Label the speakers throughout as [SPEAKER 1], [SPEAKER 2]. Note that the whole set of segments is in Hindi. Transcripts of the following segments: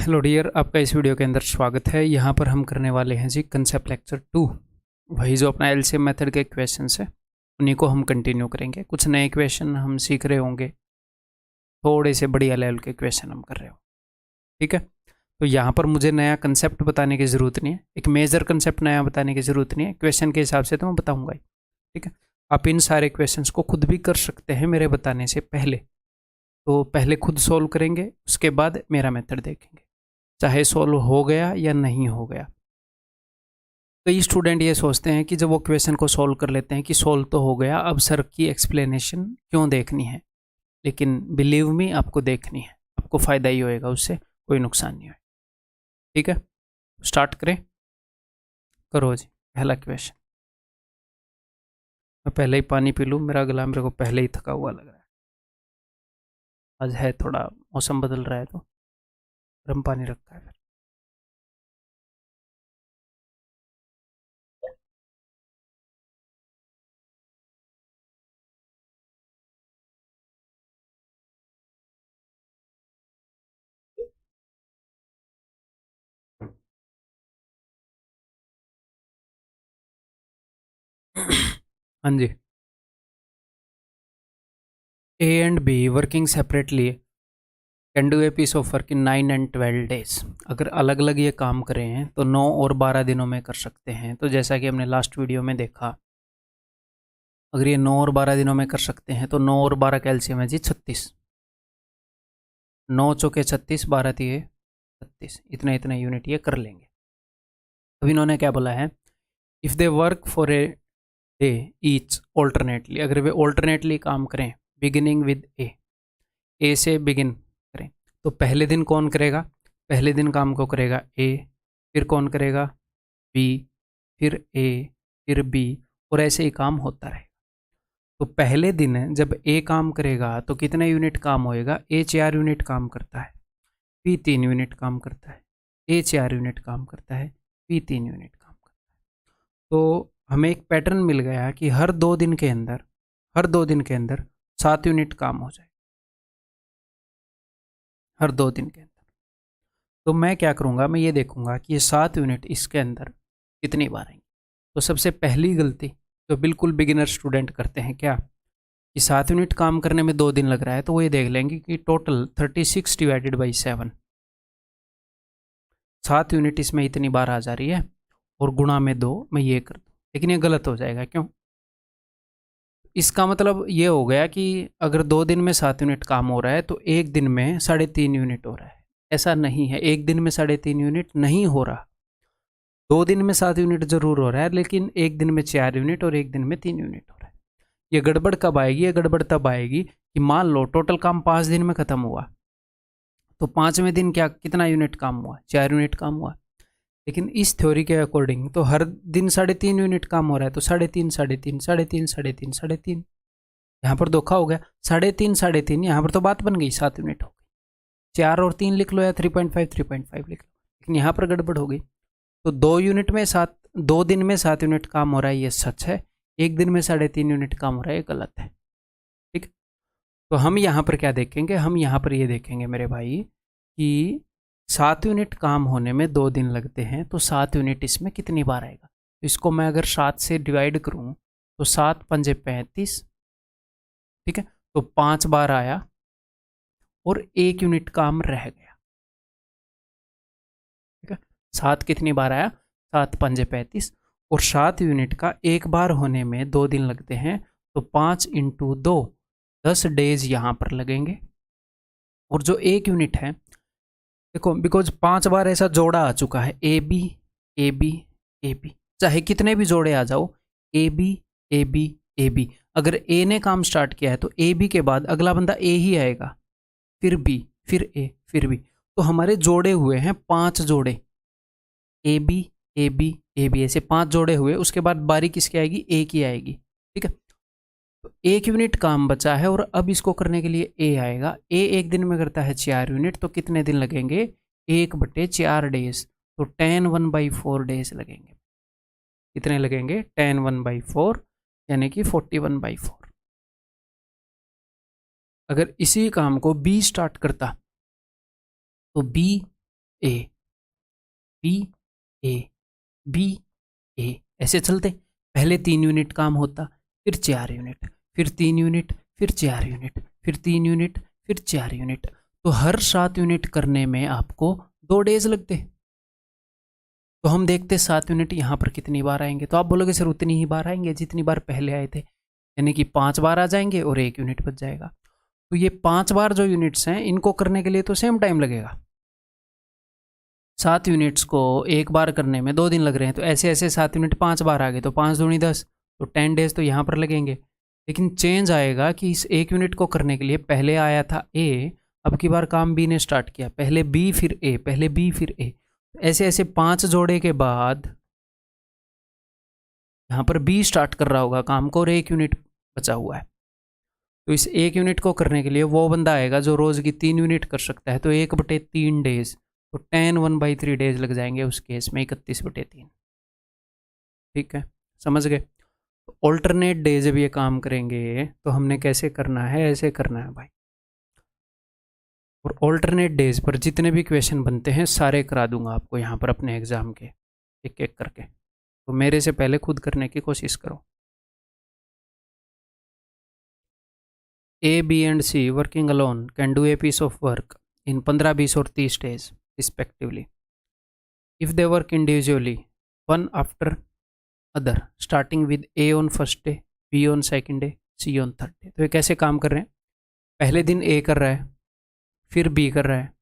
[SPEAKER 1] हेलो डियर, आपका इस वीडियो के अंदर स्वागत है। यहाँ पर हम करने वाले हैं जी कंसेप्ट लेक्चर 2। वही जो अपना एलसीएम मेथड के क्वेश्चंस है उन्हीं को हम कंटिन्यू करेंगे। कुछ नए क्वेश्चन हम सीख रहे होंगे, थोड़े से बढ़िया लेवल के क्वेश्चन हम कर रहे हो। ठीक है, तो यहाँ पर मुझे नया कंसेप्ट बताने की ज़रूरत नहीं है, एक मेजर कंसेप्ट नया बताने की ज़रूरत नहीं है। क्वेश्चन के हिसाब से तो मैं बताऊँगा ही। ठीक है, आप इन सारे क्वेश्चन को खुद भी कर सकते हैं मेरे बताने से पहले। तो पहले खुद सोल्व करेंगे, उसके बाद मेरा मेथड देखेंगे, चाहे सोल्व हो गया या नहीं हो गया। कई स्टूडेंट ये सोचते हैं कि जब वो क्वेश्चन को सोल्व कर लेते हैं कि सोल्व तो हो गया, अब सर की एक्सप्लेनेशन क्यों देखनी है। लेकिन बिलीव मी, आपको देखनी है, आपको फ़ायदा ही होएगा, उससे कोई नुकसान नहीं होगा। ठीक है, स्टार्ट करें। करो जी, पहला क्वेश्चन। मैं पहले ही पानी पी लूँ, मेरा गला मेरे को पहले ही थका हुआ लग रहा है। आज है थोड़ा मौसम बदल रहा है तो गर्म पानी रखा है। हाँ जी। A and B working separately can do a piece of work in 9 and 12 days। अगर अलग अलग ये काम करें हैं तो 9 और 12 दिनों में कर सकते हैं। तो जैसा कि हमने लास्ट वीडियो में देखा, अगर ये 9 और 12 दिनों में कर सकते हैं तो 9 और 12 कैल्शियम है जी 36। 9 चौके 36, 12 दिए 36, इतना इतना यूनिट ये कर लेंगे। अब इन्होंने क्या बोला है, if they work for a day each alternately, अगर वे ऑल्टरनेटली काम करें, बिगिनिंग विद ए से बिगिन करें, तो पहले दिन कौन करेगा, पहले दिन काम को करेगा ए, फिर कौन करेगा बी, फिर ए, फिर बी, और ऐसे ही काम होता रहेगा। तो पहले दिन जब ए काम करेगा तो कितना यूनिट काम होएगा, ए 4 यूनिट काम करता है, बी 3 यूनिट काम करता है, ए 4 यूनिट काम करता है, बी 3 यूनिट काम करता है। तो हमें एक पैटर्न मिल गया कि हर 2 दिन के अंदर, हर 2 दिन के अंदर 7 यूनिट काम हो जाए, हर 2 दिन के अंदर। तो मैं क्या करूँगा, मैं ये देखूँगा कि ये 7 यूनिट इसके अंदर कितनी बार आएंगी। तो सबसे पहली गलती जो बिल्कुल बिगिनर स्टूडेंट करते हैं क्या, कि 7 यूनिट काम करने में 2 दिन लग रहा है, तो वो ये देख लेंगे कि टोटल 36 डिवाइडेड बाई 7, 7 यूनिट इसमें इतनी बार आ जा रही है, और गुणा में 2 मैं ये कर दूँ। लेकिन ये गलत हो जाएगा, क्यों? इसका मतलब ये हो गया कि अगर 2 दिन में 7 यूनिट काम हो रहा है तो एक दिन में 3.5 यूनिट हो रहा है। ऐसा नहीं है, एक दिन में 3.5 यूनिट नहीं हो रहा। 2 दिन में 7 यूनिट जरूर हो रहा है, लेकिन एक दिन में 4 यूनिट और एक दिन में 3 यूनिट हो रहा है। ये गड़बड़ कब आएगी, ये गड़बड़ तब आएगी कि मान लो टोटल काम 5 दिन में खत्म हुआ, तो 5वें दिन क्या कितना यूनिट काम हुआ, 4 यूनिट काम हुआ। लेकिन इस थ्योरी के अकॉर्डिंग तो हर दिन 3.5 यूनिट काम हो रहा है, तो 3.5 3.5 3.5 3.5 3.5, यहाँ पर धोखा हो गया। 3.5 3.5, यहाँ पर तो बात बन गई, 7 यूनिट हो गई। 4 और 3 लिख लो या 3.5 3.5 लिख लो, लेकिन यहाँ पर गड़बड़ हो गई। तो 2 दिन में 7 यूनिट काम हो रहा है, ये सच है। एक दिन में 3.5 यूनिट काम हो रहा है, ये गलत है। ठीक, तो हम यहाँ पर क्या देखेंगे, हम यहाँ पर ये देखेंगे मेरे भाई कि 7 यूनिट काम होने में 2 दिन लगते हैं, तो 7 यूनिट इसमें कितनी बार आएगा। तो इसको मैं अगर 7 से डिवाइड करूँ तो 7 पंजे 35, ठीक है, तो 5 बार आया और 1 यूनिट काम रह गया। ठीक है, 7 कितनी बार आया, 7 पंजे 35, और 7 यूनिट का एक बार होने में 2 दिन लगते हैं, तो 5 इंटू 2 10 डेज यहाँ पर लगेंगे। और जो 1 यूनिट है, देखो बिकॉज 5 बार ऐसा जोड़ा आ चुका है, A B A B A B, चाहे कितने भी जोड़े आ जाओ, A B A B A B. अगर ए ने काम स्टार्ट किया है तो ए बी के बाद अगला बंदा ए ही आएगा, फिर बी, फिर ए, फिर बी। तो हमारे जोड़े हुए हैं 5 जोड़े, A B A B A B, ऐसे 5 जोड़े हुए। उसके बाद बारी किसकी आएगी, ए की आएगी। ठीक है, तो 1 यूनिट काम बचा है, और अब इसको करने के लिए ए आएगा। ए एक दिन में करता है 4 यूनिट, तो कितने दिन लगेंगे, 1/4 डेज, तो 10 1/4 डेज लगेंगे। कितने लगेंगे, 10 1/4, यानी कि 41/4। अगर इसी काम को बी स्टार्ट करता तो B A, B, A, B, ए, ऐसे चलते। पहले 3 यूनिट काम होता, फिर 4 यूनिट, फिर 3 यूनिट, फिर 4 यूनिट, फिर 3 यूनिट, फिर 4 यूनिट। तो हर 7 यूनिट करने में आपको 2 डेज लगते। तो हम देखते 7 यूनिट यहाँ पर कितनी बार आएंगे। तो आप बोलोगे सर उतनी ही बार आएंगे जितनी बार पहले आए थे, यानी कि 5 बार आ जाएंगे और 1 यूनिट बच जाएगा। तो ये 5 बार जो यूनिट्स हैं इनको करने के लिए तो सेम टाइम लगेगा। 7 यूनिट्स को एक बार करने में 2 दिन लग रहे हैं, तो ऐसे ऐसे 7 यूनिट 5 बार आ गए, तो 5 दूनी 10, तो 10 डेज तो यहाँ पर लगेंगे। लेकिन चेंज आएगा कि इस 1 यूनिट को करने के लिए पहले आया था ए, अब की बार काम बी ने स्टार्ट किया, पहले बी फिर ए, पहले बी फिर ए, ऐसे ऐसे 5 जोड़े के बाद यहाँ पर बी स्टार्ट कर रहा होगा काम को और 1 यूनिट बचा हुआ है। तो इस 1 यूनिट को करने के लिए वो बंदा आएगा जो रोज़ की 3 यूनिट कर सकता है, तो 1/3 डेज, तो 10 1/3 डेज लग जाएंगे उस केस में, 31/3। ठीक है, समझ गए। ऑल्टरनेट डे जब ये काम करेंगे तो हमने कैसे करना है, ऐसे करना है भाई। और ऑल्टरनेट डेज पर जितने भी क्वेश्चन बनते हैं सारे करा दूंगा आपको यहाँ पर अपने एग्जाम के, एक एक करके। तो मेरे से पहले खुद करने की कोशिश करो। A, B and C working alone can do a piece of work in 15, 20 और 30 days respectively. If they work individually, one after other, starting with A on first day, B on second day, C on third day. तो ये कैसे काम कर रहे हैं? पहले दिन A कर रहा है, फिर B कर रहा है,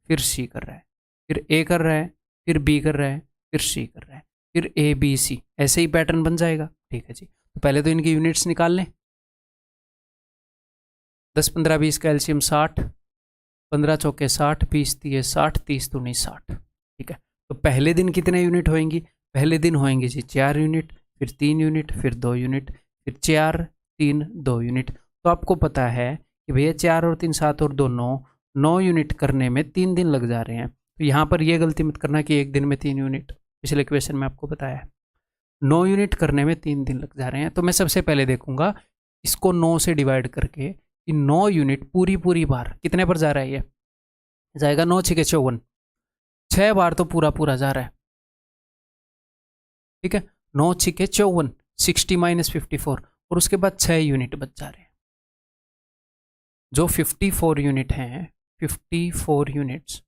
[SPEAKER 1] फिर C कर रहा है, फिर A कर रहा है, फिर B कर रहा है, फिर C कर रहा है, फिर A B C, ऐसे ही पैटर्न बन जाएगा। ठीक है जी, तो पहले तो इनकी यूनिट्स निकाल लें। 10 15 20 का एलसीएम 60, 15 चौके 60, 20 30 60, 30 दूनी 60। ठीक है, तो पहले दिन कितने यूनिट होएंगी? पहले दिन होएंगे जी 4 यूनिट, फिर 3 यूनिट, फिर 2 यूनिट, फिर 4 3 2 यूनिट। तो आपको पता है कि भैया 4 और 3 7 और 2 9 यूनिट करने में 3 दिन लग जा रहे हैं। तो यहाँ पर ये गलती मत करना कि एक दिन में 3 यूनिट, पिछले क्वेश्चन में आपको बताया है 9 यूनिट करने में 3 दिन लग जा रहे हैं। तो मैं सबसे पहले देखूंगा इसको 9 से डिवाइड करके कि 9 यूनिट पूरी बार कितने पर जा रहा है, ये जाएगा 9 6 54, 6 बार तो पूरा जा रहा है। ठीक है, 9 6 54, 60 - 54, और उसके बाद 6 यूनिट बच जा रहे हैं। जो 54 यूनिट हैं, 54 यूनिट्स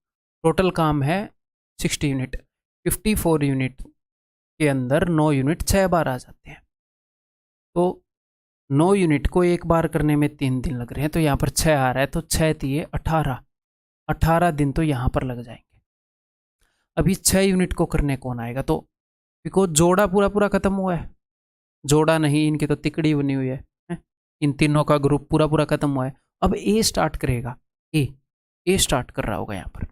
[SPEAKER 1] टोटल काम है 60 यूनिट, 54 यूनिट के अंदर 9 यूनिट 6 बार आ जाते हैं। तो 9 यूनिट को एक बार करने में 3 दिन लग रहे हैं, तो यहाँ पर 6 आ रहा है, तो 6 3 18 दिन तो यहाँ पर लग जाएंगे। अभी 6 यूनिट को करने कौन आएगा? तो बिकॉज जोड़ा पूरा खत्म हुआ है, जोड़ा नहीं, इनकी तो तिकड़ी बनी हुई है, इन तीनों का ग्रुप पूरा खत्म हुआ है। अब ए स्टार्ट करेगा, ए स्टार्ट कर रहा होगा यहाँ पर।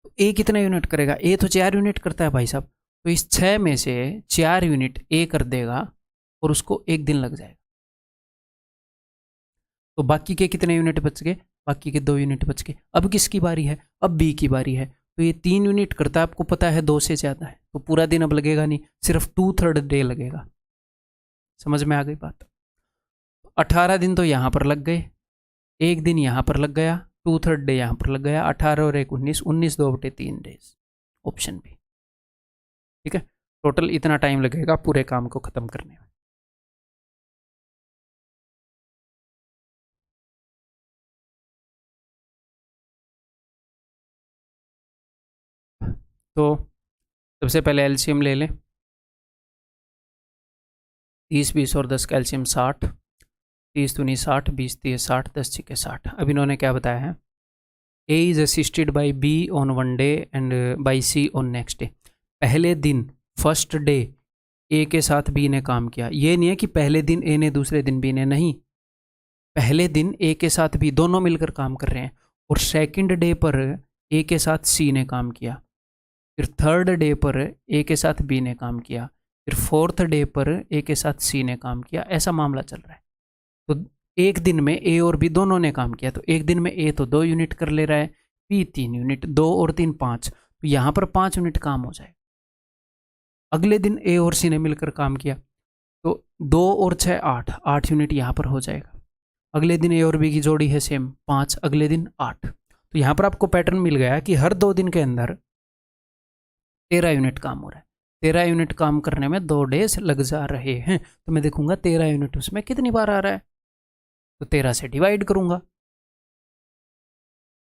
[SPEAKER 1] तो ए कितना यूनिट करेगा? ए तो 4 यूनिट करता है भाई साहब, तो इस 6 में से 4 यूनिट ए कर देगा और उसको 1 दिन लग जाएगा। तो बाकी के कितने यूनिट बच गए? बाकी के 2 यूनिट बच गए। अब किसकी बारी है? अब बी की बारी है। तो ये 3 यूनिट करता है, आपको पता है 2 से ज़्यादा है, तो पूरा दिन अब लगेगा नहीं, सिर्फ 2/3 डे लगेगा। समझ में आ गई बात? 18 दिन तो यहाँ पर लग गए, 1 दिन यहाँ पर लग गया, 2/3 डे यहाँ पर लग गया, 18 और 1 19, 2/3 डेज, ऑप्शन बी। ठीक है, टोटल इतना टाइम लगेगा पूरे काम को ख़त्म करने में। तो सबसे पहले एलसीएम ले लें, 30 20 और 10 का एलसीएम 60, 30 दूनी 60, 20 30 60, 10 6 60। अब इन्होंने क्या बताया है? A is assisted by B on 1 day and by C on next day. पहले दिन फर्स्ट डे ए के साथ बी ने काम किया। ये नहीं है कि पहले दिन ए ने दूसरे दिन बी ने, नहीं, पहले दिन ए के साथ बी दोनों मिलकर काम कर रहे हैं, और सेकंड डे पर ए के साथ सी ने काम किया, फिर थर्ड डे पर ए के साथ बी ने काम किया, फिर फोर्थ डे पर ए के साथ सी ने काम किया। ऐसा मामला चल रहा है। तो एक दिन में ए और बी दोनों ने काम किया, तो एक दिन में ए तो 2 यूनिट कर ले रहा है, बी 3 यूनिट, 2 और 3 5, तो यहाँ पर 5 यूनिट काम हो जाएगा। अगले दिन ए और सी ने मिलकर काम किया, तो 2 और 6 8 यूनिट यहाँ पर हो जाएगा। अगले दिन ए और बी की जोड़ी है सेम 5, अगले दिन 8, तो तो यहाँ पर आपको पैटर्न मिल गया कि हर 2 दिन के अंदर 13 यूनिट काम हो रहा है। 13 यूनिट काम करने में 2 डेज लग जा रहे हैं। तो मैं देखूंगा 13 यूनिट उसमें कितनी बार आ रहा है, तो 13 से डिवाइड करूंगा।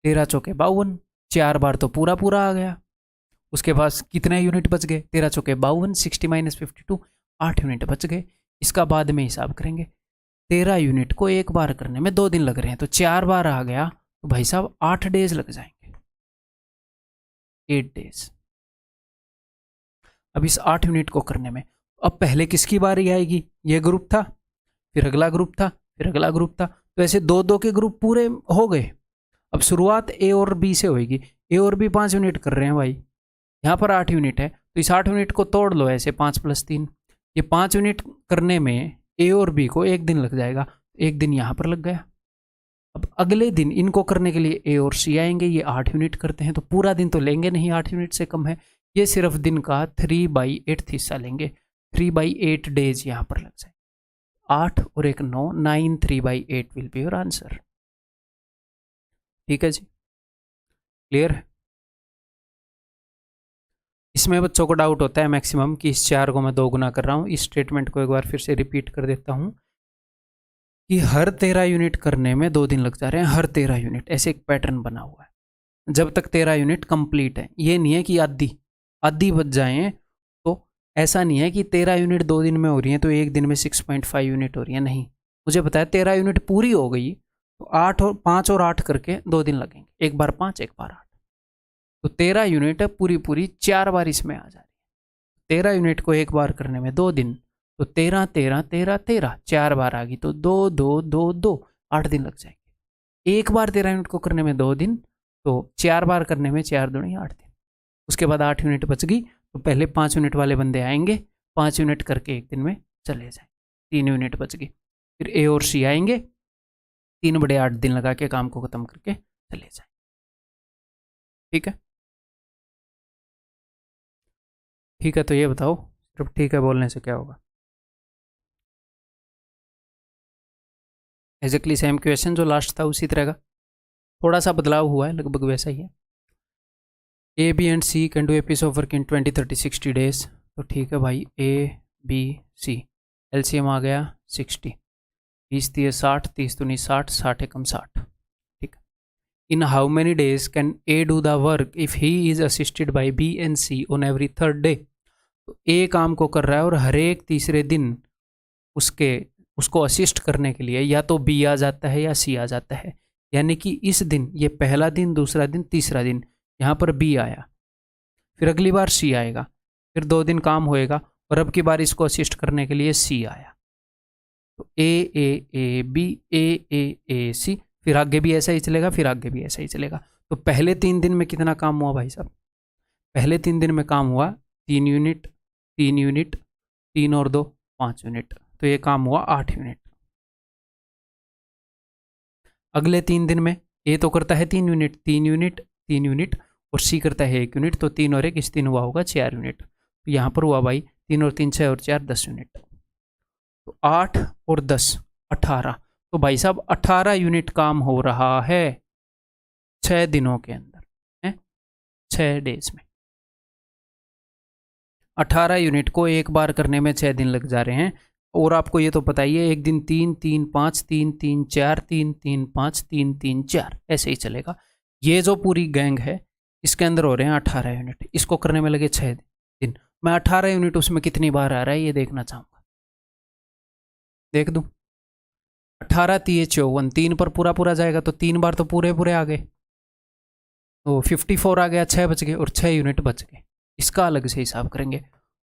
[SPEAKER 1] 13 चौके 52, 4 बार तो पूरा पूरा आ गया। उसके पास कितने यूनिट बच गए, 13 चौके 52, 60 माइनस 52, 8 यूनिट बच गए। इसका बाद में हिसाब करेंगे। 13 यूनिट को एक बार करने में 2 दिन लग रहे हैं, तो 4 बार आ गया, तो भाई साहब 8 डेज लग जाएंगे, 8 डेज। अब इस 8 यूनिट को करने में अब पहले किसकी बारी आएगी, ये ग्रुप था, फिर अगला ग्रुप था, फिर अगला ग्रुप था, तो ऐसे 2-2 के ग्रुप पूरे हो गए। अब शुरुआत ए और बी से होगी। ए और बी 5 यूनिट कर रहे हैं भाई, यहाँ पर 8 यूनिट है, तो इस 8 यूनिट को तोड़ लो ऐसे 5 + 3। ये 5 यूनिट करने में ए और बी को 1 दिन लग जाएगा, 1 दिन यहाँ पर लग गया। अब अगले दिन इनको करने के लिए ए और सी आएंगे, ये 8 यूनिट करते हैं, तो पूरा दिन तो लेंगे नहीं, 8 यूनिट से कम है, ये सिर्फ दिन का 3/8 हिस्सा लेंगे। 3/8 डेज यहाँ पर लग जाए। 8 और 1 9, 9 3/8 विल बी योर आंसर। ठीक है जी, क्लियर है। इसमें बच्चों को डाउट होता है मैक्सिमम कि इस 4 को मैं 2 गुना कर रहा हूँ। इस स्टेटमेंट को एक बार फिर से रिपीट कर देता हूँ कि हर 13 यूनिट करने में 2 दिन लग जा रहे हैं, हर 13 यूनिट, ऐसे एक पैटर्न बना हुआ है जब तक 13 यूनिट कंप्लीट है। ये नहीं है कि आधी बच जाएं, तो ऐसा नहीं है कि 13 यूनिट 2 दिन में हो रही है तो एक दिन में 6.5 यूनिट हो रही है, नहीं। मुझे पता है 13 यूनिट पूरी हो गई तो 5 और 8 करके 2 दिन लगेंगे, एक बार 5 एक बार 8, तो 13 यूनिट पूरी 4 बार इसमें आ जा रही है। 13 यूनिट को एक बार करने में 2 दिन, तो 13 13 13 13, 4 बार आ गई तो 2 2 2 2, 8 दिन लग जाएंगे। एक बार 13 यूनिट को करने में 2 दिन, तो 4 बार करने में 4 दूनी 8 दिन। उसके बाद 8 यूनिट बच गई, तो पहले 5 यूनिट वाले बंदे आएंगे, 5 यूनिट करके एक दिन में चले जाए, 3 यूनिट बच गई। फिर ए और सी आएंगे, 3/8 दिन लगा के काम को खत्म करके चले जाए। ठीक है, ठीक है, तो ये बताओ सिर्फ ठीक है बोलने से क्या होगा। एग्जैक्टली सेम क्वेश्चन जो लास्ट था उसी तरह का, थोड़ा सा बदलाव हुआ है, लगभग वैसा ही है। A B and C can do a piece of work in 20 30 60 days. तो ठीक है भाई, ए बी सी, एलसीएम आ गया 60, 20 3 60, 30 दूनी 60, 60 एकम 60। ठीक है, in how many days can A do the work if he is assisted by B and C on every 3rd day. तो ए काम को कर रहा है और हर एक तीसरे दिन उसको असिस्ट करने के लिए या तो बी आ जाता है या सी आ जाता है। यानी कि इस दिन, ये पहला दिन, दूसरा दिन, तीसरा दिन, यहाँ पर बी आया, फिर अगली बार सी आएगा, फिर 2 दिन काम होएगा और अब की बार इसको असिस्ट करने के लिए सी आया। तो ए बी, ए सी, फिर आगे भी ऐसा ही चलेगा, फिर आगे भी ऐसा ही चलेगा। तो पहले 3 दिन में कितना काम हुआ भाई साहब, पहले 3 दिन में काम हुआ 3 यूनिट, 3 यूनिट, 3 और 2 5 यूनिट, तो ये काम हुआ 8 यूनिट। अगले 3 दिन में ए तो करता है 3 यूनिट, 3 यूनिट, 3 यूनिट, और सी करता है 1 यूनिट, तो 3 और 1 इस 3 हुआ होगा 4 यूनिट। तो यहाँ पर हुआ भाई 3 और 3 6 और 4 10 यूनिट, तो 8 और 10 18। तो भाई साहब 18 यूनिट काम हो रहा है 6 दिनों के अंदर, है 6 डेज में। 18 यूनिट को एक बार करने में 6 दिन लग जा रहे हैं। और आपको ये तो पता ही है, एक दिन 3 3 5 3 3 4 3 3 5 3 3 4 ऐसे ही चलेगा। ये जो पूरी गैंग है इसके अंदर हो रहे हैं 18 यूनिट, इसको करने में लगे 6 दिन। मैं 18 यूनिट उसमें कितनी बार आ रहा है ये देखना चाहूँगा, देख दूँ। 18 3 54, 3 पर पूरा पूरा जाएगा तो 3 बार तो पूरे पूरे आ गए, तो 54 आ गया, 6 बच गए और 6 यूनिट बच गए। इसका अलग से हिसाब करेंगे।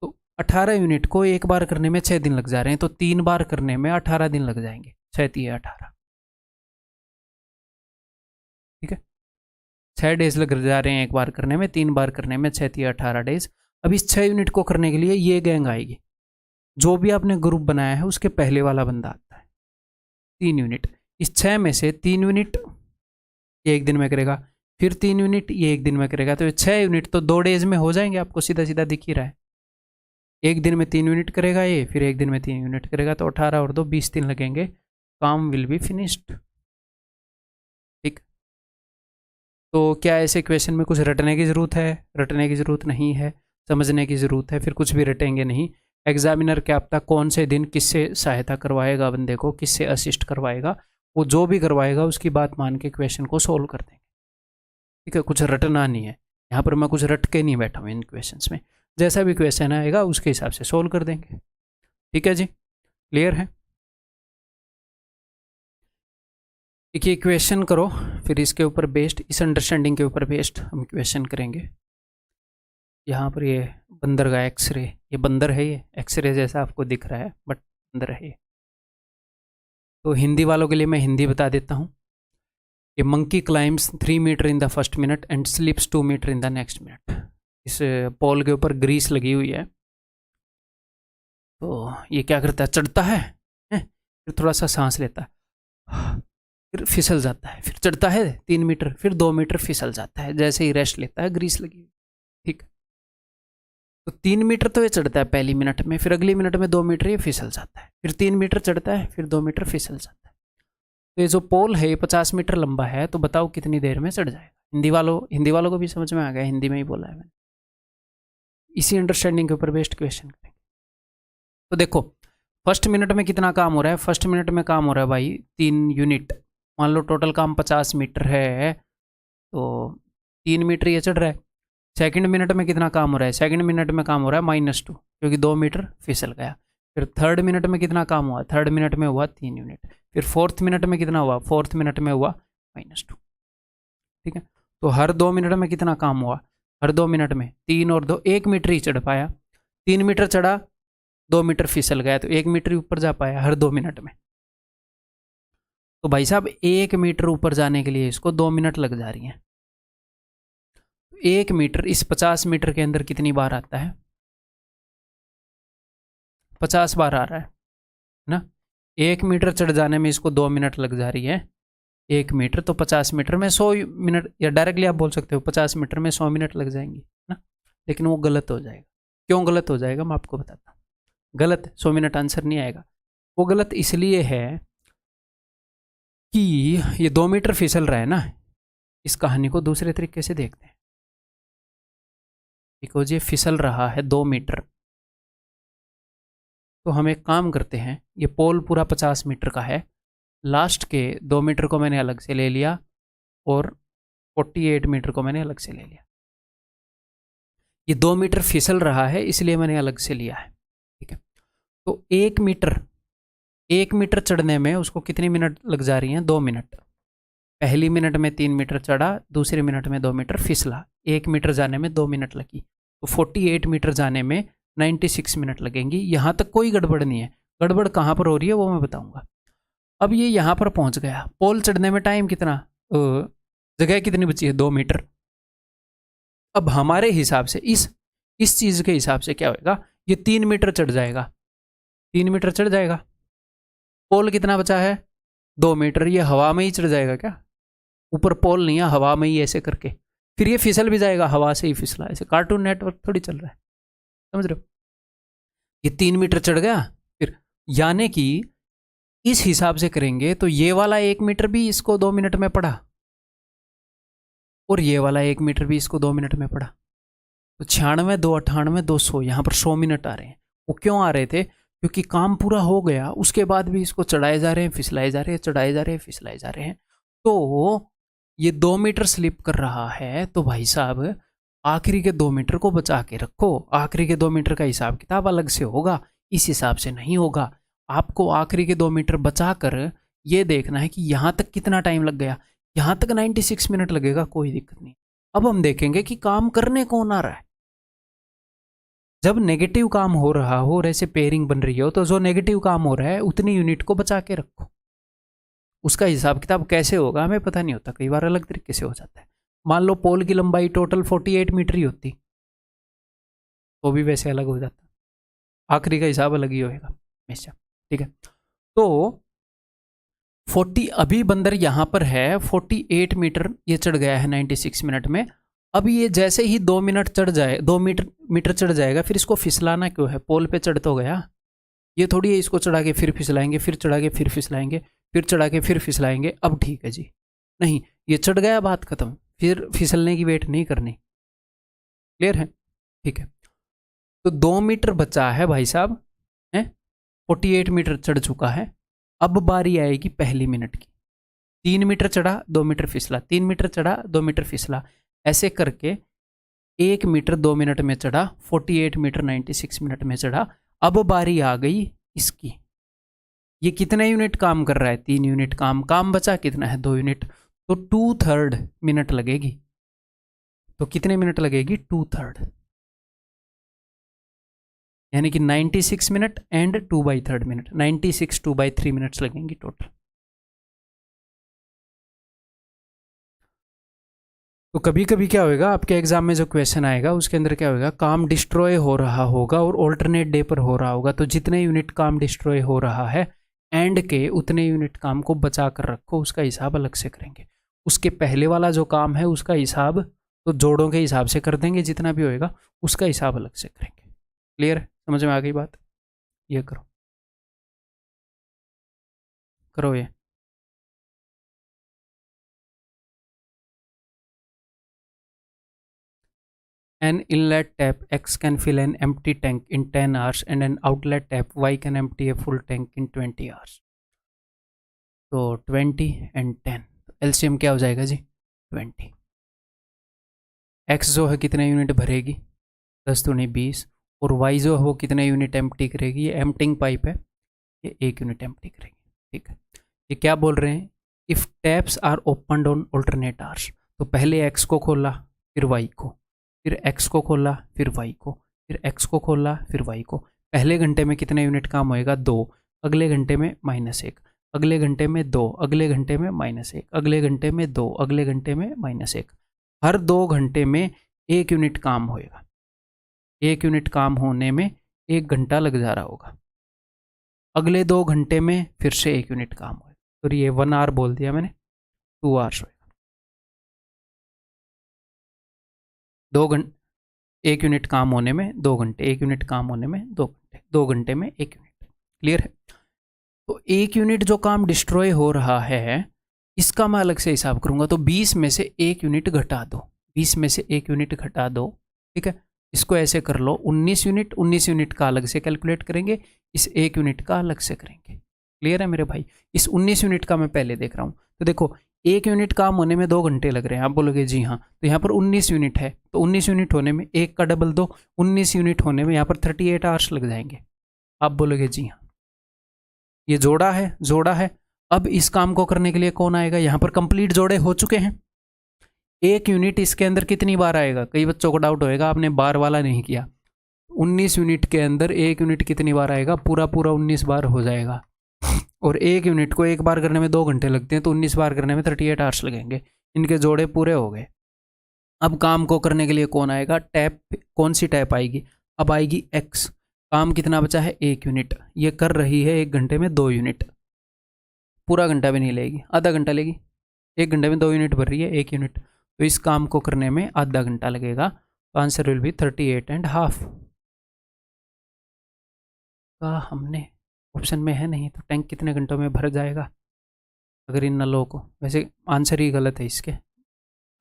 [SPEAKER 1] तो 18 यूनिट को एक बार करने में 6 दिन लग जा रहे हैं, तो 3 बार करने में 18 दिन लग जाएंगे, 6 3 18। ठीक है, 6 डेज लग जा रहे हैं एक बार करने में, 3 बार करने में 6 3 18 डेज। अब इस 6 यूनिट को करने के लिए ये गैंग आएगी, जो भी आपने ग्रुप बनाया है उसके पहले वाला बंदा आता है 3 यूनिट। इस 6 में से 3 यूनिट ये एक दिन में करेगा, फिर 3 यूनिट ये एक दिन में करेगा, तो ये 6 यूनिट तो 2 डेज में हो जाएंगे, आपको सीधा सीधा दिख ही रहा है। एक दिन में 3 यूनिट करेगा ये, फिर एक दिन में 3 यूनिट करेगा, तो 18 और 2 20 दिन लगेंगे, काम विल बी फिनिश्ड। ठीक, तो क्या ऐसे क्वेश्चन में कुछ रटने की ज़रूरत है? रटने की ज़रूरत नहीं है, समझने की ज़रूरत है, फिर कुछ भी रटेंगे नहीं। एग्जामिनर क्या पता कौन से दिन किससे सहायता करवाएगा बंदे को, किससे असिस्ट करवाएगा, वो जो भी करवाएगा उसकी बात मान के क्वेश्चन को सोल्व कर देंगे। ठीक है, कुछ रटना नहीं है यहाँ पर, मैं कुछ रट के नहीं बैठा हूँ इन क्वेश्चंस में। जैसा भी क्वेश्चन आएगा उसके हिसाब से सोल्व कर देंगे। ठीक है जी, क्लियर है? एक ये क्वेश्चन करो, फिर इसके ऊपर बेस्ड, इस अंडरस्टैंडिंग के ऊपर बेस्ड हम क्वेश्चन करेंगे। यहाँ पर ये बंदर का एक्सरे, ये बंदर है, ये एक्सरे जैसा आपको दिख रहा है बट बंदर है ये। तो हिंदी वालों के लिए मैं हिंदी बता देता हूँ। A monkey climbs 3 metre in the first minute and slips 2 metre in the next minute. इस पोल के ऊपर ग्रीस लगी हुई है, तो ये क्या करता है, चढ़ता है, फिर थोड़ा सा सांस लेता है, फिर फिसल जाता है, फिर चढ़ता है 3 मीटर, फिर 2 मीटर फिसल जाता है, जैसे ही रेस्ट लेता है, ग्रीस लगी हुई। ठीक, तो 3 मीटर तो ये चढ़ता है पहली मिनट में, फिर अगली मिनट में 2 मीटर ये फिसल जाता है, फिर 3 मीटर चढ़ता है, फिर 2 मीटर फिसल जाता है। तो ये जो पोल है ये 50 मीटर लंबा है, तो बताओ कितनी देर में चढ़ जाएगा? हिंदी वालों को भी समझ में आ गया, हिंदी में ही बोला है मैंने। इसी अंडरस्टैंडिंग के ऊपर बेस्ड क्वेश्चन करेंगे। तो देखो फर्स्ट मिनट में कितना काम हो रहा है? फर्स्ट मिनट में काम हो रहा है भाई 3 यूनिट। मान लो टोटल काम 50 मीटर है, तो 3 मीटर ये चढ़ रहा है। सेकंड मिनट में कितना काम हो रहा है? सेकंड मिनट में काम हो रहा है -2, क्योंकि 2 मीटर फिसल गया। फिर थर्ड मिनट में कितना काम हुआ? थर्ड मिनट में हुआ 3 यूनिट। फिर फोर्थ मिनट में कितना हुआ? फोर्थ मिनट में हुआ -2। ठीक है, तो हर 2 मिनट में कितना काम हुआ? हर 2 मिनट में 3 और 2, 1 मीटर ही चढ़ पाया। 3 मीटर चढ़ा, 2 मीटर फिसल गया, तो 1 मीटर ही ऊपर जा पाया हर 2 मिनट में। तो भाई साहब 1 मीटर ऊपर जाने के लिए इसको 2 मिनट लग जा रही हैं। 1 मीटर इस 50 मीटर के अंदर कितनी बार आता है? 50 बार आ रहा है ना। 1 मीटर चढ़ जाने में इसको 2 मिनट लग जा रही है। 1 मीटर तो 50 मीटर में 100 मिनट, या डायरेक्टली आप बोल सकते हो 50 मीटर में 100 मिनट लग जाएंगी ना, लेकिन वो गलत हो जाएगा। क्यों गलत हो जाएगा मैं आपको बताता हूँ। गलत 100 मिनट आंसर नहीं आएगा। वो गलत इसलिए है कि ये 2 मीटर फिसल रहा है ना। इस कहानी को दूसरे तरीके से देखते हैं। बिकॉज ये फिसल रहा है 2 मीटर, तो हम एक काम करते हैं, ये पोल पूरा 50 मीटर का है, लास्ट के 2 मीटर को मैंने अलग से ले लिया और 48 मीटर को मैंने अलग से ले लिया। ये 2 मीटर फिसल रहा है इसलिए मैंने अलग से लिया है। ठीक है, तो 1 मीटर चढ़ने में उसको कितनी मिनट लग जा रही हैं? 2 मिनट। पहली मिनट में 3 मीटर चढ़ा, दूसरी मिनट में 2 मीटर फिसला, 1 मीटर जाने में 2 मिनट लगी, तो 48 मीटर जाने में 96 मिनट लगेंगी। यहाँ तक कोई गड़बड़ नहीं है। गड़बड़ कहाँ पर हो रही है वो मैं बताऊंगा। अब ये यहाँ पर पहुँच गया, पोल चढ़ने में टाइम कितना, जगह कितनी बची है? 2 मीटर। अब हमारे हिसाब से इस चीज़ के हिसाब से क्या होएगा, ये 3 मीटर चढ़ जाएगा, 3 मीटर चढ़ जाएगा। पोल कितना बचा है? 2 मीटर। ये हवा में ही चढ़ जाएगा क्या? ऊपर पोल नहीं है, हवा में ही ऐसे करके, फिर ये फिसल भी जाएगा, हवा से ही फिसला। ऐसे कार्टून नेटवर्क थोड़ी चल रहा है, समझ रहे हो? ये 3 मीटर चढ़ गया, फिर यानी कि इस हिसाब से करेंगे तो ये वाला 1 मीटर भी इसको 2 मिनट में पड़ा, और ये वाला 1 मीटर भी इसको 2 मिनट में पड़ा। तो 96, 2, 98, 200, यहाँ पर 100 मिनट आ रहे हैं। वो क्यों आ रहे थे? क्योंकि काम पूरा हो गया, उसके बाद भी इसको चढ़ाए जा रहे हैं, फिसलाए जा रहे हैं, चढ़ाए जा रहे हैं, फिसलाए जा रहे हैं। तो ये 2 मीटर स्लिप कर रहा है, तो भाई साहब आखिरी के 2 मीटर को बचा के रखो। आखिरी के 2 मीटर का हिसाब किताब अलग से होगा, इस हिसाब से नहीं होगा। आपको आखिरी के 2 मीटर बचा कर ये देखना है कि यहाँ तक कितना टाइम लग गया। यहाँ तक 96 मिनट लगेगा, कोई दिक्कत नहीं। अब हम देखेंगे कि काम करने कौन आ रहा है। जब नेगेटिव काम हो रहा हो और ऐसे पेयरिंग बन रही हो, तो जो नेगेटिव काम हो रहा है उतनी यूनिट को बचा के रखो। उसका हिसाब किताब कैसे होगा हमें पता नहीं होता, कई बार अलग तरीके से हो जाता है। मान लो पोल की लंबाई टोटल 48 मीटर ही होती, तो भी वैसे अलग हो जाता, आखिरी का हिसाब अलग ही होएगा हमेशा। ठीक है, तो 40 अभी बंदर यहाँ पर है, 48 मीटर ये चढ़ गया है 96 मिनट में। अब ये जैसे ही 2 मिनट चढ़ जाए, 2 मीटर चढ़ जाएगा, फिर इसको फिसलाना क्यों है? पोल पे चढ़ तो गया, ये थोड़ी है इसको चढ़ा के फिर फिसलाएंगे, फिर चढ़ा के फिर फिसलाएंगे, फिर चढ़ा के फिर फिसलाएंगे। अब ठीक है जी, नहीं, ये चढ़ गया, बात खत्म। फिर फिसलने की वेट नहीं करनी। क्लियर है? ठीक है। तो 2 मीटर बचा है भाई साहब, है 48 मीटर चढ़ चुका है। अब बारी आएगी पहली मिनट की। 3 मीटर चढ़ा, 2 मीटर फिसला, 3 मीटर चढ़ा, 2 मीटर फिसला, ऐसे करके 1 मीटर 2 मिनट में चढ़ा, 48 मीटर 96 मिनट में चढ़ा। अब बारी आ गई इसकी। ये कितने यूनिट काम कर रहा है? 3 यूनिट काम बचा कितना है? 2 यूनिट। तो 2/3 मिनट लगेगी। तो कितने मिनट लगेगी? 2/3, यानी कि 96 मिनट एंड 2/3 मिनट, 96 2/3 मिनट्स लगेंगी टोटल। तो कभी कभी क्या होगा, आपके एग्जाम में जो क्वेश्चन आएगा उसके अंदर क्या होगा, काम डिस्ट्रॉय हो रहा होगा और ऑल्टरनेट डे पर हो रहा होगा। तो जितने यूनिट काम डिस्ट्रॉय हो रहा है एंड के उतने यूनिट काम को बचा कर रखो, उसका हिसाब अलग से करेंगे। उसके पहले वाला जो काम है उसका हिसाब तो जोड़ों के हिसाब से कर देंगे, जितना भी होएगा उसका हिसाब अलग से करेंगे। क्लियर है? समझ में आ गई बात? ये करो, करो ये। An inlet tap X can fill an empty tank in 10 hours and an outlet tap Y can empty a full tank in 20 hours. तो 20 एंड 10, एलसीएम क्या हो जाएगा जी? 20। X जो है कितने यूनिट भरेगी? 10 दूनी 20। और Y जो है वो कितने यूनिट एम्प्टी करेगी? ये एम्प्टिंग पाइप है, ये 1 यूनिट एम्प्टी करेगी। ठीक है। ये क्या बोल रहे हैं? If taps are opened on alternate hours, तो पहले X को खोला फिर Y को, फिर X को खोला फिर Y को, फिर X को खोला फिर Y को। पहले घंटे में कितने यूनिट काम होएगा? 2। अगले घंटे में -1, अगले घंटे में 2, अगले घंटे में -1, अगले घंटे में 2, अगले घंटे में -1। हर 2 घंटे में 1 यूनिट काम होएगा। 1 यूनिट काम होने में 1 घंटा लग जा रहा होगा। अगले 2 घंटे में फिर से 1 यूनिट काम होएगा। तो ये 1 आवर बोल दिया मैंने, 2 आवर्स होएगा। 2 घंटे 1 यूनिट काम होने में 2 घंटे, 1 यूनिट काम होने में 2 घंटे, 2 घंटे में 1 यूनिट। क्लियर है? तो 1 यूनिट जो काम डिस्ट्रॉय हो रहा है इसका मैं अलग से हिसाब करूंगा। तो 20 में से 1 यूनिट घटा दो, 20 में से 1 यूनिट घटा दो। ठीक है, इसको ऐसे कर लो, 19 यूनिट, 19 यूनिट का अलग से कैलकुलेट करेंगे, इस 1 यूनिट का अलग से करेंगे। क्लियर है मेरे भाई? इस 19 यूनिट का मैं पहले देख रहा हूँ। तो देखो 1 यूनिट काम होने में 2 घंटे लग रहे हैं, आप बोलोगे जी हाँ, तो यहाँ पर 19 यूनिट है, तो 19 यूनिट होने में 1 का डबल 2, 19 यूनिट होने में यहाँ पर 38 आवर्स लग जाएंगे। आप बोलोगे जी हाँ, ये जोड़ा है, जोड़ा है। अब इस काम को करने के लिए कौन आएगा? यहाँ पर कंप्लीट जोड़े हो चुके हैं। 1 यूनिट इसके अंदर कितनी बार आएगा? कई बच्चों को डाउट होएगा, आपने बार वाला नहीं किया। 19 यूनिट के अंदर 1 यूनिट कितनी बार आएगा? पूरा पूरा 19 बार हो जाएगा। और 1 यूनिट को 1 बार करने में 2 घंटे लगते हैं, तो 19 बार करने में 38 आवर्स लगेंगे। इनके जोड़े पूरे हो गए। अब काम को करने के लिए कौन आएगा? टैप, कौन सी टैप आएगी? अब आएगी एक्स। काम कितना बचा है? 1 यूनिट। ये कर रही है 1 घंटे में 2 यूनिट। पूरा घंटा भी नहीं लेगी, आधा घंटा लेगी। 1 घंटे में 2 यूनिट भर रही है, 1 यूनिट। तो इस काम को करने में आधा घंटा लगेगा। तो आंसर विल बी 38.5 का हमने ऑप्शन में है नहीं। तो टैंक कितने घंटों में भर जाएगा अगर इन नलों को? वैसे आंसर ही गलत है इसके।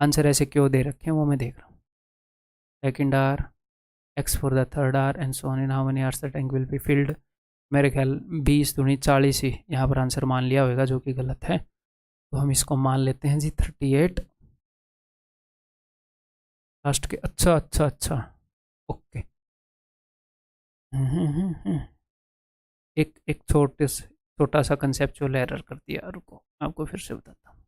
[SPEAKER 1] आंसर ऐसे क्यों दे रखे हैं वो मैं देख रहा हूँ। Second hour, x for the third our and so on, in how many hours the tank will be filled. मेरे ख्याल 20 दूनी 40 ही यहाँ पर आंसर मान लिया होगा, जो कि गलत है। तो हम इसको मान लेते हैं जी 38 लास्ट के। अच्छा अच्छा अच्छा, ओके। एक छोटा सा कंसेप्चुअल एरर कर दिया, रुको आपको फिर से बताता हूँ।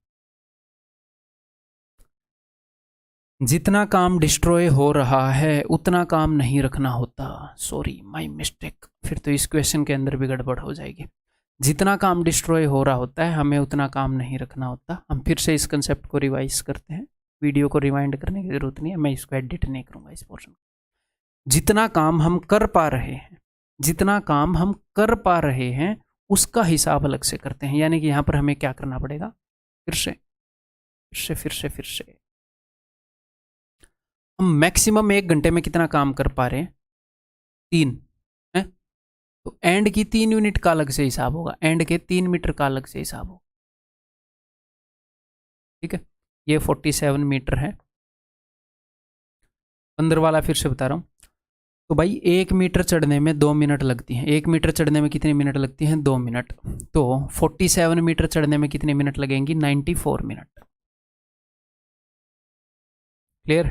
[SPEAKER 1] जितना काम डिस्ट्रॉय हो रहा है उतना काम नहीं रखना होता। Sorry, my mistake. फिर तो इस क्वेश्चन के अंदर भी गड़बड़ हो जाएगी। जितना काम डिस्ट्रॉय हो रहा होता है हमें उतना काम नहीं रखना होता। हम फिर से इस कंसेप्ट को रिवाइज करते हैं। वीडियो को रिवाइंड करने की ज़रूरत नहीं है, मैं इसको एडिट नहीं करूँगा इस पोर्शन। जितना काम हम कर पा रहे हैं, जितना काम हम कर पा रहे हैं उसका हिसाब अलग से करते हैं। यानी कि यहाँ पर हमें क्या करना पड़ेगा? फिर से हम मैक्सिमम 1 घंटे में कितना काम कर पा रहे हैं? 3 है। तो एंड की 3 यूनिट का अलग से हिसाब होगा, एंड के 3 मीटर का अलग से हिसाब होगा। ठीक है, ये 47 मीटर है। 15 वाला फिर से बता रहा हूँ। तो भाई 1 मीटर चढ़ने में 2 मिनट लगती हैं। 1 मीटर चढ़ने में कितने मिनट लगती हैं? 2 मिनट। तो 47 मीटर चढ़ने में कितने मिनट लगेंगी? 94 मिनट। क्लियर?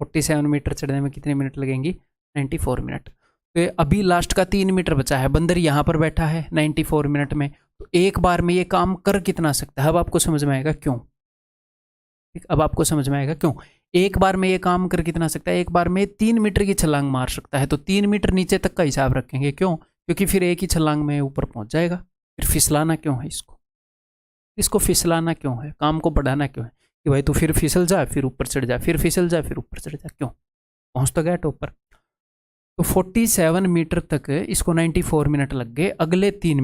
[SPEAKER 1] 47 मीटर चढ़ने में कितने मिनट लगेंगी? 94 मिनट। तो अभी लास्ट का 3 मीटर बचा है। बंदर यहाँ पर बैठा है 94 मिनट में, तो एक बार में ये काम कर कितना सकता है? अब आपको समझ में आएगा क्यों। ठीक, अब आपको समझ में आएगा क्यों एक बार में ये काम कर कितना सकता है। एक बार में 3 मीटर की छलांग मार सकता है। तो 3 मीटर नीचे तक का हिसाब रखेंगे। क्यों? क्योंकि फिर एक ही छलांग में ऊपर पहुंच जाएगा। फिर फिसलाना क्यों है इसको फिसलाना क्यों है? काम को बढ़ाना क्यों है कि भाई तू फिर फिसल जा, फिर ऊपर चढ़ जा, फिर फिसल जा, फिर ऊपर चढ़ जा। क्यों? पहुंच तो गया टॉप पर। तो 47 मीटर तक इसको 94 मिनट लग गए। अगले 3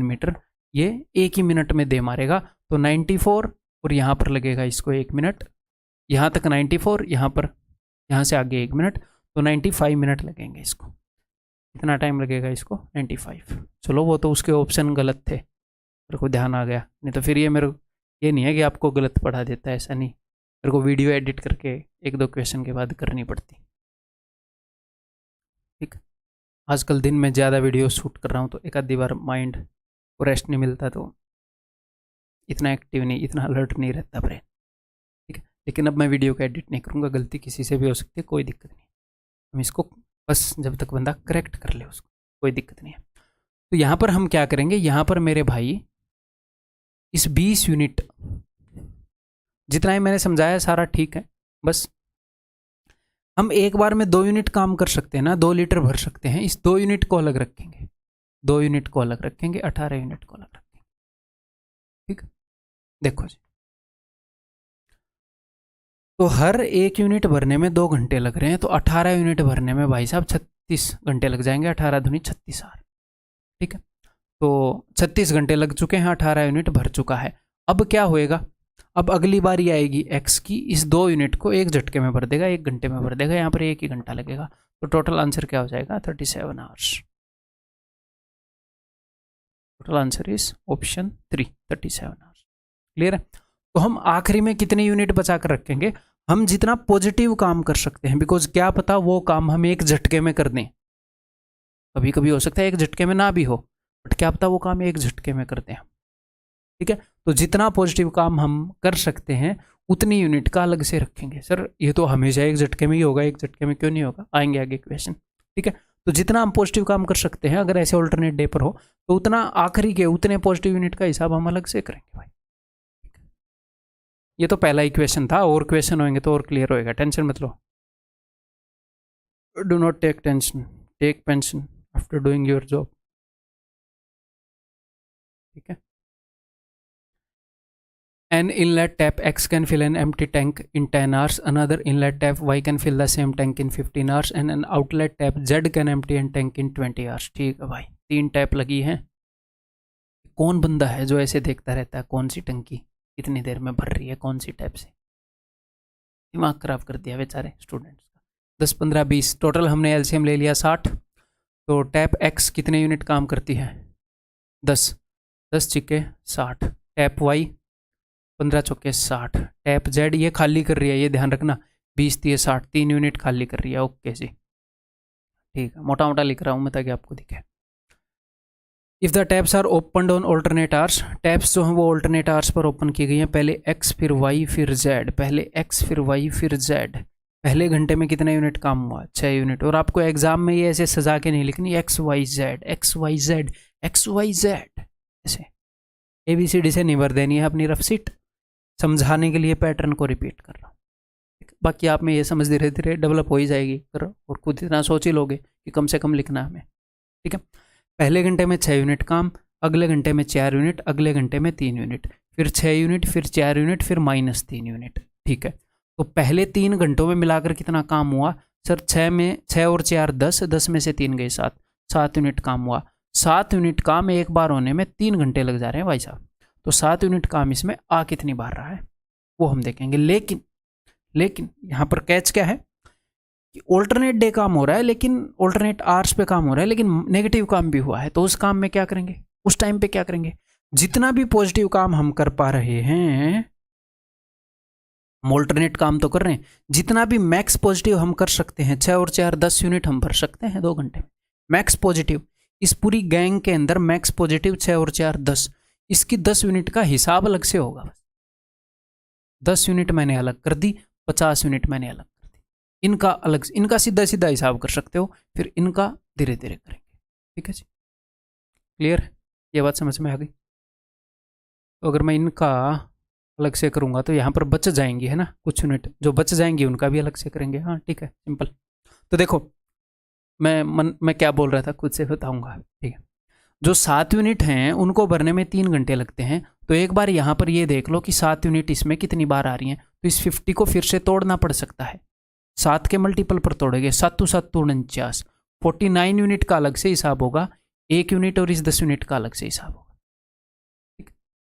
[SPEAKER 1] मीटर ये एक ही मिनट में दे मारेगा। तो 94 और यहाँ पर लगेगा इसको 1 मिनट, यहाँ तक 94, यहाँ से आगे 1 मिनट, तो 95 मिनट लगेंगे इसको। कितना टाइम लगेगा इसको? 95। चलो वो तो उसके ऑप्शन गलत थे, मेरे को ध्यान आ गया। नहीं तो फिर ये नहीं है कि आपको गलत पढ़ा देता है, ऐसा नहीं। मेरे को वीडियो एडिट करके 1-2 क्वेश्चन के बाद करनी पड़ती। ठीक, आजकल दिन में ज़्यादा वीडियो शूट कर रहा हूँ तो एक आधी बार माइंड को रेस्ट नहीं मिलता, तो इतना एक्टिव नहीं, इतना अलर्ट नहीं रहता ब्रेन। ठीक है, लेकिन अब मैं वीडियो को एडिट नहीं करूँगा। गलती किसी से भी हो सकती है, कोई दिक्कत नहीं। हम इसको बस जब तक बंदा करेक्ट कर ले उसको, कोई दिक्कत नहीं है। तो यहाँ पर हम क्या करेंगे? यहाँ पर मेरे भाई इस 20 यूनिट, जितना ही मैंने समझाया सारा ठीक है। बस हम एक बार में 2 यूनिट काम कर सकते हैं ना, 2 लीटर भर सकते हैं। इस 2 यूनिट को अलग रखेंगे, 2 यूनिट को अलग रखेंगे, 18 यूनिट को अलग रखेंगे। ठीक, देखो जी, तो हर 1 यूनिट भरने में 2 घंटे लग रहे हैं। तो 18 यूनिट भरने में भाई साहब 36 घंटे लग जाएंगे। 18 दूनी 36 आर। ठीक है, तो 36 घंटे लग चुके हैं, 18 यूनिट भर चुका है। अब क्या होएगा? अब अगली बारी आएगी एक्स की, इस 2 यूनिट को एक झटके में भर देगा, 1 घंटे में भर देगा। यहाँ पर 1 ही घंटा लगेगा। तो टोटल आंसर क्या हो जाएगा? 37 hours. Total answer is option 3, 37 hours. Clear है? तो हम आखिरी में कितने यूनिट बचा कर रखेंगे? हम जितना पॉजिटिव काम कर सकते हैं, बिकॉज क्या पता वो काम हम एक झटके में कर दें। कभी कभी हो सकता है एक झटके में ना भी हो, बट क्या पता वो काम एक झटके में कर दें। ठीक है, तो जितना पॉजिटिव काम हम कर सकते हैं उतनी यूनिट का अलग से रखेंगे। सर ये तो हमेशा एक झटके में ही होगा, एक झटके में क्यों नहीं होगा? आएंगे आगे क्वेश्चन। ठीक है, तो जितना हम पॉजिटिव काम कर सकते हैं, अगर ऐसे ऑल्टरनेट डे पर हो, तो उतना आखिरी के उतने पॉजिटिव यूनिट का हिसाब हम अलग से करेंगे भाई। ये तो पहला ही क्वेश्चन था, और क्वेश्चन होंगे तो और क्लियर होएगा, टेंशन मत लो। Do not take tension, take pension after doing your job. ठीक है, An inlet tap X can fill an empty tank in 10 hours. Another inlet tap Y can fill the same tank in 15 hours. And an outlet tap Z can empty an tank in 20 hours. ठीक है भाई, 3 टैप लगी हैं। कौन बंदा है जो ऐसे देखता रहता है कौन सी टंकी कितनी देर में भर रही है, कौन सी टैप से? दिमाग खराब कर दिया बेचारे स्टूडेंट्स का। 10, 15, 20 टोटल हमने एलसीएम ले लिया 60। तो टैप X कितने यूनिट काम करती है? 10, 10 चिक्के 60। टैप Y 15 चौके 60। टैप जेड ये खाली कर रही है, ये ध्यान रखना, 20 दिए 60, 3 यूनिट खाली कर रही है। ओके जी, ठीक है, मोटा मोटा लिख रहा हूँ मैं ताकि आपको दिखे। If the taps are open on alternate hours, taps जो हैं वो ऑल्टरनेट आवर्स पर ओपन की गई हैं। पहले एक्स फिर वाई फिर जेड, पहले एक्स फिर वाई फिर जेड। पहले घंटे में कितना यूनिट काम हुआ? 6 यूनिट। और आपको एग्जाम में ये ऐसे सजा के नहीं लिखनी, X Y Z, X Y Z, X Y Z, ऐसे ABCD से नहीं भर देनी है अपनी रफ सीट। समझाने के लिए पैटर्न को रिपीट कर रहा हूँ। बाकी आप में ये समझ धीरे धीरे डेवलप हो ही जाएगी, करो और खुद इतना सोच ही लोगे कि कम से कम लिखना है हमें। ठीक है, पहले घंटे में 6 यूनिट काम, अगले घंटे में 4 यूनिट, अगले घंटे में 3 यूनिट, फिर 6 यूनिट, फिर 4 यूनिट, फिर -3 यूनिट। ठीक है, तो पहले 3 घंटों में मिलाकर कितना काम हुआ? सर 6 और 4 10, 10 में से 3 गए 7, 7 यूनिट काम हुआ। 7 यूनिट काम एक बार होने में 3 घंटे लग जा रहे हैं भाई साहब। तो 7 यूनिट काम इसमें आ कितनी बार रहा है वो हम देखेंगे। लेकिन यहाँ पर कैच क्या है कि ऑल्टरनेट डे काम हो रहा है, लेकिन ऑल्टरनेट आवर्स पे काम हो रहा है, लेकिन नेगेटिव काम भी हुआ है। तो उस काम में क्या करेंगे? उस टाइम पे क्या करेंगे? जितना भी पॉजिटिव काम हम कर पा रहे हैं, मोल्टरनेट काम तो कर रहे हैं, जितना भी मैक्स पॉजिटिव हम कर सकते हैं, 6 और 4 10 यूनिट हम भर सकते हैं 2 घंटे में। मैक्स पॉजिटिव इस पूरी गैंग के अंदर मैक्स पॉजिटिव 6 और 4 10, इसकी 10 यूनिट का हिसाब अलग से होगा। बस 10 यूनिट मैंने अलग कर दी, 50 यूनिट मैंने अलग कर दी, इनका अलग, इनका सीधा सीधा हिसाब कर सकते हो, फिर इनका धीरे धीरे करेंगे। ठीक है जी, क्लियर? ये बात समझ में आ गई? तो अगर मैं इनका अलग से करूँगा तो यहाँ पर बच जाएंगी, है ना, कुछ यूनिट जो बच जाएंगी उनका भी अलग से करेंगे। हाँ ठीक है, सिंपल। तो देखो मैं क्या बोल रहा था खुद से बताऊंगा। ठीक है, जो 7 यूनिट हैं उनको भरने में 3 घंटे लगते हैं, तो एक बार यहाँ पर ये देख लो कि 7 यूनिट इसमें कितनी बार आ रही हैं, तो इस 50 को फिर से तोड़ना पड़ सकता है। 7 के मल्टीपल पर तोड़ेंगे, 7 7 49, 49 यूनिट का अलग से हिसाब होगा, 1 यूनिट और इस 10 यूनिट का अलग से हिसाब होगा।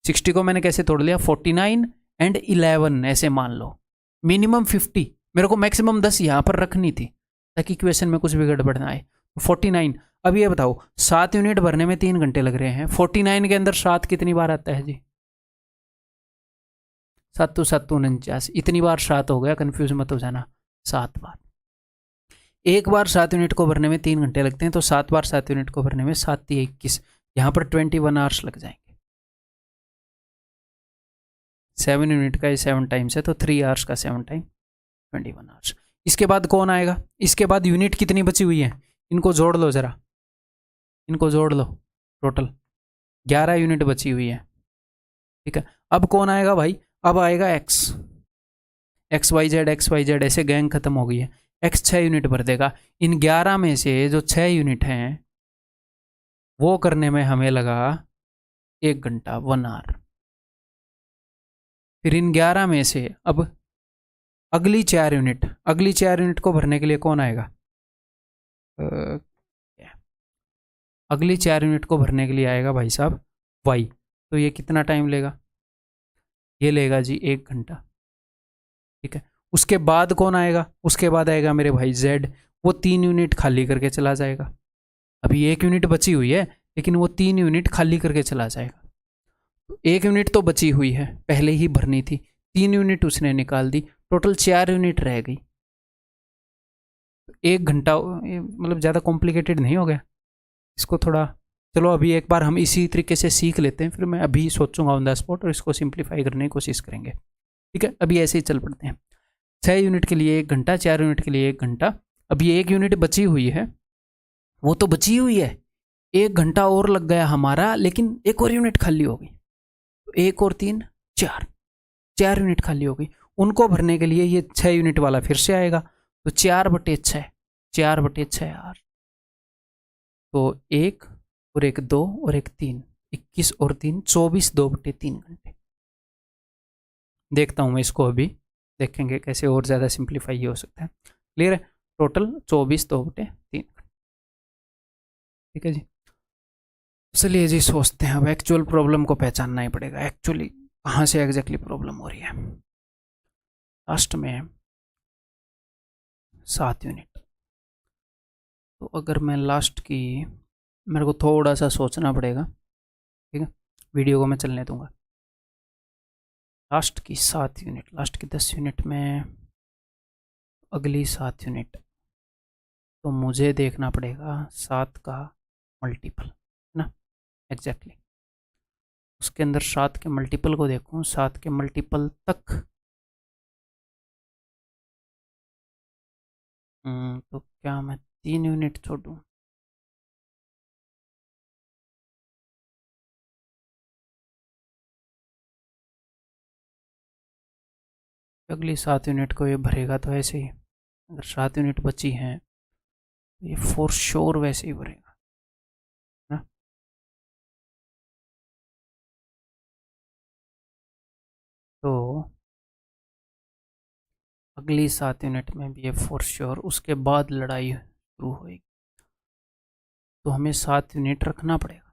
[SPEAKER 1] 60 को मैंने कैसे तोड़ लिया, 49 एंड 11 ऐसे मान लो, मिनिमम 50, मेरे को मैक्सिमम 10 यहाँ पर रखनी थी ताकि इक्वेशन में कुछ भी गड़बड़ ना आए। 49, अब ये बताओ 7 यूनिट भरने में 3 घंटे लग रहे हैं, 49 के अंदर 7 कितनी बार आता है जी? 7 7 49, इतनी बार 7 हो गया, कंफ्यूज मत हो जाना, 7 बार। एक बार 7 यूनिट को भरने में 3 घंटे लगते हैं, तो 7 बार 7 यूनिट को भरने में 7 3 21, यहाँ पर 21 आवर्स लग जाएंगे। 7 यूनिट का ये 7 टाइम्स है, तो 3 आवर्स का 7 टाइम 21 आवर्स। इसके बाद कौन आएगा? इसके बाद यूनिट कितनी बची हुई है, इनको जोड़ लो जरा, इनको जोड़ लो, टोटल 11 यूनिट बची हुई है। ठीक है, अब कौन आएगा भाई? अब आएगा एक्स, एक्स वाई जेड ऐसे गैंग खत्म हो गई है। एक्स 6 यूनिट भर देगा। इन 11 में से जो 6 यूनिट हैं वो करने में हमें लगा 1 घंटा, 1 आवर। फिर इन 11 में से अब अगली 4 यूनिट, अगली 4 यूनिट को भरने के लिए कौन आएगा? अगली 4 यूनिट को भरने के लिए आएगा भाई साहब वाई। तो ये कितना टाइम लेगा? ये लेगा जी 1 घंटा। ठीक है, उसके बाद कौन आएगा? उसके बाद आएगा मेरे भाई जेड, वो 3 यूनिट खाली करके चला जाएगा। अभी 1 यूनिट बची हुई है, लेकिन वो 3 यूनिट खाली करके चला जाएगा। तो 1 यूनिट तो बची हुई है, पहले ही भरनी थी, 3 यूनिट उसने निकाल दी, टोटल 4 यूनिट रह गई। 1 घंटा मतलब ज़्यादा कॉम्प्लिकेटेड नहीं हो गया? इसको थोड़ा, चलो अभी एक बार हम इसी तरीके से सीख लेते हैं, फिर मैं अभी सोचूंगा ऑन द स्पॉट और इसको सिंप्लीफाई करने की कोशिश करेंगे। ठीक है, अभी ऐसे ही चल पड़ते हैं। 6 यूनिट के लिए 1 घंटा, 4 यूनिट के लिए 1 घंटा। अब ये 1 यूनिट बची हुई है, वो तो बची हुई है, 1 घंटा और लग गया हमारा, लेकिन एक और यूनिट खाली हो गई, तो 1 और 3 4, 4 यूनिट खाली हो गई। उनको भरने के लिए ये 6 यूनिट वाला फिर से आएगा, तो 4/6, 4/6 यार, तो 1 और 1 2 और 1 3, 21 और 3 24, 2/3 घंटे। देखता हूँ मैं इसको, अभी देखेंगे कैसे और ज़्यादा सिंप्लीफाई हो सकता है। क्लियर है? टोटल 24, 2/3। ठीक है जी, चलिए जी सोचते हैं। अब एक्चुअल प्रॉब्लम को पहचानना ही पड़ेगा, एक्चुअली कहाँ से एग्जैक्टली प्रॉब्लम हो रही है। लास्ट में 7 यूनिट, तो अगर मैं लास्ट की, मेरे को थोड़ा सा सोचना पड़ेगा। ठीक है, वीडियो को मैं चलने दूंगा। लास्ट की 7 यूनिट, लास्ट की 10 यूनिट में अगली 7 यूनिट, तो मुझे देखना पड़ेगा 7 का मल्टीपल, है ना, एग्जैक्टली उसके अंदर 7 के मल्टीपल को देखूं, 7 के मल्टीपल तक। तो क्या मैं 3 यूनिट छोड़ूं? अगली 7 यूनिट को ये भरेगा, तो ऐसे ही अगर 7 यूनिट बची हैं तो ये फॉर श्योर वैसे ही भरेगा ना। तो अगली 7 यूनिट में भी ये फॉर श्योर, उसके बाद लड़ाई शुरू होगी, तो हमें 7 यूनिट रखना पड़ेगा।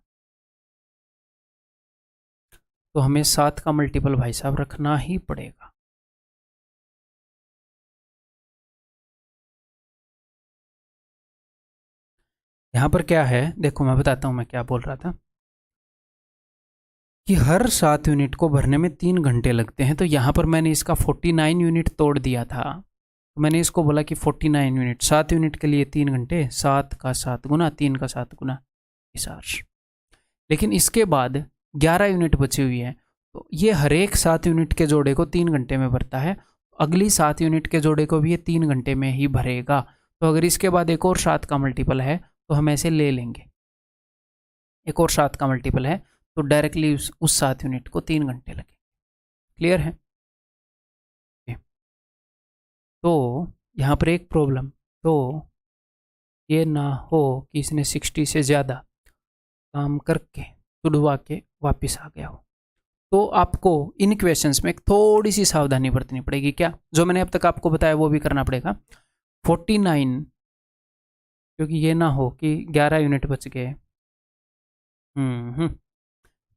[SPEAKER 1] तो हमें 7 का मल्टीपल भाई साहब रखना ही पड़ेगा। यहाँ पर क्या है देखो, मैं बताता हूँ मैं क्या बोल रहा था, कि हर 7 यूनिट को भरने में 3 घंटे लगते हैं, तो यहाँ पर मैंने इसका 49 यूनिट तोड़ दिया था। तो मैंने इसको बोला कि 49 यूनिट, 7 यूनिट के लिए 3 घंटे, 7 का 7 गुना 3 का 7 गुना 20। लेकिन इसके बाद 11 यूनिट बची हुई है, तो ये हर एक 7 यूनिट के जोड़े को 3 घंटे में भरता है, अगली 7 यूनिट के जोड़े को भी ये 3 घंटे में ही भरेगा। तो अगर इसके बाद एक और 7 का मल्टीपल है तो हम ऐसे ले लेंगे, एक और 7 का मल्टीपल है तो डायरेक्टली उस 7 यूनिट को 3 घंटे लगे। क्लियर है? तो यहाँ पर एक प्रॉब्लम, तो ये ना हो कि इसने 60 से ज़्यादा काम करके तुड़वा के वापस आ गया हो। तो आपको इन क्वेश्चंस में थोड़ी सी सावधानी बरतनी पड़ेगी। क्या? जो मैंने अब तक आपको बताया वो भी करना पड़ेगा। 49, क्योंकि ये ना हो कि 11 यूनिट बच गए।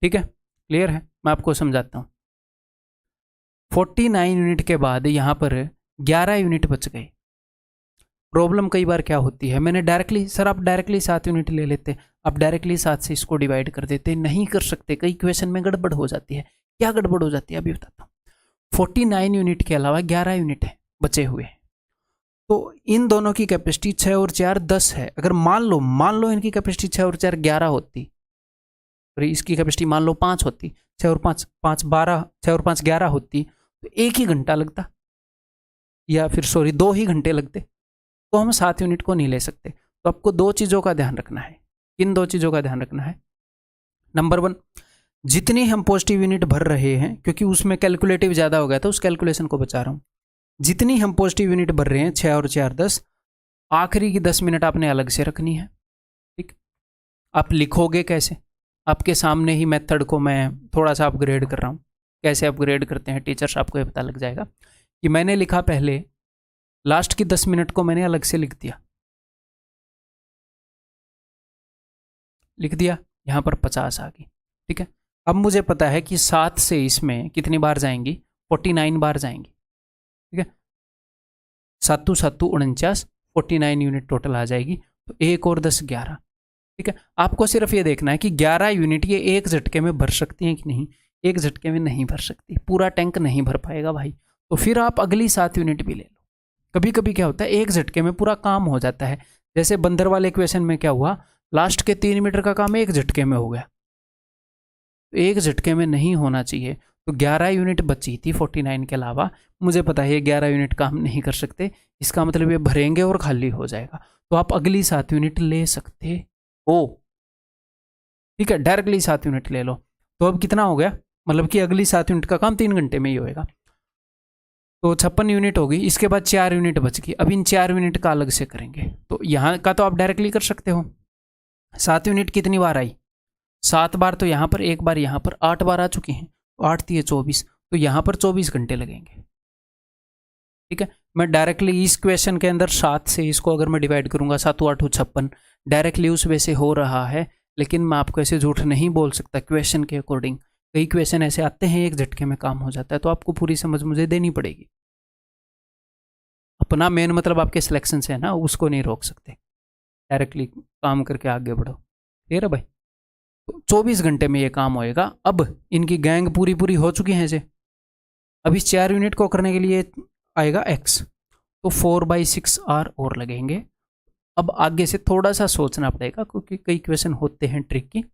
[SPEAKER 1] ठीक है, क्लियर है? मैं आपको समझाता हूँ। 49 यूनिट के बाद यहाँ पर 11 यूनिट बच गए। प्रॉब्लम कई बार क्या होती है, मैंने डायरेक्टली, सर आप डायरेक्टली 7 यूनिट ले लेते, आप डायरेक्टली 7 से इसको डिवाइड कर देते, नहीं कर सकते, कई क्वेश्चन में गड़बड़ हो जाती है। क्या गड़बड़ हो जाती है अभी बताता हूँ। 49 यूनिट के अलावा 11 यूनिट है बचे हुए, तो इन दोनों की कैपेसिटी 6 और 4 10 है। अगर मान लो इनकी कैपेसिटी 6 और 4 11 होती, और इसकी कैपेसिटी मान लो 5 होती, 6 और 5 12, 6 और 5 11 होती, तो 1 ही घंटा लगता, या फिर सॉरी 2 ही घंटे लगते। तो हम 7 यूनिट को नहीं ले सकते। तो आपको 2 चीज़ों का ध्यान रखना है। किन 2 चीज़ों का ध्यान रखना है? नंबर 1, जितनी हम पॉजिटिव यूनिट भर रहे हैं, क्योंकि उसमें कैलकुलेटिव ज़्यादा हो गया था, उस कैलकुलेशन को बचा रहा हूँ। जितनी हम पॉजिटिव यूनिट भर रहे हैं 6 और 4 10, आखिरी की 10 मिनट आपने अलग से रखनी है। ठीक, आप लिखोगे कैसे? आपके सामने ही मेथड को मैं थोड़ा सा अपग्रेड कर रहा हूँ। कैसे अपग्रेड करते हैं टीचर्स, आपको ये पता लग जाएगा कि मैंने लिखा पहले, लास्ट की 10 मिनट को मैंने अलग से लिख दिया, यहाँ पर 50 आ गई। ठीक है, अब मुझे पता है कि 7 से इसमें कितनी बार जाएंगी, 49 बार जाएंगी। ठीक है, 7 7 49, 49 यूनिट टोटल आ जाएगी। तो 1 और 10 11। ठीक है, आपको सिर्फ ये देखना है कि 11 यूनिट ये एक झटके में भर सकती हैं कि नहीं। एक झटके में नहीं भर सकती, पूरा टैंक नहीं भर पाएगा भाई। तो फिर आप अगली 7 यूनिट भी ले लो। कभी कभी क्या होता है, एक झटके में पूरा काम हो जाता है। जैसे बंदर वाले क्वेश्चन में क्या हुआ, लास्ट के 3 मीटर का काम एक झटके में हो गया। तो एक झटके में नहीं होना चाहिए। तो 11 यूनिट बची थी 49 के अलावा, मुझे पता है ये 11 यूनिट काम नहीं कर सकते, इसका मतलब ये भरेंगे और खाली हो जाएगा। तो आप अगली 7 यूनिट ले सकते हो। ठीक है, डायरेक्टली 7 यूनिट ले लो। तो अब कितना हो गया, मतलब कि अगली 7 यूनिट का काम 3 घंटे में ही होएगा। तो 56 यूनिट होगी। इसके बाद 4 यूनिट बच गई। अब इन 4 यूनिट का अलग से करेंगे। तो यहाँ का तो आप डायरेक्टली कर सकते हो। 7 यूनिट कितनी बार आई, 7 बार। तो यहाँ पर 1 बार, यहाँ पर 8 बार आ चुकी हैं। 8 थी 24, तो यहाँ पर 24 घंटे लगेंगे। ठीक है, मैं डायरेक्टली इस क्वेश्चन के अंदर 7 से इसको अगर मैं डिवाइड करूंगा, 7 8 56, डायरेक्टली उस वे से हो रहा है। लेकिन मैं आपको ऐसे झूठ नहीं बोल सकता क्वेश्चन के अकॉर्डिंग। कई क्वेश्चन ऐसे आते हैं एक झटके में काम हो जाता है। तो आपको पूरी समझ मुझे देनी पड़ेगी। अपना मेन मतलब आपके सिलेक्शन से है ना, उसको नहीं रोक सकते। डायरेक्टली काम करके आगे बढ़ो। क्लियर है भाई? तो 24 घंटे में ये काम होएगा। अब इनकी गैंग पूरी पूरी हो चुकी है। इसे अब इस 4 यूनिट को करने के लिए आएगा x, तो 4/6 आर और लगेंगे। अब आगे से थोड़ा सा सोचना पड़ेगा, क्योंकि कई क्वेश्चन होते हैं ट्रिकी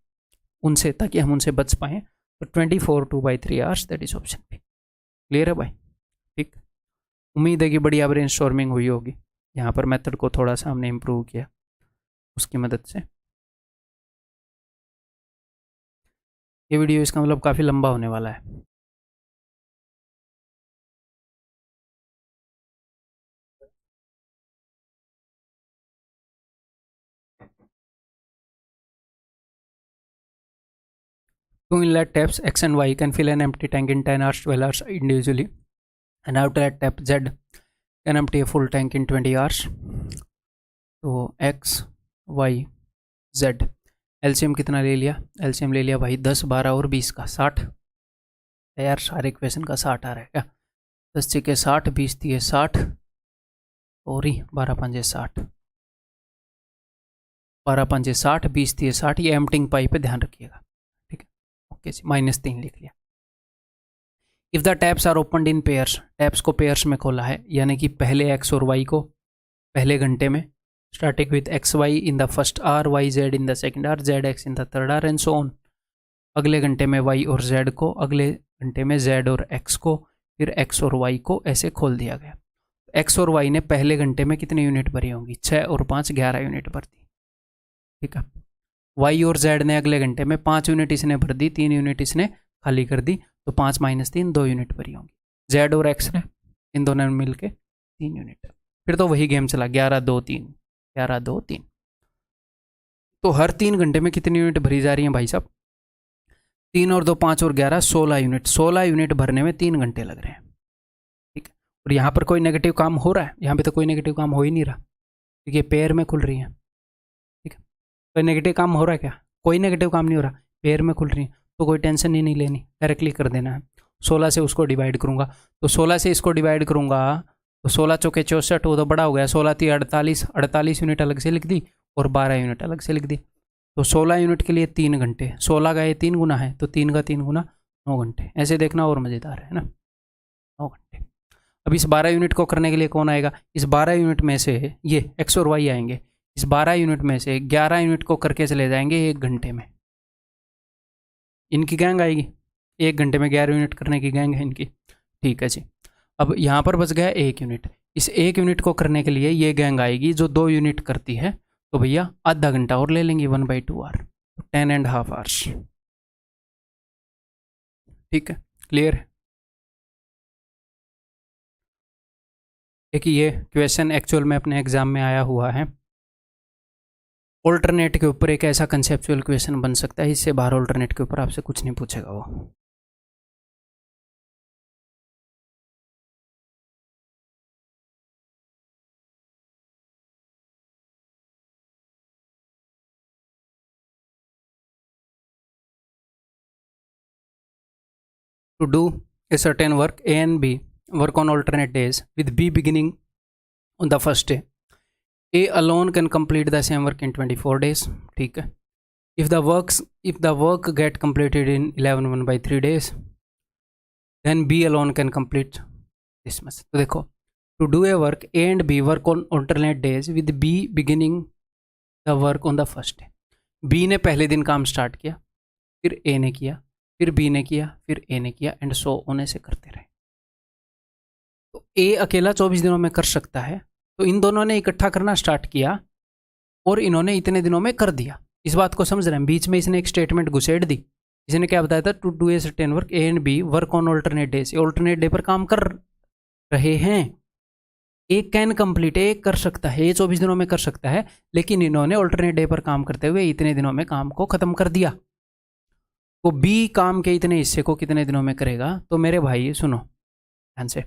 [SPEAKER 1] उनसे, ताकि हम उनसे बच पाएँ। तो 24 2/3 hours, that is option B. Clear है भाई? ठीक, उम्मीद है कि बढ़िया ब्रेनस्टॉर्मिंग हुई होगी। यहाँ पर मेथड को थोड़ा सा हमने इम्प्रूव किया उसकी मदद से। ये वीडियो इसका मतलब काफ़ी लंबा होने वाला है। Two inlet taps X and Y can fill an empty tank in 10 hours, 12 hours individually. An outlet tap Z can empty a full tank in 20 hours. तो X, Y, Z एलसीएम कितना ले लिया? एलसीएम ले लिया भाई 10 12 और 20 का 60। यार सारे क्वेश्चन का 60 आ रहा है क्या? 10 के 60, 20 दिए 60 और ही 12 5 60, 12 5 60, 20 दिए 60। ये एम्पटिंग पाइप पे ध्यान रखिएगा। ठीक है, ओके जी, -3 लिख लिया। If the taps are opened in pairs, taps को पेयर्स में खोला है, यानी कि पहले एक्स और वाई को पहले घंटे में, starting with X Y in the first hour, Y Z in the second hour, Z X in the third hour, and so on. अगले घंटे में वाई और जेड को, अगले घंटे में जेड और एक्स को, फिर एक्स और वाई को ऐसे खोल दिया गया। एक्स और वाई ने पहले घंटे में कितनी यूनिट भरी होंगी? 6 और 5 11 यूनिट भर दी, ठीक है। वाई और जेड ने अगले घंटे में 5 यूनिट इसने भर दी, 3 यूनिट इसने खाली कर दी, तो 5 - 3 2 यूनिट भरी होंगी। जेड और एक्स ने, इन दोनों ने मिल के 3 यूनिट। फिर तो वही गेम चला, 11 2 3 11 2 3। तो हर 3 घंटे में कितनी यूनिट भरी जा रही है भाई साहब? 3 और 2 5 और 11 16 यूनिट। 16 यूनिट भरने में 3 घंटे लग रहे हैं, ठीक है। और यहाँ पर कोई नेगेटिव काम हो रहा है? यहाँ पे तो कोई नेगेटिव काम हो ही नहीं रहा, क्योंकि पेयर में खुल रही है, ठीक है। कोई नेगेटिव काम हो रहा है क्या? कोई नेगेटिव काम नहीं हो रहा, पेयर में खुल रही है, तो कोई टेंशन ही नहीं लेनी, डायरेक्टली कर देना है। 16 से उसको डिवाइड करूँगा, तो 16 से इसको डिवाइड करूँगा तो 16 चौके 64, वो तो बड़ा हो गया। 16 थी 48, 48 यूनिट अलग से लिख दी और 12 यूनिट अलग से लिख दी। तो 16 यूनिट के लिए 3 घंटे, 16 का ये 3 गुना है, तो 3 का 3 गुना 9 घंटे। ऐसे देखना और मज़ेदार है ना, 9 घंटे। अब इस 12 यूनिट को करने के लिए कौन आएगा? इस 12 यूनिट में से ये एक्स और वाई आएंगे। इस 12 यूनिट में से 11 यूनिट को करके चले जाएंगे 1 घंटे में। इनकी गैंग आएगी, 1 घंटे में 11 यूनिट करने की गैंग है इनकी, ठीक है जी। अब यहाँ पर बच गया 1 यूनिट। इस 1 यूनिट को करने के लिए ये गैंग आएगी जो 2 यूनिट करती है, तो भैया आधा घंटा और ले लेंगे, 1/2 आवर, 10.5 आवर्स, ठीक है। क्लियर है? देखिए ये क्वेश्चन एक्चुअल में अपने एग्जाम में आया हुआ है। ऑल्टरनेट के ऊपर एक ऐसा कंसेप्चुअल क्वेश्चन बन सकता है, इससे बाहर ऑल्टरनेट के ऊपर आपसे कुछ नहीं पूछेगा वो। To do a certain work, A and B work on alternate days with B beginning on the first day. A alone can complete the same work in 24 days, ठीक है। If the work get completed in 11 1/3 days, then B alone can complete this much. तो देखो, to do a work, A and B work on alternate days with B beginning the work on the first day. B ने पहले दिन काम स्टार्ट किया, फिर A ने किया, फिर बी ने किया, फिर ए ने किया, एंड सो ऑन ऐसे करते रहे। तो ए अकेला 24 दिनों में कर सकता है, तो इन दोनों ने इकट्ठा करना स्टार्ट किया और इन्होंने इतने दिनों में कर दिया। इस बात को समझ रहे हैं? बीच में इसने एक स्टेटमेंट घुसेड़ दी। इसने क्या बताया था? To do a certain work, A and B work on alternate days. Alternate day पर काम कर रहे हैं। एक कैन कंप्लीट, एक कर सकता है, ये 24 दिनों में कर सकता है, लेकिन इन्होंने ऑल्टरनेट डे पर काम करते हुए इतने दिनों में काम को खत्म कर दिया। तो बी काम के इतने हिस्से को कितने दिनों में करेगा? तो मेरे भाई सुनो ध्यान से,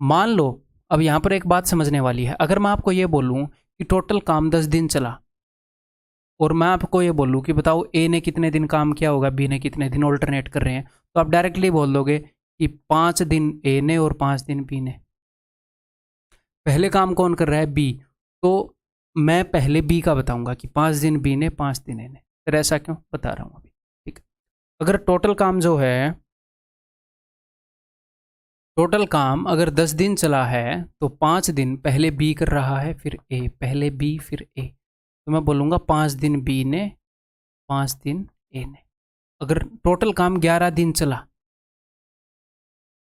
[SPEAKER 1] मान लो अब यहां पर एक बात समझने वाली है। अगर मैं आपको ये बोलूं कि टोटल काम 10 दिन चला, और मैं आपको ये बोलूं कि बताओ ए ने कितने दिन काम किया होगा, बी ने कितने दिन, ऑल्टरनेट कर रहे हैं, तो आप डायरेक्टली बोल दोगे कि 5 दिन ए ने और 5 दिन बी ने। पहले काम कौन कर रहा है? बी। तो मैं पहले बी का बताऊंगा कि 5 दिन बी ने, 5 दिन ए ने। फिर ऐसा क्यों? बता रहा हूं अभी, ठीक है। अगर टोटल काम जो है, टोटल काम अगर 10 दिन चला है, तो 5 दिन पहले बी कर रहा है, फिर ए, पहले बी फिर ए, तो मैं बोलूँगा 5 दिन बी ने, 5 दिन ए ने। अगर टोटल काम 11 दिन चला,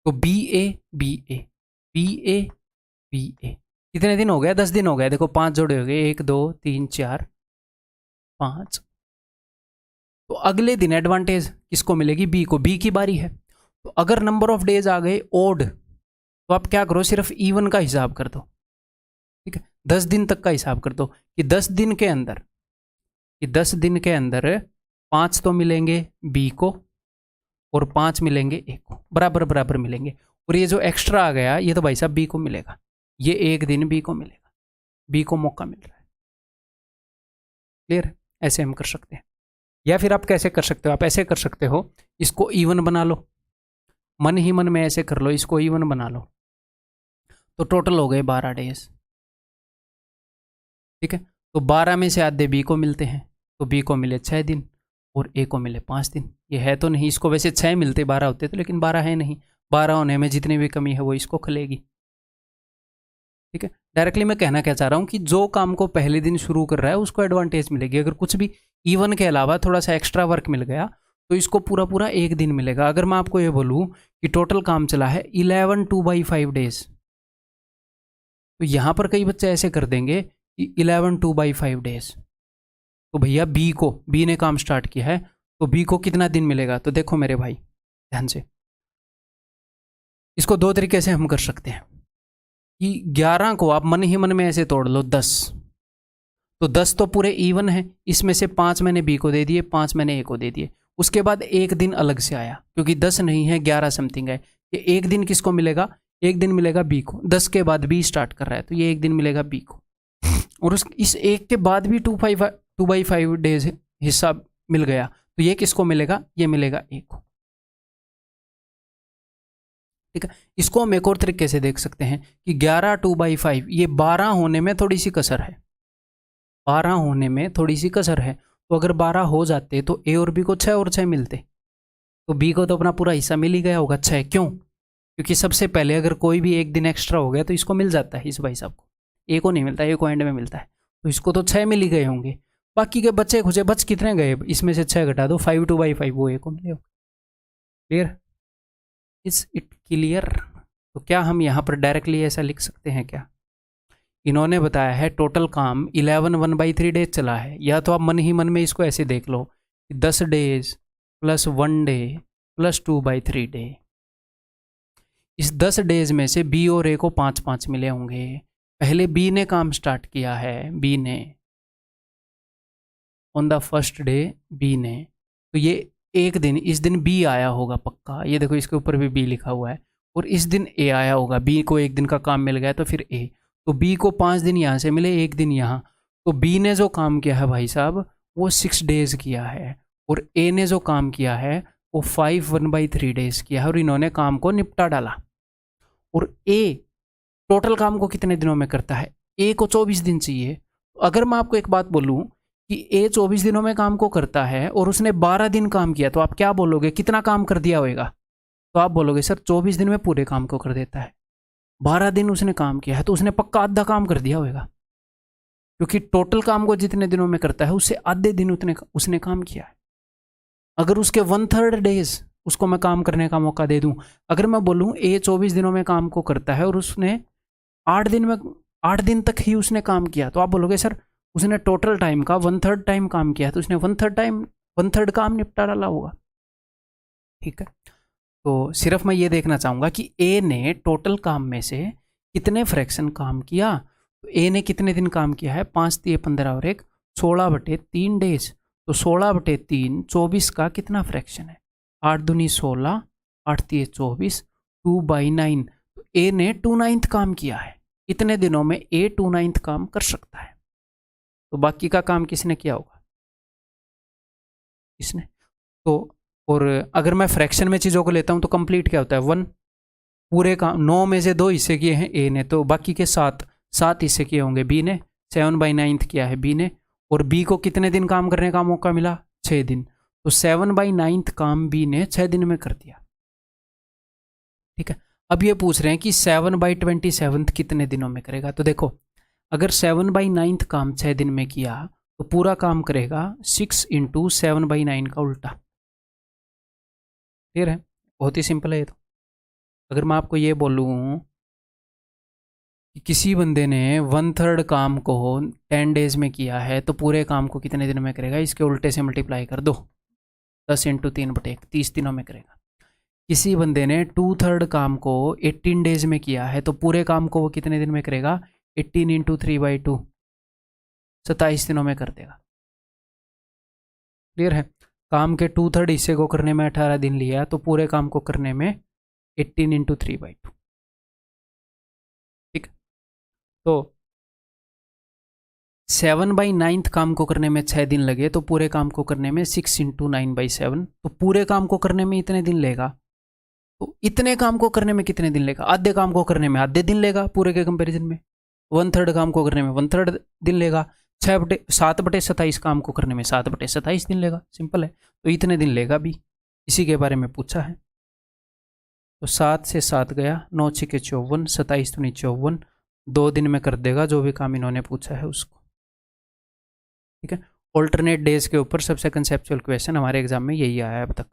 [SPEAKER 1] तो B A B A B A B A. कितने दिन हो गया? 10 दिन हो गया। देखो 5 जोड़े हो गए, 1 2 3 4 5। तो अगले दिन एडवांटेज किसको मिलेगी? बी को। बी की बारी है। तो अगर नंबर ऑफ डेज आ गए ओड, तो आप क्या करो? सिर्फ इवन का हिसाब कर दो, ठीक है। 10 दिन तक का हिसाब कर दो कि 10 दिन के अंदर, कि 10 दिन के अंदर 5 तो मिलेंगे बी को और 5 मिलेंगे ए को, बराबर बराबर मिलेंगे। और ये जो एक्स्ट्रा आ गया, ये तो भाई साहब बी को मिलेगा। ये 1 दिन बी को मिलेगा, बी को मौका मिल रहा है। क्लियर? ऐसे हम कर सकते हैं। या फिर आप कैसे कर सकते हो? आप ऐसे कर सकते हो, इसको इवन बना लो, मन ही मन में ऐसे कर लो, इसको इवन बना लो, तो टोटल हो गए 12 डेज, ठीक है। तो 12 में से आधे बी को मिलते हैं, तो बी को मिले 6 दिन और ए को मिले 5 दिन। ये है तो नहीं, इसको वैसे 6 मिलते 12 होते तो, लेकिन 12 है नहीं, 12 होने में जितनी भी कमी है वो इसको खलेगी। ठीक है, डायरेक्टली मैं कहना क्या चाह रहा हूँ कि जो काम को पहले दिन शुरू कर रहा है उसको एडवांटेज मिलेगी। अगर कुछ भी इवन के अलावा थोड़ा सा एक्स्ट्रा वर्क मिल गया तो इसको पूरा पूरा एक दिन मिलेगा। अगर मैं आपको ये बोलूँ कि टोटल काम चला है 11 2/5 डेज, तो यहाँ पर कई बच्चे ऐसे कर देंगे कि 11 2/5 डेज, तो भैया बी ने काम स्टार्ट किया है तो बी को कितना दिन मिलेगा। तो देखो मेरे भाई ध्यान से, इसको दो तरीके से हम कर सकते हैं कि 11 को आप मन ही मन में ऐसे तोड़ लो 10, तो 10 तो पूरे इवन है, इसमें से 5 मैंने बी को दे दिए, 5 मैंने ए को दे दिए। उसके बाद एक दिन अलग से आया, क्योंकि 10 नहीं है 11 समथिंग है, ये एक दिन किसको मिलेगा, एक दिन मिलेगा बी को। 10 के बाद बी स्टार्ट कर रहा है तो ये एक दिन मिलेगा बी को, और इस एक के बाद भी 2/5 डेज हिस्सा मिल गया, तो ये किसको मिलेगा, ये मिलेगा ए को। ठीक है, इसको हम एक और तरीके से देख सकते हैं कि 11 2/5 ये 12 होने में थोड़ी सी कसर है, 12 होने में थोड़ी सी कसर है, तो अगर 12 हो जाते तो ए और बी को 6 और 6 मिलते, तो बी को तो अपना पूरा हिस्सा मिल ही गया होगा 6। क्यों, क्योंकि सबसे पहले अगर कोई भी एक दिन एक्स्ट्रा हो गया तो इसको मिल जाता है, इस भाई साहब को, ए को नहीं मिलता, ए को एंड में मिलता है, तो इसको तो 6 मिल ही गए होंगे। बाकी के बच्चे खुचे बच कितने गए, इसमें से 6 घटा दो, 5 2/5 वो ए को मिले। Clear, is it clear. तो क्या हम यहाँ पर डायरेक्टली ऐसा लिख सकते हैं क्या, इन्होंने बताया है टोटल काम 11 1/3 डेज चला है, या तो आप मन ही मन में इसको ऐसे देख लो 10 days plus 1 debt plus 2/3 day. इस 10 डेज में से बी और ए को 5-5 मिले होंगे। पहले बी ने काम स्टार्ट किया है, बी ने on the first day, B ने, तो ये एक दिन, इस दिन बी आया होगा पक्का, ये देखो इसके ऊपर भी बी लिखा हुआ है, और इस दिन ए आया होगा, बी को एक दिन का काम मिल गया तो फिर ए, तो बी को 5 दिन यहाँ से मिले, एक दिन यहाँ, तो बी ने जो काम किया है भाई साहब वो 6 डेज किया है, और ए ने जो काम किया है वो 5 1/3 डेज किया है, और इन्होंने काम को निपटा डाला। और ए टोटल काम को कितने दिनों में करता है, ए को 24 दिन चाहिए। अगर मैं आपको एक बात बोलूँ कि ए 24 दिनों में काम को करता है और उसने 12 दिन काम किया, तो आप क्या बोलोगे, कितना काम कर दिया होगा, तो आप बोलोगे सर 24 दिन में पूरे काम को कर देता है। 12 दिन उसने काम किया है तो उसने पक्का आधा काम कर दिया होगा, क्योंकि टोटल काम को जितने दिनों में करता है उससे आधे दिन उसने काम किया है। अगर उसके 1/3 डेज उसको मैं काम करने का मौका दे दूं, अगर मैं बोलूं ए 24 दिनों में काम को करता है और उसने 8 दिन तक ही उसने काम किया, तो आप बोलोगे सर उसने टोटल टाइम का 1/3 टाइम काम किया, तो उसने 1/3 काम निपटा डाला होगा। ठीक है, तो सिर्फ मैं ये देखना चाहूँगा कि ए ने टोटल काम में से कितने फ्रैक्शन काम किया। तो ए ने कितने दिन काम किया है, 5 3 15 और 1 16/3 डेज, तो 16/3 24 का कितना फ्रैक्शन है, 8 दूनी 16 8 3 24 2/9, तो ए ने 2/9 काम किया है। इतने दिनों में ए 2/9 काम कर सकता है, तो बाकी का काम किसने किया होगा, इसने। तो और अगर मैं फ्रैक्शन में चीज़ों को लेता हूँ तो कंप्लीट क्या होता है, 1, पूरे काम 9 में से 2 हिस्से किए हैं ए ने, तो बाकी के 7 हिस्से किए होंगे बी ने, 7/9 किया है बी ने, और बी को कितने दिन काम करने का मौका मिला, 6 दिन, तो 7/9 काम बी ने 6 दिन में कर दिया। ठीक है, अब ये पूछ रहे हैं कि 7/27 कितने दिनों में करेगा, तो देखो अगर 7/9 काम 6 दिन में किया तो पूरा काम करेगा 6 × 7/9 का उल्टा। क्लियर है, बहुत ही सिंपल है ये तो। अगर मैं आपको ये बोलूँ कि किसी बंदे ने 1/3 काम को 10 डेज में किया है तो पूरे काम को कितने दिन में करेगा, इसके उल्टे से मल्टीप्लाई कर दो, 10 × 3/1 30 दिनों में करेगा। किसी बंदे ने 2/3 काम को 18 डेज में किया है तो पूरे काम को वो कितने दिन में करेगा, 18 × 3/2 27 दिनों में कर देगा। क्लियर है, काम के 2/3 हिस्से को करने में 18 दिन लिया तो पूरे काम को करने में 18 × 3/2। ठीक, तो 7/9 काम को करने में 6 दिन लगे तो पूरे काम को करने में 6 × 9/7, तो पूरे काम को करने में इतने दिन लेगा। तो इतने काम को करने में कितने दिन लेगा, आधे काम को करने में आधे दिन लेगा पूरे के कंपैरिजन में, 1/3 काम को करने में 1/3 दिन लेगा, 7/27 काम को करने में 7/27 दिन लेगा, सिंपल है, तो इतने दिन लेगा भी। इसी के बारे में पूछा है। तो 7 से 7 गया, 9 छिके 54, 27 दूनी 54, 2 दिन में कर देगा जो भी काम इन्होंने पूछा है उसको। ठीक है, ऑल्टरनेट डेज के ऊपर सबसे कंसेप्चुअल क्वेश्चन हमारे एग्जाम में यही आया है अब तक।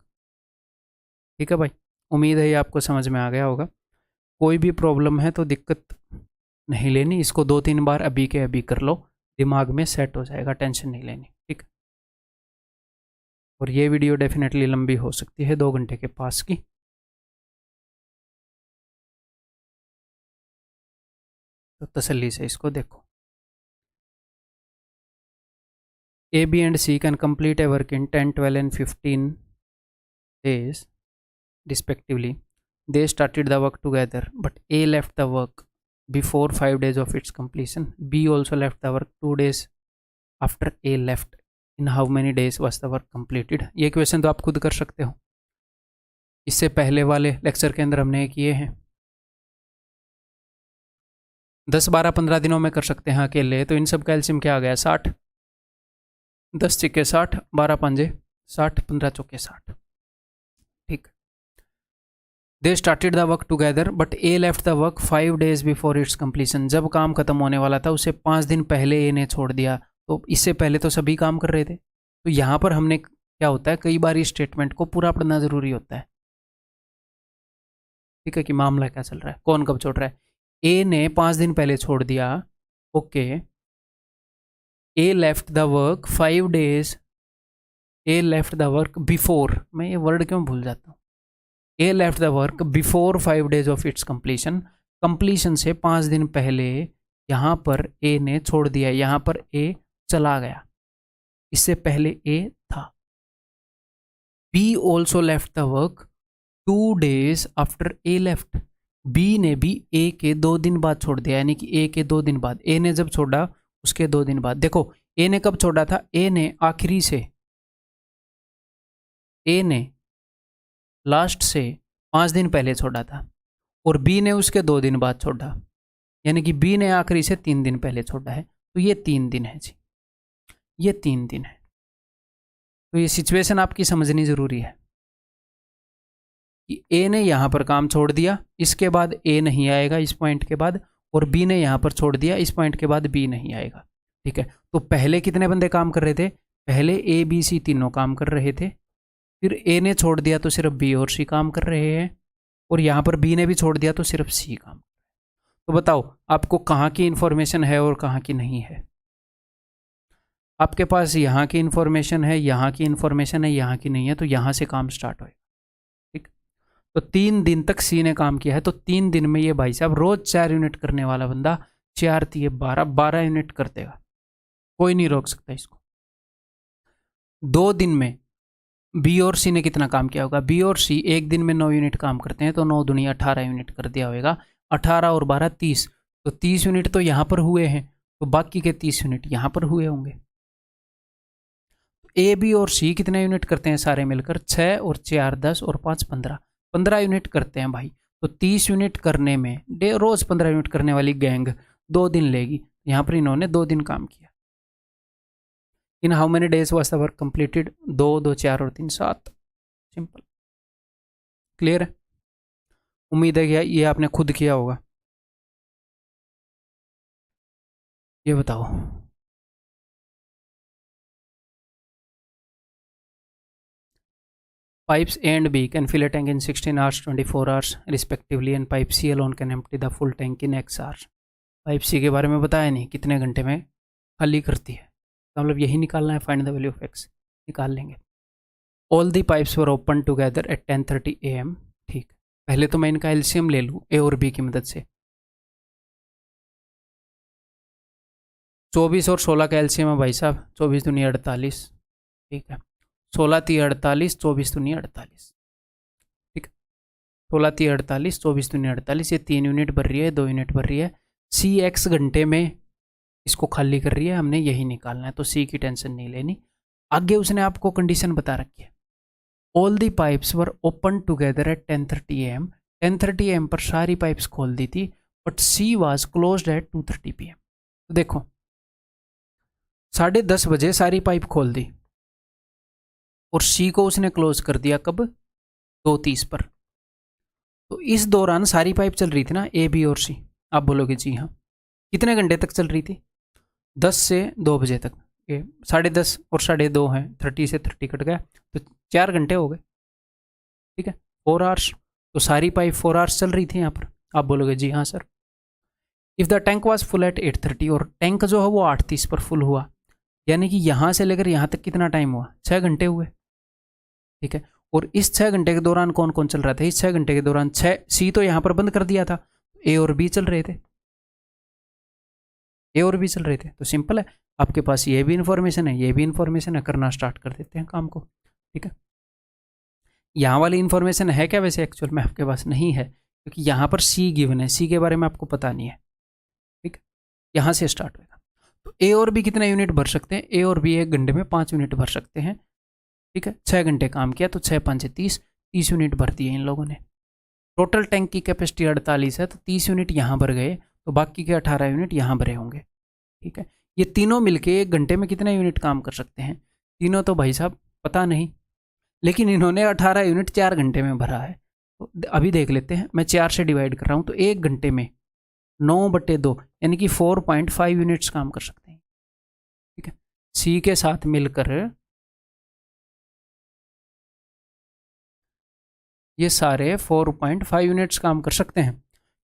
[SPEAKER 1] ठीक है भाई, उम्मीद है ये आपको समझ में आ गया होगा। कोई भी प्रॉब्लम है तो दिक्कत नहीं लेनी, इसको 2-3 बार अभी के अभी कर लो, दिमाग में सेट हो जाएगा, टेंशन नहीं लेनी। ठीक, और ये वीडियो डेफिनेटली लंबी हो सकती है, 2 घंटे के पास की। तो तसल्ली से इसको देखो। A, B and C can complete a work in 10, 12 and 15 days respectively. They started the work together, but A left the work before 5 days of its completion. B also left the work 2 days after A left. In how many days was the work completed? ये क्वेश्चन तो आप खुद कर सकते हो, इससे पहले वाले लेक्चर के अंदर हमने किए हैं। 10, 12, 15 दिनों में कर सकते हैं अकेले, तो इन सब का एलसीएम क्या आ गया? 60। 10 छिके 60, 12 पंजे 60, 15 चौके 60। ठीक, they started the work together but A left the work 5 days before it's completion. जब काम खत्म होने वाला था उसे 5 दिन पहले ए ने छोड़ दिया, तो इससे पहले तो सभी काम कर रहे थे। तो यहाँ पर हमने क्या होता है, कई बार इस स्टेटमेंट को पूरा पढ़ना जरूरी होता है। ठीक है, कि मामला क्या चल रहा है, कौन कब छोड़ रहा है। ए ने 5 दिन पहले छोड़ दिया, okay. A left the work 5 days, A left the work before, मैं ये वर्ड क्यों भूल जाता हूँ। A left the work before 5 days of its completion, completion से 5 दिन पहले यहाँ पर ए ने छोड़ दिया, यहाँ पर ए चला गया, इससे पहले ए था। B also left the work 2 days after A left, B ने भी ए के 2 दिन बाद छोड़ दिया, यानी कि ए के 2 दिन बाद, ए ने जब छोड़ा उसके 2 दिन बाद। देखो ए ने कब छोड़ा था, ए ने आखिरी से, ए ने लास्ट से 5 दिन पहले छोड़ा था, और बी ने उसके 2 दिन बाद छोड़ा, यानी कि बी ने आखिरी से 3 दिन पहले छोड़ा है। तो ये 3 दिन है जी, ये 3 दिन है। तो ये सिचुएशन आपकी समझनी जरूरी है कि ए ने यहाँ पर काम छोड़ दिया, इसके बाद ए नहीं आएगा इस पॉइंट के बाद, और बी ने यहाँ पर छोड़ दिया, इस पॉइंट के बाद बी नहीं आएगा। ठीक है, तो पहले कितने बंदे काम कर रहे थे, पहले ए बी सी तीनों काम कर रहे थे, फिर ए ने छोड़ दिया तो सिर्फ बी और सी काम कर रहे हैं, और यहाँ पर बी ने भी छोड़ दिया तो सिर्फ सी काम। तो बताओ आपको कहाँ की इंफॉर्मेशन है और कहाँ की नहीं है। आपके पास यहाँ की इंफॉर्मेशन है, यहाँ की इंफॉर्मेशन है, यहाँ की नहीं है, तो यहाँ से काम स्टार्ट होएगा। ठीक, तो 3 दिन तक सी ने काम किया है, तो 3 दिन में ये भाई साहब रोज 4 यूनिट करने वाला बंदा 4 3 12 यूनिट कर देगा, कोई नहीं रोक सकता इसको। 2 दिन में बी और सी ने कितना काम किया होगा, बी और सी एक दिन में 9 यूनिट काम करते हैं, तो 9 दूनी 18 यूनिट कर दिया होगा, 18 और 12 30, तो 30 यूनिट तो यहाँ पर हुए हैं, तो बाकी के 30 यूनिट यहाँ पर हुए होंगे। ए बी और सी कितने यूनिट करते हैं सारे मिलकर, 6 और 4 10 और 5 15 यूनिट करते हैं भाई। तो 30 यूनिट करने में रोज 15 यूनिट करने वाली गैंग 2 दिन लेगी, यहाँ पर इन्होंने 2 दिन काम किया। इन how many days was the work completed, 2 2 4 और 3 7। सिंपल, क्लियर है। उम्मीद है कि ये आपने खुद किया होगा। ये बताओ, pipes A and B can fill a tank in 16 hours 24 hours respectively and pipe C alone can empty the full tank in X hours। Pipe C के बारे में बताया नहीं कितने घंटे में खाली करती है, तो मतलब यही निकालना है, find the value of x निकाल लेंगे। All the pipes were open together at 10:30 AM। ठीक, पहले तो मैं इनका एलसीएम ले लूँ ए और बी की मदद से। 24 और 16 का एलसीएम है भाई साहब, 24 दूनी 48। ठीक है, 16 3 48, 24 दूनी 48। ठीक, 16 3 48, 24 दूनी 48, ये 3 यूनिट भर रही है, 2 यूनिट भर रही है। सी एक्स घंटे में इसको खाली कर रही है, हमने यही निकालना है, तो सी की टेंशन नहीं लेनी। आगे उसने आपको कंडीशन बता रखी है, all the pipes were open together at 10:30 AM। 10:30 AM पर सारी पाइप्स खोल दी थी, but she was closed eight 2:30 PM। तो देखो 10:30 बजे सारी पाइप खोल दी, और सी को उसने क्लोज कर दिया कब, 2:30 पर। तो इस दौरान सारी पाइप चल रही थी ना, ए बी और सी। आप बोलोगे जी हाँ। कितने घंटे तक चल रही थी? 10 से 2 बजे तक। ये 10:30 और 2:30 हैं, 30 से 30 कट गया तो 4 घंटे हो गए। ठीक है, 4 आवर्स। तो सारी पाइप 4 आवर्स चल रही थी यहाँ पर। आप बोलोगे जी हाँ sir. If the tank was full at 8:30, और टैंक जो है वो 8:30 पर फुल हुआ, यानी कि यहाँ से लेकर यहाँ तक कितना टाइम हुआ? 6 घंटे हुए। ठीक है, और इस 6 घंटे के दौरान कौन कौन चल रहा था? इस 6 घंटे के दौरान सी तो यहाँ पर बंद कर दिया था, ए और बी चल रहे थे। ए और बी चल रहे थे, तो सिंपल है, आपके पास ये भी इन्फॉर्मेशन है, ये भी इन्फॉर्मेशन है, करना स्टार्ट कर देते हैं काम को। ठीक है, यहाँ वाली इन्फॉर्मेशन है क्या वैसे एक्चुअल में आपके पास? नहीं है, क्योंकि यहाँ पर सी गिवन है, सी के बारे में आपको पता नहीं है। ठीक है, यहाँ से स्टार्ट होगा। तो ए और बी कितना यूनिट भर सकते हैं? ए और बी 1 घंटे में 5 यूनिट भर सकते हैं। ठीक है, 6 घंटे काम किया तो 6 5 30 यूनिट भर दिए इन लोगों ने। टोटल टैंक की कैपेसिटी 48 है, तो 30 यूनिट यहाँ भर गए, तो बाकी के 18 यूनिट यहाँ भरे होंगे। ठीक है, ये तीनों मिलके 1 घंटे में कितने यूनिट काम कर सकते हैं? तीनों तो भाई साहब पता नहीं, लेकिन इन्होंने 18 यूनिट 4 घंटे में भरा है। तो अभी देख लेते हैं, मैं 4 से डिवाइड कर रहा हूँ, तो 1 घंटे में 9/2 यानी कि 4.5 यूनिट्स काम कर सकते हैं। ठीक है, सी के साथ मिलकर ये सारे 4.5 यूनिट्स काम कर सकते हैं,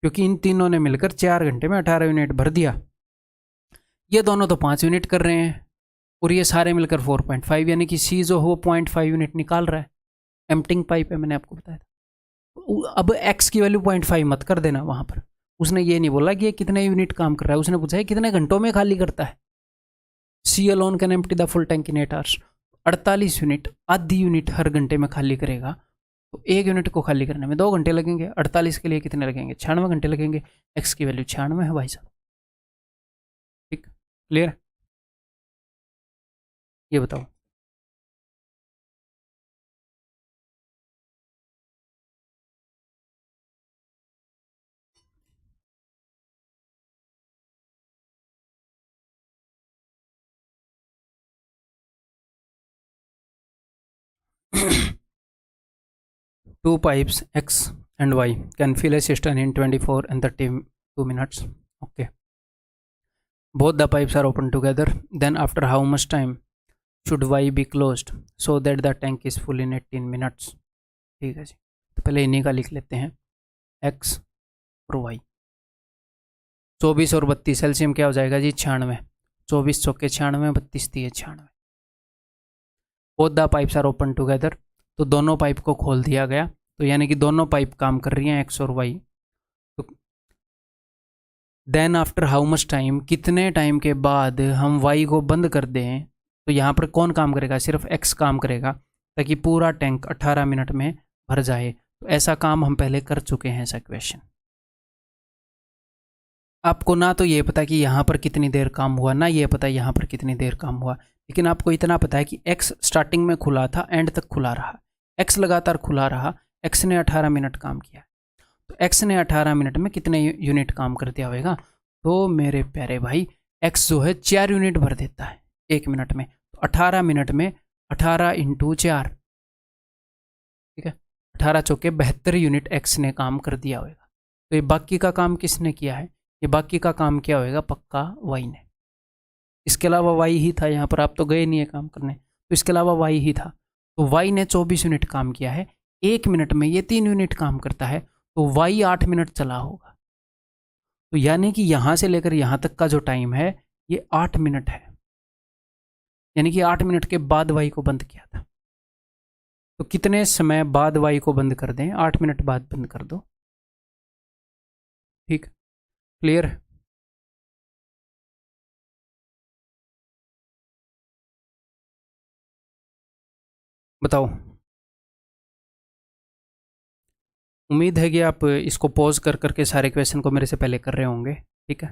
[SPEAKER 1] क्योंकि इन तीनों ने मिलकर 4 घंटे में 18 यूनिट भर दिया। ये दोनों तो 5 यूनिट कर रहे हैं, और ये सारे मिलकर 4.5, यानी कि सी जो हो 0.5 यूनिट निकाल रहा है। एम्प्टिंग पाइप है, मैंने आपको बताया था। अब एक्स की वैल्यू 0.5 मत कर देना वहाँ पर। उसने ये नहीं बोला कि ये कितने यूनिट काम कर रहा है, उसने पूछा है कितने घंटों में खाली करता है। C alone can empty the full tank in 8 hours. 48 unit, आधी यूनिट हर घंटे में खाली करेगा, तो 1 यूनिट को खाली करने में 2 घंटे लगेंगे। 48 के लिए कितने लगेंगे? 96 घंटे लगेंगे। एक्स की वैल्यू 96 है भाई साहब। ठीक, क्लियर? ये बताओ। Two pipes X and Y can fill a cistern in 24 and 32 minutes. Okay. Both the pipes are open together. Then after how much time should Y be closed so that the tank is full in 18 minutes? ठीक है जी, तो पहले इन्हीं का लिख लेते हैं, X और Y। 24 और 32 एलसीएम क्या हो जाएगा जी? 96। 24 चौके 96, 32 दिए 96। Both the pipes are open together, तो दोनों पाइप को खोल दिया गया, तो यानी कि दोनों पाइप काम कर रही हैं, एक्स और वाई। तो then after how much time, कितने टाइम के बाद हम वाई को बंद कर दें, तो यहाँ पर कौन काम करेगा? सिर्फ एक्स काम करेगा, ताकि पूरा टैंक 18 मिनट में भर जाए। तो ऐसा काम हम पहले कर चुके हैं, ऐसा क्वेश्चन। आपको ना तो ये पता कि यहाँ पर कितनी देर काम हुआ, ना ये पता यहाँ पर कितनी देर काम हुआ, लेकिन आपको इतना पता है कि एक्स स्टार्टिंग में खुला था, एंड तक खुला रहा, एक्स लगातार खुला रहा, एक्स ने 18 मिनट काम किया। तो एक्स ने 18 मिनट में कितने यूनिट काम कर दिया होगा? तो मेरे प्यारे भाई, एक्स जो है 4 यूनिट भर देता है 1 मिनट में। तो 18 मिनट में 18 × 4, ठीक है, 18 चौके 72 यूनिट एक्स ने काम कर दिया होगा। तो ये बाकी का काम किसने किया है? ये बाकी का काम क्या होएगा? पक्का वाई ने। इसके अलावा वाई ही था यहाँ पर, आप तो गए नहीं है काम करने, तो इसके अलावा वाई ही था। तो वाई ने 24 यूनिट काम किया है, 1 मिनट में ये 3 यूनिट काम करता है, तो वाई 8 मिनट चला होगा। तो यानी कि यहाँ से लेकर यहाँ तक का जो टाइम है ये 8 मिनट है, यानी कि 8 मिनट के बाद वाई को बंद किया था। तो कितने समय बाद वाई को बंद कर दें? 8 मिनट बाद बंद कर दो। ठीक, क्लियर? बताओ। उम्मीद है कि आप इसको पॉज कर करके सारे क्वेश्चन को मेरे से पहले कर रहे होंगे। ठीक है,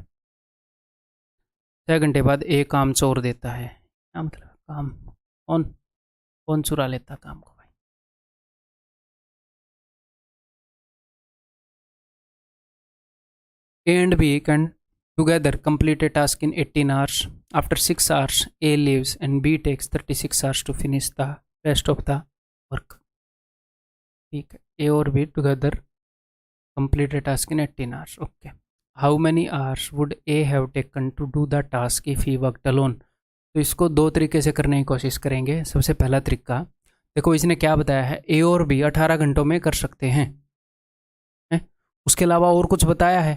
[SPEAKER 1] 6 घंटे बाद एक काम चोर देता है, क्या मतलब? काम कौन कौन चुरा लेता काम को भाई? A and B can together complete a task in 18 hours. After 6 hours A leaves and B takes 36 hours to finish the rest of the work. ठीक है, ए और B together complete a task in 18 hours. Okay, how many hours would A have taken to do the task if he worked alone. तो इसको दो तरीके से करने की कोशिश करेंगे। सबसे पहला तरीका, देखो इसने क्या बताया है, ए और बी 18 घंटों में कर सकते हैं, है? उसके अलावा और कुछ बताया है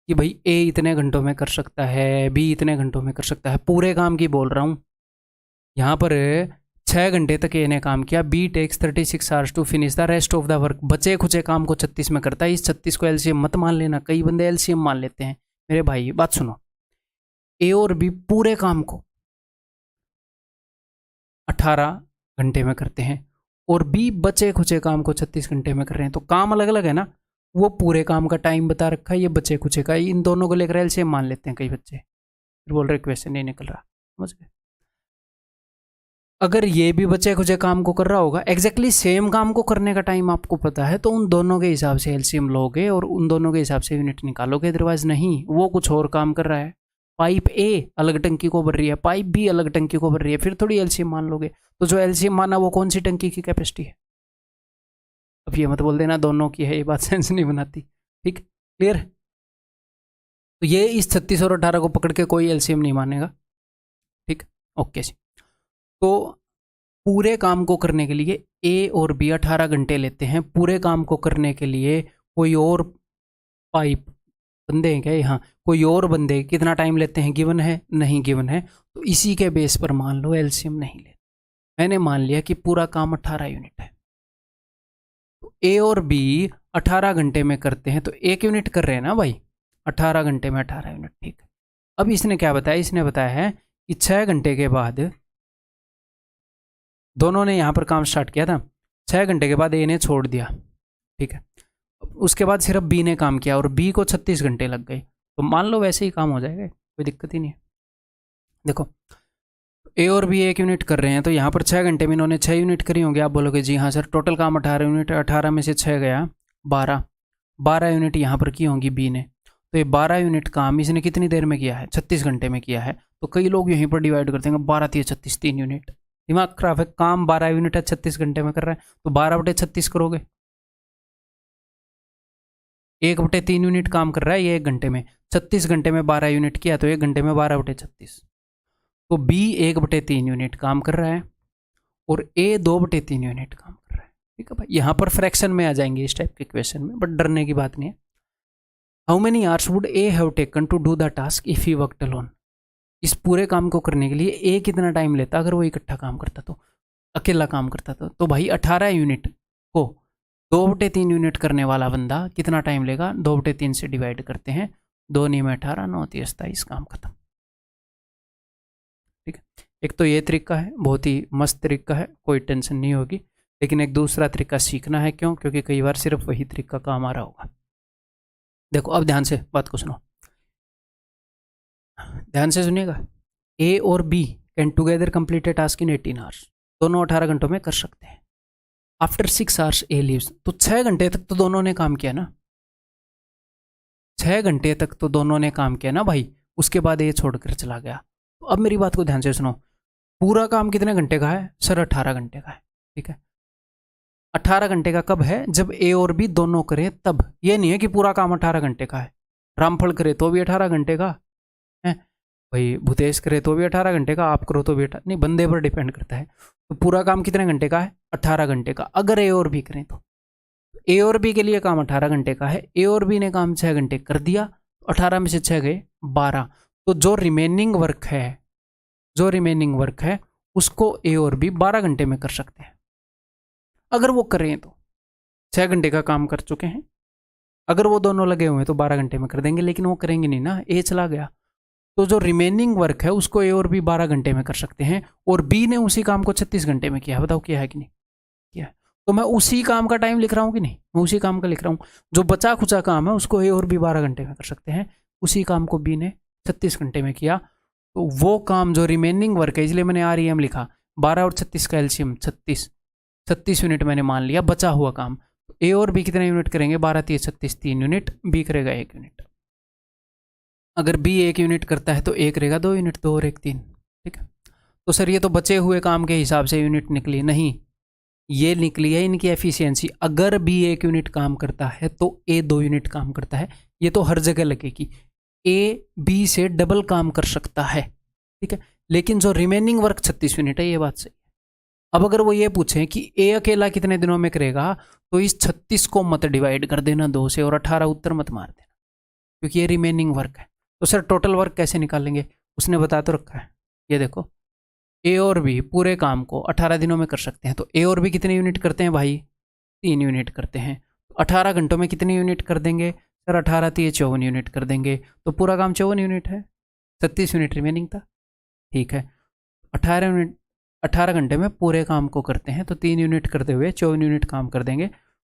[SPEAKER 1] कि भाई ए इतने घंटों में कर सकता है, बी इतने घंटों में कर सकता है। पूरे काम की बोल रहा हूँ यहाँ पर। 6 घंटे तक ए ने काम किया, B takes 36 hours to finish the rest of the work. बचे खुचे काम को 36 में करता है। इस 36 को एलसीएम मत मान लेना, कई बंदे एलसीएम मान लेते हैं। मेरे भाई बात सुनो, ए और बी पूरे काम को 18 घंटे में करते हैं और बी बचे खुचे काम को 36 घंटे में कर रहे हैं। तो काम अलग अलग है ना, वो पूरे काम का टाइम बता रखा है, ये बचे खुचे का। इन दोनों को लेकर एलसीएम मान लेते हैं कई बच्चे, फिर बोल रहे क्वेश्चन नहीं निकल रहा। समझ गए? अगर ये भी बचे खुचे काम को कर रहा होगा, एग्जैक्टली सेम काम को करने का टाइम आपको पता है, तो उन दोनों के हिसाब से एलसीएम लोगे और उन दोनों के हिसाब से यूनिट निकालोगे। अदरवाइज नहीं, वो कुछ और काम कर रहा है, पाइप ए अलग टंकी को भर रही है, पाइप बी अलग टंकी को भर रही है, फिर थोड़ी एलसीएम मान लोगे। तो जो एलसीएम माना वो कौन सी टंकी की कैपेसिटी है। अब ये मत बोल देना दोनों की है, ये बात सेंस नहीं बनाती। ठीक, क्लियर? तो ये इस 36 और 18 को पकड़ के कोई एलसीएम नहीं मानेगा। ठीक, ओके जी। तो पूरे काम को करने के लिए ए और बी 18 घंटे लेते हैं। पूरे काम को करने के लिए कोई और पाइप बंदे हैं क्या यहाँ, कोई और बंदे कितना टाइम लेते हैं, गिवन है? नहीं गिवन है। तो इसी के बेस पर मान लो एलसीएम नहीं ले। मैंने मान लिया कि पूरा काम 18 यूनिट है, तो ए और बी 18 घंटे में करते हैं, तो 1 यूनिट कर रहे हैं ना भाई, 18 घंटे में 18 यूनिट। ठीक है, अब इसने क्या बताया, इसने बताया है कि 6 घंटे के बाद दोनों ने यहाँ पर काम स्टार्ट किया था, 6 घंटे के बाद ए ने छोड़ दिया। ठीक है, उसके बाद सिर्फ बी ने काम किया और बी को 36 घंटे लग गए। तो मान लो वैसे ही काम हो जाएगा, कोई दिक्कत ही नहीं है। देखो ए और बी 1 यूनिट कर रहे हैं, तो यहाँ पर 6 घंटे में इन्होंने 6 यूनिट करी होंगे। आप बोलोगे जी हाँ सर, टोटल काम 18 यूनिट, 18 में से 6 गया 12 यूनिट यहाँ पर की होंगी बी ने। तो ये 12 यूनिट काम इसने कितनी देर में किया है, 36 घंटे में किया है। तो कई लोग यहीं पर डिवाइड करते हैं, 12 3 36 3 यूनिट। दिमाग खराब है, काम 12 यूनिट है, 36 घंटे में कर रहा है, तो 12/36 करोगे, 1/3 यूनिट काम कर रहा है ये 1 घंटे में। 36 घंटे में 12 यूनिट किया, तो 1 घंटे में 12/36। तो बी 1/3 यूनिट काम कर रहा है और ए 2/3 यूनिट काम कर रहा है। ठीक है भाई, यहाँ पर फ्रैक्शन में आ जाएंगे इस टाइप के क्वेश्चन में, बट डरने की बात नहीं है। How many hours would A have taken to do the task if he worked alone. इस पूरे काम को करने के लिए ए कितना टाइम लेता अगर वो इकट्ठा काम करता, तो अकेला काम करता तो भाई 18 यूनिट को 2/3 यूनिट करने वाला बंदा कितना टाइम लेगा, 2/3 से डिवाइड करते हैं, 2 नहीं में 18, 9 3 27, काम खत्म। ठीक है, एक तो ये तरीका है, बहुत ही मस्त तरीका है, कोई टेंशन नहीं होगी। लेकिन एक दूसरा तरीका सीखना है, क्यों? क्योंकि कई बार सिर्फ वही तरीका काम आ रहा होगा। देखो अब ध्यान से बात को सुनो, ध्यान से सुनिएगा। ए और B can together complete a task in 18 hours. दोनों 18 घंटों में कर सकते हैं। आफ्टर 6 आवर्स ए लीव्स, तो 6 घंटे तक तो दोनों ने काम किया ना, 6 घंटे तक तो दोनों ने काम किया ना भाई। उसके बाद ए छोड़कर चला गया। तो अब मेरी बात को ध्यान से सुनो, पूरा काम कितने घंटे का है सर, 18 घंटे का है। ठीक है, 18 घंटे का कब है, जब ए और बी दोनों करें तब। ये नहीं है कि पूरा काम 18 घंटे का है, रामफल करे तो भी 18 घंटे का है भाई, भूतेश करे तो भी 18 घंटे का, आप करो तो भी 18, नहीं, बंदे पर डिपेंड करता है। तो पूरा काम कितने घंटे का है, 18 घंटे का। अगर ए और बी करें तो ए और बी के लिए काम 18 घंटे का है, ए और बी ने काम 6 घंटे कर दिया, 18 में से 6 गए 12। तो जो रिमेनिंग वर्क है, जो रिमेनिंग वर्क है उसको ए और बी 12 घंटे में कर सकते हैं, अगर वो करें तो। 6 घंटे का काम कर चुके हैं, अगर वो दोनों लगे हुए हैं तो 12 घंटे में कर देंगे, लेकिन वो करेंगे नहीं ना, ए चला गया। तो जो रिमेनिंग वर्क है उसको ए और बी 12 घंटे में कर सकते हैं, और बी ने उसी काम को 36 घंटे में किया। बताओ किया है कि नहीं किया है? तो मैं उसी काम का टाइम लिख रहा हूँ कि नहीं, मैं उसी काम का लिख रहा हूँ। जो बचा खुचा काम है उसको ए और बी 12 घंटे में कर सकते हैं, उसी काम को बी ने 36 घंटे में किया। तो वो काम जो रिमेनिंग वर्क है, इसलिए मैंने REM लिखा, 12 और 36 का एलसीएम 36 यूनिट मैंने मान लिया बचा हुआ काम। ए और बी कितने यूनिट करेंगे, 12 3 36, 3 यूनिट, बी करेगा 1 यूनिट। अगर बी 1 यूनिट करता है तो ए करेगा 2 यूनिट, 2 और 1 3। ठीक है, तो सर ये तो बचे हुए काम के हिसाब से यूनिट निकली, नहीं, ये निकली है इनकी एफिशिएंसी। अगर बी 1 यूनिट काम करता है तो ए 2 यूनिट काम करता है, ये तो हर जगह लगेगी। ए बी से डबल काम कर सकता है, ठीक है। लेकिन जो रिमेनिंग वर्क 36 यूनिट है, ये बात सही है। अब अगर वो ये पूछें कि ए अकेला कितने दिनों में करेगा, तो इस 36 को मत डिवाइड कर देना 2 से और 18 उत्तर मत मार देना, क्योंकि ये रिमेनिंग वर्क है। तो सर टोटल वर्क कैसे निकालेंगे, उसने बता तो रखा है। ये देखो, ए और बी पूरे काम को 18 दिनों में कर सकते हैं, तो ए और बी कितने यूनिट करते हैं भाई, 3 यूनिट करते हैं। 18 घंटों में कितने यूनिट कर देंगे सर, 18 3 54 यूनिट कर देंगे, तो पूरा काम 54 यूनिट है, 36 यूनिट रिमेनिंग था, ठीक है। 18 घंटे में पूरे काम को करते हैं, तो 3 यूनिट करते हुए 54 यूनिट काम कर देंगे।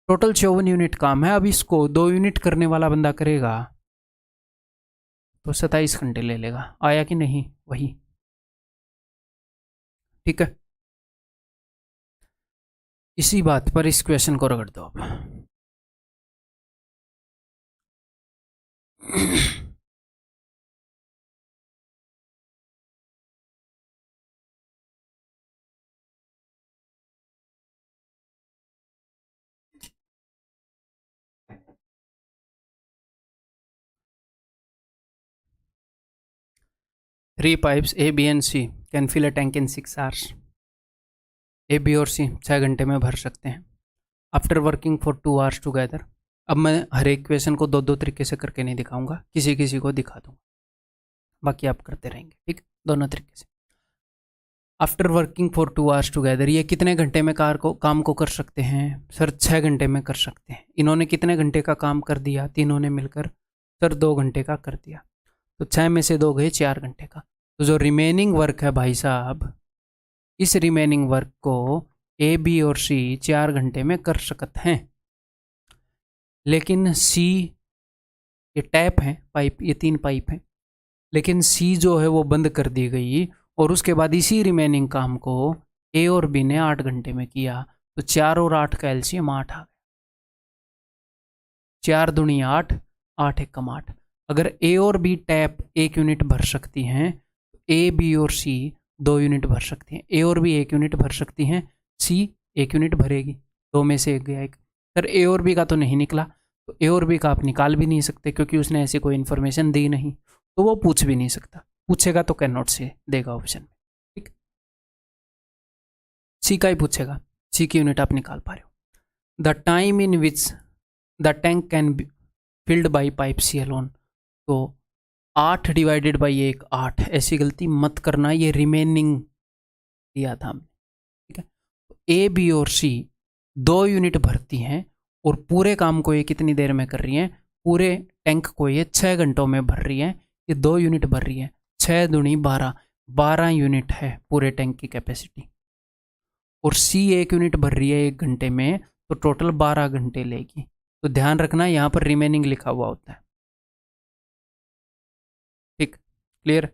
[SPEAKER 1] टोटल 54 यूनिट काम है। अब इसको 2 यूनिट करने वाला बंदा करेगा तो 27 घंटे ले लेगा। आया कि नहीं, वही, ठीक है। इसी बात पर इस क्वेश्चन को रगड़ दो आप। 3 pipes A, B and C can fill a tank in 6 hours. A, B और सी 6 घंटे में भर सकते हैं after working for 2 hours together. अब मैं हर एक क्वेश्चन को 2 तरीके से करके नहीं दिखाऊंगा, किसी किसी को दिखा दूंगा, बाकी आप करते रहेंगे, ठीक, दोनों तरीके से। After working for 2 hours together, ये कितने घंटे में काम को कर सकते हैं सर, 6 घंटे में कर सकते हैं। इन्होंने कितने घंटे का काम कर दिया, तीनों ने मिलकर सर 2 घंटे का कर दिया, तो 6 में से 2 गए 4 घंटे का। तो जो रिमेनिंग वर्क है भाई साहब, इस रिमेनिंग वर्क को ए, बी और सी 4 घंटे में कर सकते हैं। लेकिन सी, ये टैप है पाइप, ये 3 पाइप हैं, लेकिन सी जो है वो बंद कर दी गई, और उसके बाद इसी रिमेनिंग काम को ए और बी ने 8 घंटे में किया, तो 4 और 8 का एलसीएम 8 आ गया। 4 दूनी 8, 8 एक कम 8। अगर ए और बी टैप 1 यूनिट भर सकती हैं, ए, बी और सी 2 यूनिट भर सकती हैं। ए और बी 1 यूनिट भर सकती हैं, सी 1 यूनिट भरेगी, 2 में से 1 गया 1। सर ए और बी का तो नहीं निकला, तो ए और बी का आप निकाल भी नहीं सकते, क्योंकि उसने ऐसी कोई इन्फॉर्मेशन दी नहीं, तो वो पूछ भी नहीं सकता। पूछेगा तो कैन नॉट से देगा ऑप्शन में, ठीक। सी का ही पूछेगा, सी की यूनिट आप निकाल पा रहे हो। The time in which the tank can be filled by pipe C alone, तो 8 डिवाइडेड बाई 1 8, ऐसी गलती मत करना, ये रिमेनिंग दिया था हमने, ठीक है। ए, बी और सी 2 यूनिट भरती हैं, और पूरे काम को ये कितनी देर में कर रही हैं, पूरे टैंक को ये 6 घंटों में भर रही हैं। ये 2 यूनिट भर रही है, 6 दूनी 12, 12 यूनिट है पूरे टैंक की कैपेसिटी, और सी 1 यूनिट भर रही है 1 घंटे में, तो टोटल 12 घंटे लेगी। तो ध्यान रखना यहाँ पर रिमेनिंग लिखा हुआ होता है, ठीक, clear.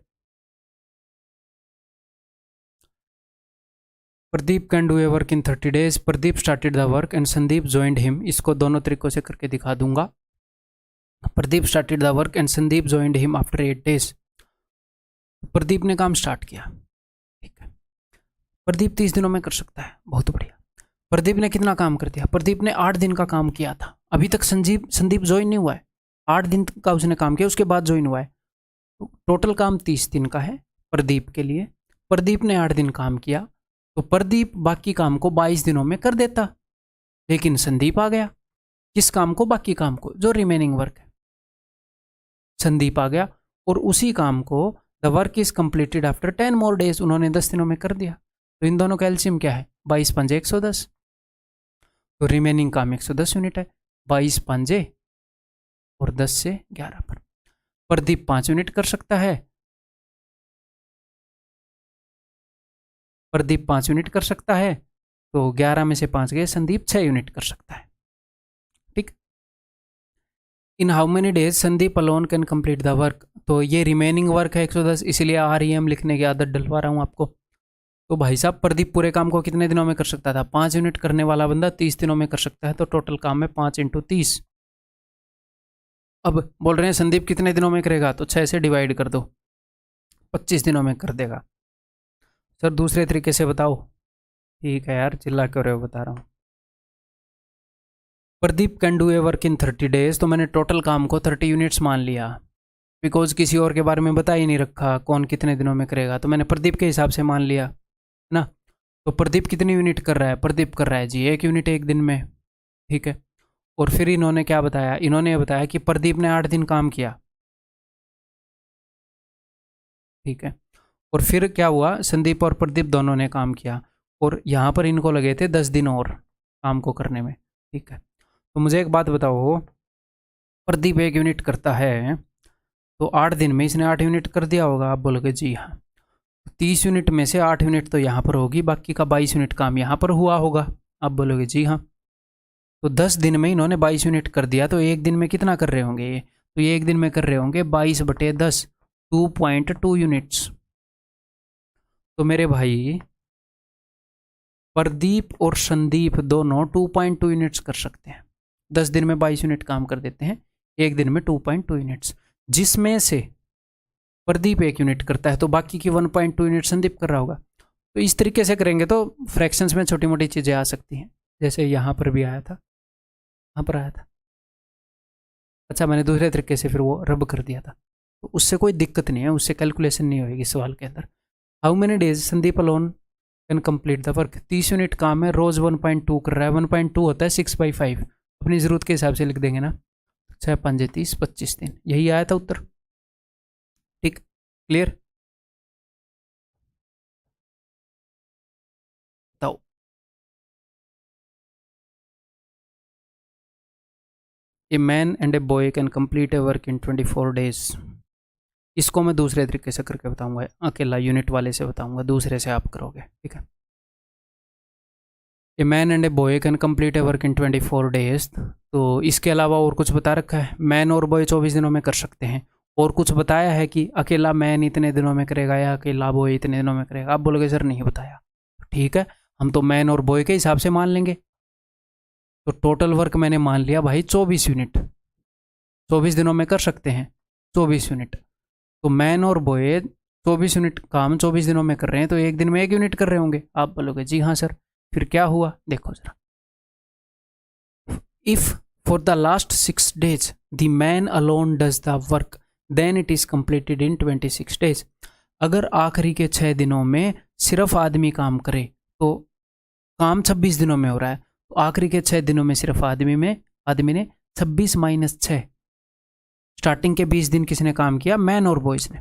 [SPEAKER 1] Pradeep can do A work in 30 days। Pradeep started the work and Sandeep joined him. इसको दोनों तरीकों से करके दिखा दूंगा। Pradeep started the work and Sandeep joined him after 8 days। Pradeep ने काम स्टार्ट किया, ठीक है। प्रदीप 30 दिनों में कर सकता है, बहुत बढ़िया। प्रदीप ने कितना काम कर दिया, प्रदीप ने 8 दिन का काम किया था, अभी तक संदीप ज्वाइन नहीं हुआ है, 8 दिन का उसने काम किया, उसके बाद ज्वाइन हुआ है। तो टोटल काम 30 दिन का है प्रदीप के लिए। प्रदीप ने 8 दिन काम किया, तो प्रदीप बाकी काम को 22 दिनों में कर देता, लेकिन संदीप आ गया। किस काम को, बाकी काम को, जो रिमेनिंग वर्क है। संदीप आ गया और उसी काम को the work is completed after 10 more days, उन्होंने 10 दिनों में कर दिया। तो इन दोनों का एलसीएम क्या है, 22 पंजे 110, तो रिमेनिंग काम 110 यूनिट है। 22 पंजे और 10 से 11 पर प्रदीप 5 यूनिट कर सकता है, प्रदीप 5 यूनिट कर सकता है, तो 11 में से 5 गए, संदीप 6 यूनिट कर सकता है, ठीक। इन how many days Sandeep alone can complete the work, तो ये रिमेनिंग वर्क है 110, इसीलिए REM लिखने की आदत डलवा रहा हूँ आपको। तो भाई साहब प्रदीप पूरे काम को कितने दिनों में कर सकता था, 5 यूनिट करने वाला बंदा 30 दिनों में कर सकता है, तो टोटल काम है 5 × 30। अब बोल रहे हैं संदीप कितने दिनों में करेगा, तो 6 से डिवाइड कर दो, 25 दिनों में कर देगा। सर दूसरे तरीके से बताओ, ठीक है यार, चिल्ला क्यों रहे हो, बता रहा हूँ। Pradeep can do A work in 30 days, तो मैंने टोटल काम को 30 यूनिट्स मान लिया, बिकॉज किसी और के बारे में बता ही नहीं रखा कौन कितने दिनों में करेगा, तो मैंने प्रदीप के हिसाब से मान लिया ना। तो प्रदीप कितनी यूनिट कर रहा है, प्रदीप कर रहा है जी 1 यूनिट 1 दिन में, ठीक है। और फिर इन्होंने क्या बताया, इन्होंने ये बताया कि प्रदीप ने 8 दिन काम किया, ठीक है। और फिर क्या हुआ, संदीप और प्रदीप दोनों ने काम किया, और यहाँ पर इनको लगे थे 10 दिन और काम को करने में, ठीक है। तो मुझे एक बात बताओ, प्रदीप 1 यूनिट करता है, तो 8 दिन में इसने 8 यूनिट कर दिया होगा, आप बोलोगे जी हाँ। 30 यूनिट में से 8 यूनिट तो यहाँ पर होगी, बाकी का 22 यूनिट काम यहाँ पर हुआ होगा, आप बोलोगे जी हाँ। तो 10 दिन में इन्होंने 22 यूनिट कर दिया, तो एक दिन में कितना कर रहे होंगे ये, तो ये एक दिन में कर रहे होंगे 22/10, 2.2 यूनिट्स। तो मेरे भाई प्रदीप और संदीप दोनों 2.2 यूनिट्स कर सकते हैं, 10 दिन में 22 यूनिट काम कर देते हैं, एक दिन में 2.2 यूनिट्स, जिसमें से प्रदीप 1 यूनिट करता है, तो बाकी की 1.2 यूनिट संदीप कर रहा होगा। तो इस तरीके से करेंगे तो फ्रैक्शंस में छोटी मोटी चीज़ें आ सकती हैं, जैसे यहाँ पर भी आया था, यहाँ पर आया था, अच्छा मैंने दूसरे तरीके से फिर वो रब कर दिया था, तो उससे कोई दिक्कत नहीं है, उससे कैलकुलेशन नहीं होगी सवाल के अंदर। How many days Sandeep alone can complete the work, 30 unit काम है, रोज 1.2 कर रहा है, 1.2 होता है 6/5, अपनी ज़रूरत के हिसाब से लिख देंगे ना, 6 5 30 25 दिन, यही आया था उत्तर, ठीक, क्लियर। बताओ, a man and a boy can complete A work in 24 days, इसको मैं दूसरे तरीके से करके बताऊंगा, अकेला यूनिट वाले से बताऊंगा, दूसरे से आप करोगे, ठीक है। A man and a boy can complete A work in 24 days, तो इसके अलावा और कुछ बता रखा है, मैन और बॉय 24 दिनों में कर सकते हैं, और कुछ बताया है कि अकेला मैन इतने दिनों में करेगा या अकेला बॉय इतने दिनों में करेगा, आप बोलोगे सर नहीं बताया, ठीक है, हम तो मैन और बॉय के हिसाब से मान लेंगे। तो टोटल वर्क मैंने मान लिया भाई 24 यूनिट, 24 दिनों में कर सकते हैं 24 यूनिट, तो मैन और बॉय 24 यूनिट काम 24 दिनों में कर रहे हैं, तो एक दिन में 1 यूनिट कर रहे होंगे, आप बोलोगे जी हाँ सर। फिर क्या हुआ देखो जरा, if for the last 6 days the man alone does the work then it is completed in 26 days, अगर आखिरी के 6 दिनों में सिर्फ आदमी काम करे तो काम 26 दिनों में हो रहा है, तो आखिरी के 6 दिनों में सिर्फ आदमी ने 26 - 6, स्टार्टिंग के 20 दिन किसने काम किया, मैन और बॉयज ने।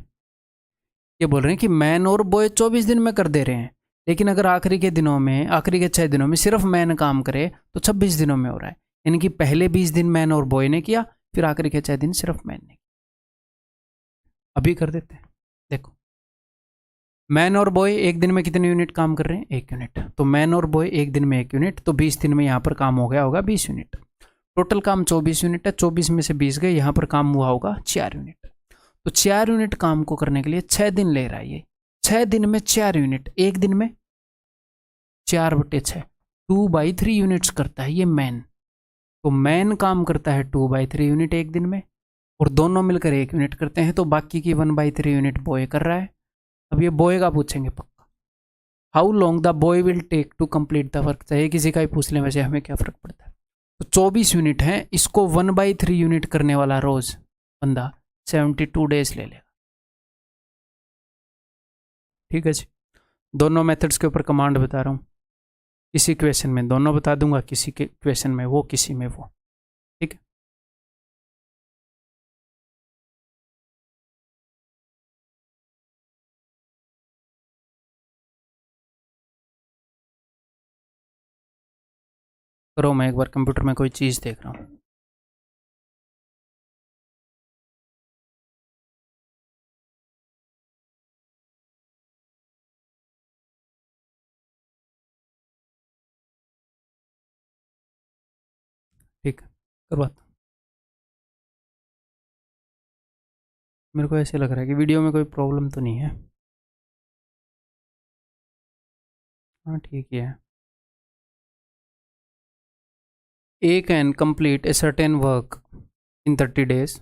[SPEAKER 1] ये बोल रहे हैं कि मैन और बॉय 24 दिन में कर दे रहे हैं, लेकिन अगर आखिरी के 6 दिनों में सिर्फ मैन काम करे तो 26 दिनों में हो रहा है, यानी कि पहले 20 दिन मैन और बॉय ने किया, फिर आखिरी के 6 दिन सिर्फ मैन ने। अभी कर देते हैं, देखो मैन और बॉय एक दिन में कितने यूनिट काम कर रहे हैं, 1 यूनिट, तो मैन और बॉय एक दिन में 1 यूनिट, तो 20 दिन में यहाँ पर काम हो गया होगा 20 यूनिट, टोटल काम 24 यूनिट है, 24 में से 20 गए, यहाँ पर काम हुआ होगा 4 यूनिट, तो 4 यूनिट काम को करने के लिए 6 दिन ले रहा है ये, 6 दिन में 4 यूनिट, एक दिन में 4/6, 2/3 यूनिट्स करता है ये मैन, तो मैन काम करता है 2/3 यूनिट एक दिन में, और दोनों मिलकर 1 यूनिट करते हैं, तो बाकी की 1/3 यूनिट बॉय कर रहा है। अब ये बॉय का पूछेंगे पक्का, how long the boy will take to complete the work, चाहे किसी का ही पूछ लें, वैसे हमें क्या फ़र्क पड़ता है। तो 24 यूनिट है, इसको 1/3 यूनिट करने वाला रोज बंदा 72 डेज ले लेगा, ठीक है जी। दोनों मेथड्स के ऊपर कमांड बता रहा हूँ, किसी क्वेश्चन में दोनों बता दूंगा, किसी के क्वेश्चन में वो, किसी में वो, ठीक है। करो, मैं एक बार कंप्यूटर में कोई चीज़ देख रहा हूँ। ठीक है, करवाता हूँ। मेरे को ऐसे लग रहा है कि वीडियो में कोई प्रॉब्लम तो नहीं है, हाँ ठीक ही है। A can complete a certain work in 30 days.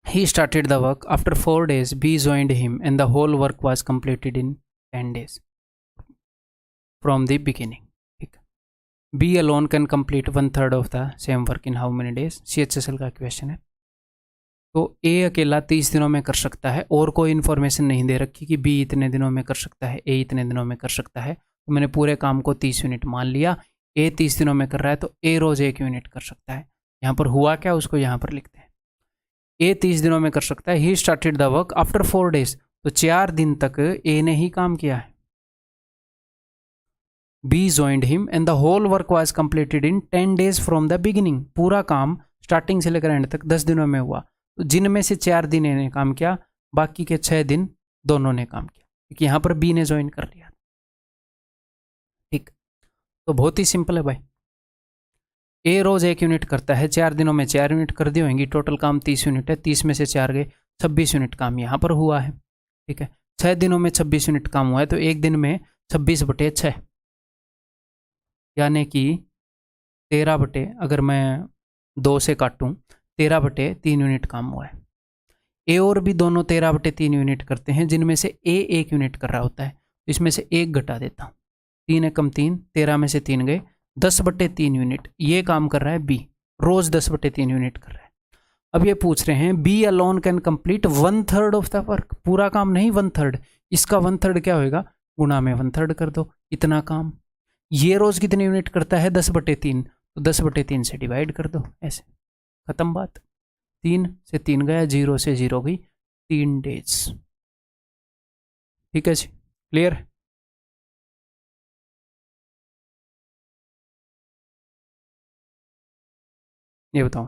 [SPEAKER 1] He started the work. After 4 days, B joined him and the whole work was completed in 10 days. From the beginning. ठीक, B alone can complete 1/3 of the same work in how many days, CHSL का क्वेश्चन है। तो ए अकेला 30 दिनों में कर सकता है, और कोई इन्फॉर्मेशन नहीं दे रखी कि बी इतने दिनों में कर सकता है, ए इतने दिनों में कर सकता है। तो मैंने पूरे काम को 30 यूनिट मान लिया। ए 30 दिनों में कर रहा है तो ए रोज 1 यूनिट कर सकता है। यहाँ पर हुआ क्या, उसको यहाँ पर लिखते हैं। ए 30 दिनों में कर सकता है। He started the work after 4 days, तो 4 दिन तक ए ने ही काम किया है। B joined him and the whole work was completed in 10 days from the beginning. पूरा काम स्टार्टिंग से लेकर एंड तक 10 दिनों में हुआ। तो जिनमें से 4 दिन ने काम किया, बाकी के 6 दिन दोनों ने काम किया, क्योंकि यहाँ पर बी ने ज्वाइन कर लिया। ठीक, तो बहुत ही सिंपल है भाई। ए रोज 1 यूनिट करता है, 4 दिनों में 4 यूनिट कर दी होंगी। टोटल काम 30 यूनिट है, 30 में से 4 गए, 26 यूनिट काम यहाँ पर हुआ है। ठीक है, 6 दिनों में 26 यूनिट काम हुआ है, तो एक दिन में 26/6, यानी कि 13 बटे, अगर मैं 2 से काटूँ, 13/3 यूनिट काम हुआ है। ए और भी दोनों 13/3 यूनिट करते हैं, जिनमें से ए 1 यूनिट कर रहा होता है, तो इसमें से 1 घटा देता हूँ। 3 एकम 3, 13 में से 3 गए, 10/3 यूनिट ये काम कर रहा है बी, रोज 10/3 यूनिट कर रहा है। अब ये पूछ रहे हैं B alone can complete 1/3 of the work, पूरा काम नहीं 1/3, इसका 1/3 क्या होगा, गुणा में 1/3 कर दो, इतना काम। ये रोज कितने यूनिट करता है, 10/3, तो 10/3 से डिवाइड कर दो, ऐसे खत्म बात। 3 से 3 गया, 0 से 0 गई, 3 डेज। ठीक है जी, क्लियर। ये बताओ।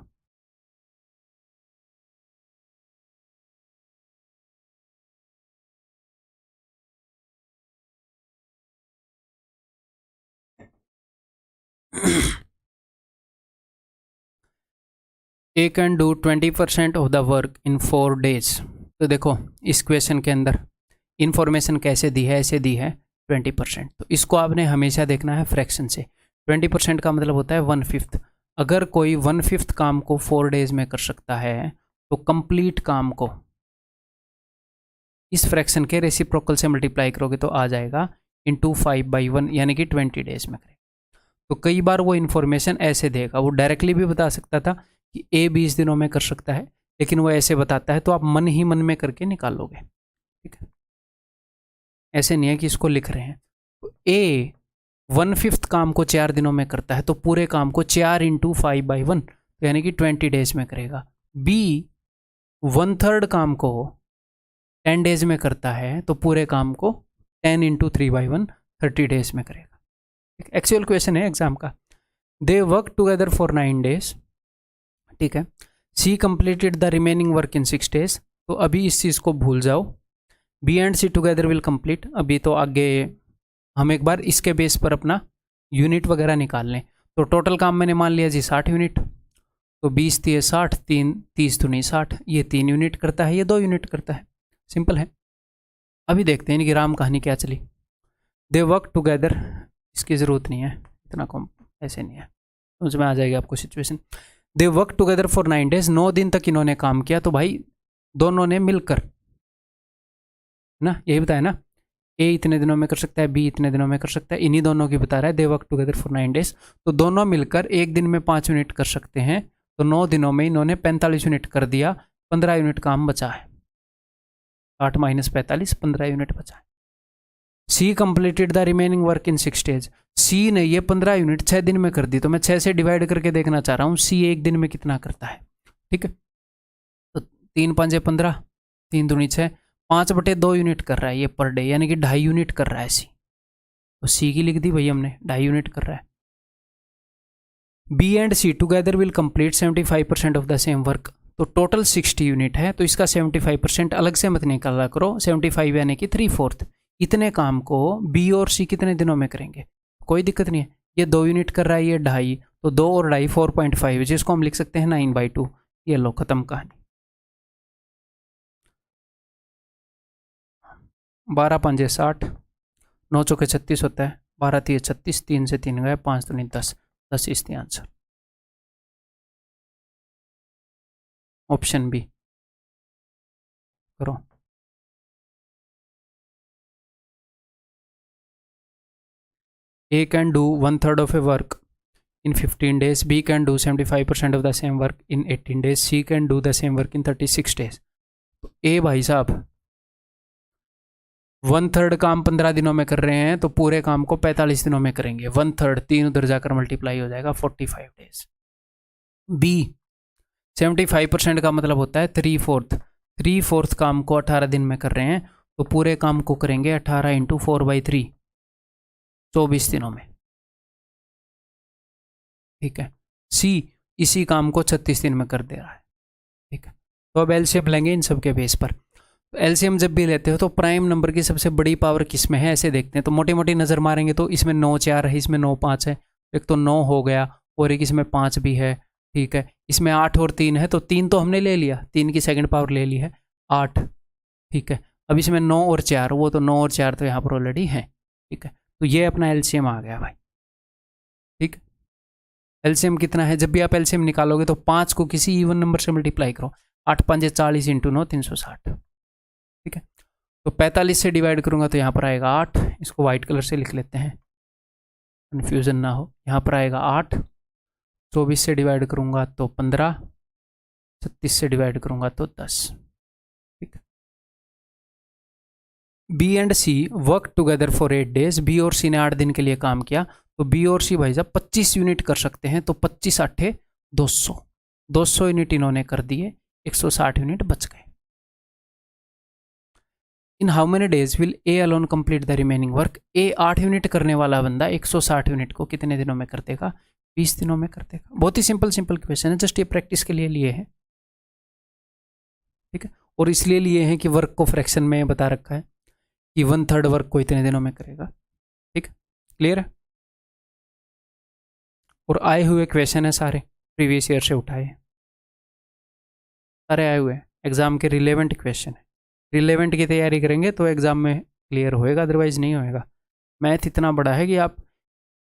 [SPEAKER 1] A can do 20% of the work in 4 days. तो देखो इस क्वेश्चन के अंदर इंफॉर्मेशन कैसे दी है, ऐसे दी है 20%, तो इसको आपने हमेशा देखना है फ्रैक्शन से। 20% का मतलब होता है 1/5। अगर कोई 1/5 काम को 4 डेज में कर सकता है, तो कंप्लीट काम को इस फ्रैक्शन के रेसिप्रोकल से मल्टीप्लाई करोगे तो आ जाएगा इंटू 5/1, यानी कि 20 डेज में करेगा। तो कई बार वो इन्फॉर्मेशन ऐसे देगा, वो डायरेक्टली भी बता सकता था कि ए 20 दिनों में कर सकता है, लेकिन वो ऐसे बताता है, तो आप मन ही मन में करके निकालोगे। ठीक है, ऐसे नहीं है कि इसको लिख रहे हैं। तो ए 1/5 काम को 4 दिनों में करता है, तो पूरे काम को 4 इंटू 5/1, तो यानी कि 20 डेज में करेगा। बी 1/3 काम को 10 डेज में करता है, तो पूरे काम को 10 इंटू 3/1 30 डेज में करेगा। एक्चुअल क्वेश्चन है एग्जाम का। They work together for 9 days. ठीक है, C completed the remaining work in 6 days. तो अभी इस चीज़ को भूल जाओ, B and C together will complete. अभी तो आगे हम एक बार इसके बेस पर अपना यूनिट वगैरह निकाल लें। तो टोटल काम मैंने मान लिया जी 60 यूनिट, तो 20 3 60, 3 30 दूनी 60, ये 3 यूनिट करता है, ये 2 यूनिट करता है। सिंपल है। अभी देखते हैं इनकी राम कहानी क्या चली। दे वर्क टुगेदर, इसकी ज़रूरत नहीं है, इतना कम ऐसे नहीं है, समझ में आ जाएगी आपको situation. They work together for 9 days, 9 दिन तक इन्होंने काम किया। तो भाई दोनों ने मिलकर ना, यही बताया ना, ए इतने दिनों में कर सकता है, बी इतने दिनों में कर सकता है, इन्हीं दोनों की बता रहा है। दे वर्क टुगेदर फॉर 9 डेज, तो दोनों मिलकर एक दिन में 5 यूनिट कर सकते हैं। तो 9 दिनों में इन्होंने 45 यूनिट कर दिया, 15 यूनिट काम बचा है। 8 - 45, 15 यूनिट बचा है। C completed the remaining work in 6 days. C ने ये 15 यूनिट 6 दिन में कर दी, तो मैं 6 से डिवाइड करके देखना चाह रहा हूँ सी एक दिन में कितना करता है। ठीक है, तो 3 × 5 = 15, 3 दूनी 6, 5/2 यूनिट कर रहा है ये पर डे, यानी कि 2.5 यूनिट कर रहा है सी। तो सी की लिख दी भाई हमने, 2.5 यूनिट कर रहा है। B and C together will complete 75% of the same work. तो टोटल 60 यूनिट है, तो इसका 75% अलग से मत निकाला करो, 75 यानी कि 3/4। इतने काम को बी और सी कितने दिनों में करेंगे, कोई दिक्कत नहीं है। ये 2 यूनिट कर रहा है, ये 2.5, तो 2 और 2.5 4.5, जिसको हम लिख सकते हैं 9/2। ये लो खत्म कहानी। 12 × 5 = 60, 9 × 4 = 36 होता है, 12 × 3 = 36, 3 से 3 गए, 5 दूनी 10, 10 is the answer. Option B करो। A can do 1/3 of a work in 15 days, B can do 75% of the same work in 18 days, C can do the same work in 36 days. तो A भाई साहब 1/3 काम 15 दिनों में कर रहे हैं, तो पूरे काम को 45 दिनों में करेंगे। 1/3 3 उधर जाकर मल्टीप्लाई हो जाएगा 45 डेज। B 75% का मतलब होता है 3/4 काम को 18 दिन में कर रहे हैं, तो पूरे काम को करेंगे 18 × 4/3 24 दिनों में। ठीक है। C इसी काम को 36 दिन में कर दे रहा है। ठीक है। तो अब एलसीएम लेंगे इन सब के बेस पर। एलसीएम जब भी लेते हो तो प्राइम नंबर की सबसे बड़ी पावर किस में है ऐसे देखते हैं। तो मोटी मोटी नज़र मारेंगे तो इसमें 9 4 है, इसमें 9 5 है, एक तो 9 हो गया और एक इसमें 5 भी है। ठीक है। इसमें 8 और 3 है, तो 3 तो हमने ले लिया, 3 की सेकंड पावर ले ली है 8। ठीक है। अब इसमें 9 और 4, वो तो 9 और 4 तो यहाँ पर ऑलरेडी है। ठीक है। तो ये अपना एलसीएम आ गया भाई। ठीक। एलसीएम कितना है, जब भी आप एलसीएम निकालोगे तो 5 को किसी इवन नंबर से मल्टीप्लाई करो। 8 5 40 × 9 360। ठीक है। तो 45 से डिवाइड करूंगा तो यहाँ पर आएगा 8। इसको व्हाइट कलर से लिख लेते हैं, कन्फ्यूजन ना हो। यहाँ पर आएगा 8। 24 से डिवाइड करूंगा तो 15। 36 से डिवाइड करूंगा तो 10। ठीक है। B and C work together for 8 days. B और सी ने 8 दिन के लिए काम किया, तो बी और सी भाई साहब 25 यूनिट कर सकते हैं, तो 25 8 200। 200 यूनिट इन्होंने कर दिए, 160 यूनिट बच गए। इन how many days will A alone complete the remaining work. A 8 unit करने वाला बंदा 160 यूनिट को कितने दिनों में कर देगा? 20 दिनों में कर देगा। बहुत ही सिंपल क्वेश्चन है, जस्ट ये प्रैक्टिस के लिए लिए है। ठीक है। और इसलिए लिए हैं कि वर्क को फ्रैक्शन में बता रखा है कि 1/3 वर्क को इतने दिनों में करेगा। ठीक है। क्लियर है। और आए हुए क्वेश्चन है सारे प्रीवियस ईयर से उठाए, सारे आए हुए हैं, एग्जाम के रिलेवेंट क्वेश्चन है। रिलेवेंट की तैयारी करेंगे तो एग्जाम में क्लियर होएगा, अदरवाइज नहीं होएगा। मैथ इतना बड़ा है कि आप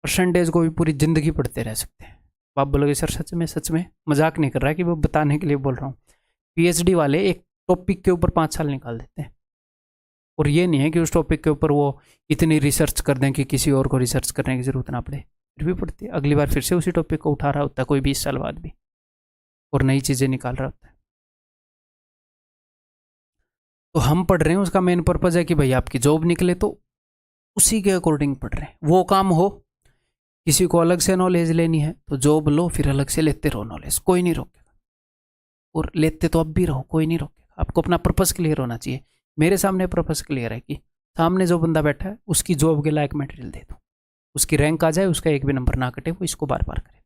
[SPEAKER 1] परसेंटेज को भी पूरी ज़िंदगी पढ़ते रह सकते हैं। आप बोलोगे सर सच में मजाक नहीं कर रहा कि वो बताने के लिए बोल रहा हूँ। पीएचडी वाले एक टॉपिक के ऊपर 5 साल निकाल देते हैं, और ये नहीं है कि उस टॉपिक के ऊपर वो इतनी रिसर्च कर दें कि किसी और को रिसर्च करने की ज़रूरत ना पड़े, फिर भी पड़ती है। अगली बार फिर से उसी टॉपिक को उठा रहा होता है कोई 20 साल बाद भी, और नई चीज़ें निकाल रहा होता है। तो हम पढ़ रहे हैं, उसका मेन पर्पज़ है कि भाई आपकी जॉब निकले, तो उसी के अकॉर्डिंग पढ़ रहे हैं। वो काम हो, किसी को अलग से नॉलेज लेनी है तो जॉब लो, फिर अलग से लेते रहो नॉलेज, कोई नहीं रोकेगा। और लेते तो अब भी रहो, कोई नहीं रोकेगा। आपको अपना पर्पज़ क्लियर होना चाहिए। मेरे सामने पर्पज़ क्लियर है कि सामने जो बंदा बैठा है उसकी जॉब के लायक मटेरियल दे दो, उसकी रैंक आ जाए, उसका एक भी नंबर ना कटे, वो इसको बार बार करे।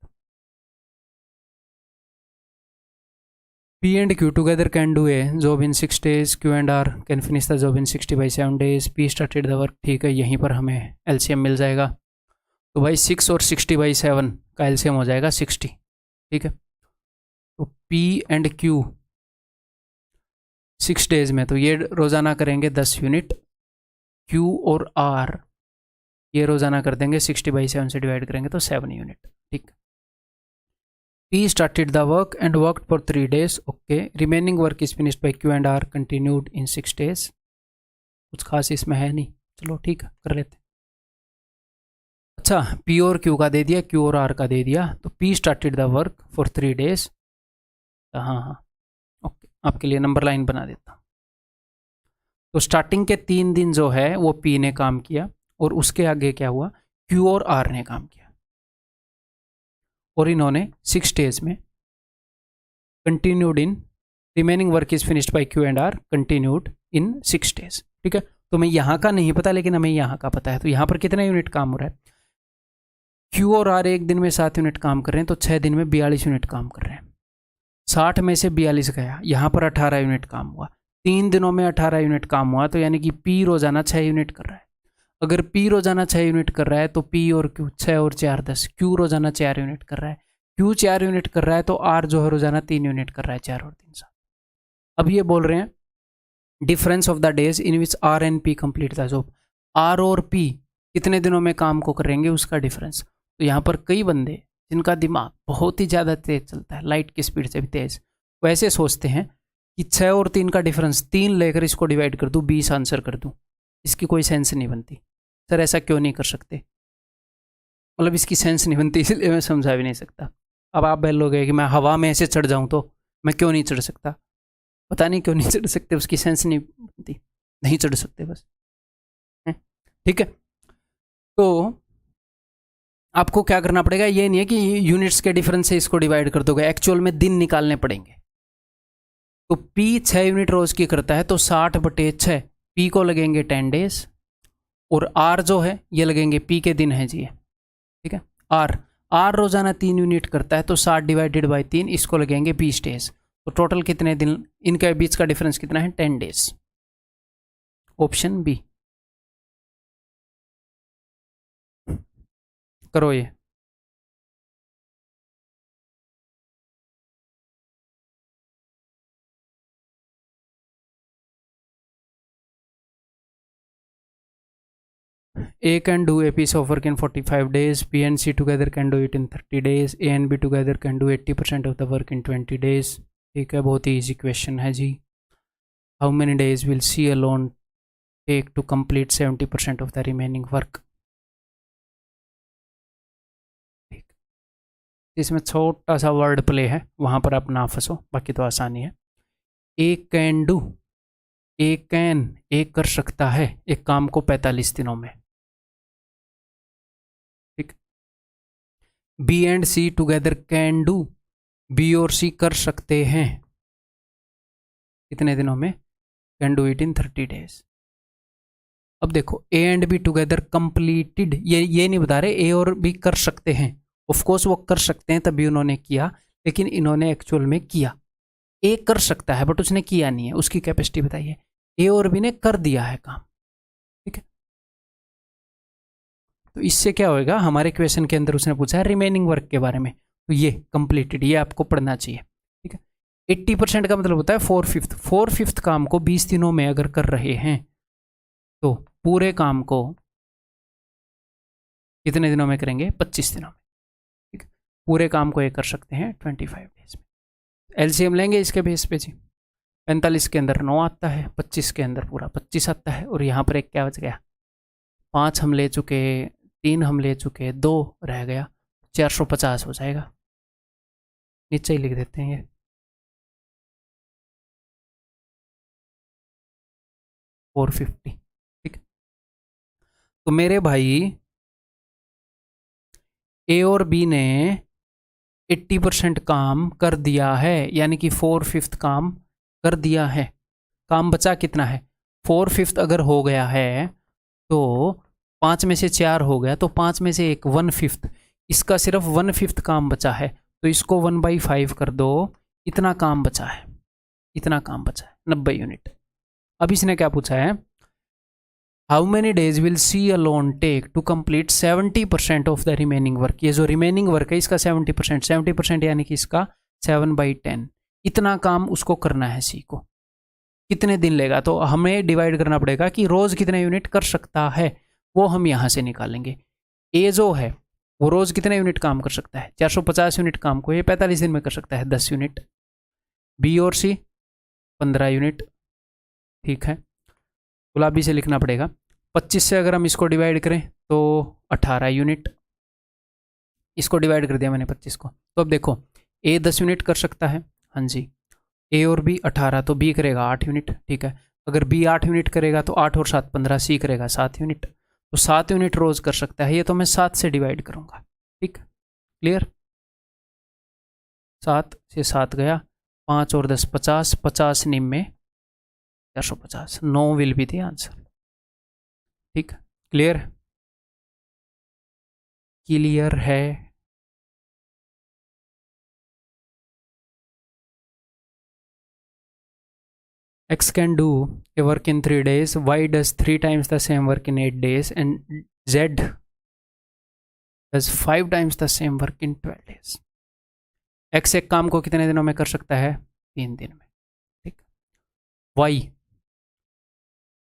[SPEAKER 1] P and Q together can do a job in 6 days. Q and R can finish the job in 60/7 days. P started the work। ठीक है, यहीं पर हमें LCM मिल जाएगा। तो भाई 6 और 60/7 का LCM हो जाएगा 60। ठीक है। तो P and Q 6 डेज में, तो ये रोज़ाना करेंगे 10 यूनिट। Q और R ये रोज़ाना कर देंगे 60/7 से डिवाइड करेंगे तो 7 यूनिट। ठीक। P started the work and worked for 3 days. Okay. Remaining work is finished by Q and R continued in 6 days. कुछ खास इसमें है नहीं, चलो ठीक है कर लेते। अच्छा, P और Q का दे दिया, Q और R का दे दिया, तो P started the work for 3 days। हाँ ओके, आपके लिए नंबर लाइन बना देता हूँ। तो स्टार्टिंग के 3 दिन जो है वो P ने काम किया, और उसके आगे क्या हुआ, Q और R ने काम किया, और इन्होंने 6 डेज में continued in remaining work is finished by Q and R continued in 6 days. ठीक है। तो मैं यहाँ का नहीं पता, लेकिन हमें यहाँ का पता है। तो यहाँ पर कितना यूनिट काम हो रहा है, Q और R एक दिन में 7 यूनिट काम कर रहे हैं, तो 6 दिन में 42 यूनिट काम कर रहे हैं। 60 में से 42 गया, यहाँ पर 18 यूनिट काम हुआ। 3 दिनों में 18 यूनिट काम हुआ, तो यानी कि P रोजाना 6 यूनिट कर रहा है। अगर P रोजाना 6 यूनिट कर रहा है तो P और Q 6 और 4 10, Q रोजाना 4 यूनिट कर रहा है, Q 4 यूनिट कर रहा है, तो R जो है रोजाना 3 यूनिट कर रहा है, 4 और 3 7। अब ये बोल रहे हैं difference of the days in which R and P complete the job. R और P कितने दिनों में काम को करेंगे, उसका डिफरेंस। तो यहाँ पर कई बंदे जिनका दिमाग बहुत ही ज़्यादा तेज चलता है, लाइट की स्पीड से भी तेज, वो ऐसे सोचते हैं कि 6 और 3 का डिफरेंस 3 लेकर इसको डिवाइड कर दूँ, 20 आंसर कर दूँ। इसकी कोई सेंस नहीं बनती। सर ऐसा क्यों नहीं कर सकते? मतलब इसकी सेंस नहीं बनती, इसलिए मैं समझा भी नहीं सकता। अब आप बोलोगे कि मैं हवा में ऐसे चढ़ जाऊं तो मैं क्यों नहीं चढ़ सकता, पता नहीं क्यों नहीं चढ़ सकते, उसकी सेंस नहीं बनती, नहीं चढ़ सकते बस। ठीक है, तो आपको क्या करना पड़ेगा, ये नहीं है कि यूनिट्स के डिफरेंस से इसको डिवाइड कर दोगे, एक्चुअल में दिन निकालने पड़ेंगे। तो पी 6 यूनिट रोज की करता है तो 60/6, पी को लगेंगे 10 डेज, और आर जो है ये लगेंगे पी के दिन है जी, ठीक है। आर रोजाना 3 यूनिट करता है तो 60/3, इसको लगेंगे 20 डेज। तो टोटल कितने दिन, इनके बीच का डिफरेंस कितना है, 10 डेज। ऑप्शन बी करो ये। A can do a piece of work in 45 days. B and C together can do it in 30 days. A and B together can do 80% of the work in 20 days. ठीक है, बहुत ही इजी क्वेश्चन है जी। How many days will C alone take to complete 70% of the remaining work? ठीक, इसमें छोटा सा वर्ड प्ले है, वहाँ पर आप ना फंसो, बाकी तो आसानी है। A can do, A can, A कर सकता है एक काम को 45 दिनों में। ठीक, B and C together can do, B और सी कर सकते हैं कितने दिनों में, can do it in 30 days. अब देखो A and B together completed, ये नहीं बता रहे ए और बी कर सकते हैं, ऑफ कोर्स वो कर सकते हैं तभी उन्होंने किया, लेकिन इन्होंने एक्चुअल में किया। ए कर सकता है बट उसने किया नहीं है, उसकी कैपेसिटी बताइए। ए और बी ने कर दिया है काम, ठीक है। तो इससे क्या होएगा, हमारे क्वेश्चन के अंदर उसने पूछा है रिमेनिंग वर्क के बारे में, तो ये कंप्लीटेड, ये आपको पढ़ना चाहिए, ठीक है। 80% का मतलब होता है 4/5 काम को 20 दिनों में अगर कर रहे हैं तो पूरे काम को कितने दिनों में करेंगे, 25 दिनों में, ठीक है। पूरे काम को ये कर सकते हैं 25 डेज में। एलसीएम लेंगे इसके बेस पे जी, 45 के अंदर 9 आता है, 25 के अंदर पूरा 25 आता है, और यहाँ पर एक क्या बच गया, 5 हम ले चुके, 3 हम ले चुके, 2 रह गया, 450 हो जाएगा। नीचे ही लिख देते हैं ये, $450, ठीक। तो मेरे भाई ए और बी ने 80% काम कर दिया है, यानी कि 4/5 काम कर दिया है। काम बचा कितना है, 4/5 अगर हो गया है तो 5 में से 4 हो गया, तो 5 में से 1 1/5, इसका सिर्फ 1/5 काम बचा है, तो इसको 1/5 कर दो, इतना काम बचा है, इतना काम बचा है 90 यूनिट। अब इसने क्या पूछा है, how many days will C alone take to complete 70% of the remaining work. ये जो रिमेनिंग वर्क है इसका 70% यानी कि इसका 7/10, इतना काम उसको करना है सी को, कितने दिन लेगा। तो हमें डिवाइड करना पड़ेगा कि रोज कितने यूनिट कर सकता है, वो हम यहाँ से निकालेंगे। ए जो है वो रोज कितने यूनिट काम कर सकता है, 450 यूनिट काम को ये 45 दिन में कर सकता है 10 यूनिट। बी और सी 15 यूनिट, ठीक है। गुलाबी से लिखना पड़ेगा, 25 से अगर हम इसको डिवाइड करें तो 18 यूनिट, इसको डिवाइड कर दिया मैंने 25 को। तो अब देखो ए 10 यूनिट कर सकता है, हाँ जी, ए और बी 18, तो बी करेगा 8 यूनिट, ठीक है। अगर बी 8 यूनिट करेगा तो 8 और 7 15, सी करेगा 7 यूनिट, तो 7 यूनिट रोज कर सकता है, ये तो मैं 7 से डिवाइड करूँगा, ठीक, क्लियर। 7 से 7 गया, 5 और 10 50, 50 निम में 450, 9 विल बी द आंसर, ठीक, क्लियर, क्लियर है। X can do a work in 3 days, Y does 3 times the same work in 8 days, and Z does 5 times the same work in 12 days. X एक काम को कितने दिनों में कर सकता है, 3 दिन में, ठीक।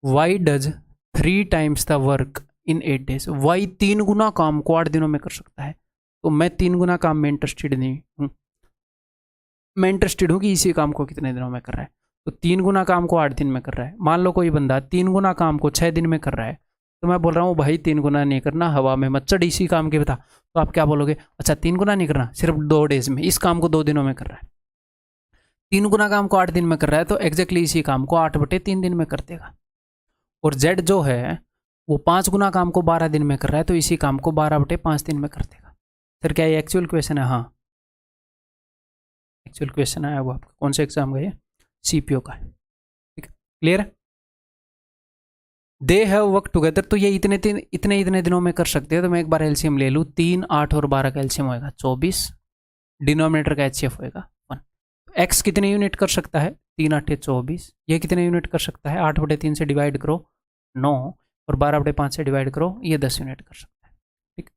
[SPEAKER 1] Y does 3 times the work in 8 days, Y 3 गुना काम को 8 दिनों में कर सकता है, तो मैं 3 गुना काम में इंटरेस्टेड नहीं हूँ, मैं इंटरेस्टेड हूँ कि इसी काम को कितने दिनों में कर रहा है। तो 3 गुना काम को 8 दिन में कर रहा है। मान लो कोई बंदा 3 गुना काम को 6 दिन में कर रहा है, तो मैं बोल रहा हूँ भाई 3 गुना नहीं करना, हवा में मत चढ़, इसी काम के बता। तो आप क्या बोलोगे, अच्छा 3 गुना नहीं करना, सिर्फ 2 डेज में, इस काम को 2 दिनों में कर रहा है। 3 गुना काम को 8 दिन में कर रहा है, तो एग्जैक्टली इसी काम को 8/3 दिन में कर देगा। और जेड जो है वो 5 गुना काम को 12 दिन में कर रहा है, तो इसी काम को 12/5 दिन में कर देगा। सर क्या ये एक्चुअल क्वेश्चन है? हाँ, एक्चुअल क्वेश्चन आया वो आपका। कौन से एग्जाम का? ये सीपीओ का है। ठीक है, क्लियर है? दे हैव वर्क टुगेदर, तो ये इतने दिनों में कर सकते हैं। तो मैं एक बार एलसीएम ले लूँ, 3, 8 और 12 का एलसीएम होएगा 24, डिनोमिनेटर का एचसीएफ होएगा 1। एक्स कितने यूनिट कर सकता है? 3 8 24। ये कितने यूनिट कर सकता है? 8/3 से डिवाइड करो 9, और 12/5 से डिवाइड करो, ये 10 यूनिट कर सकता है। ठीक।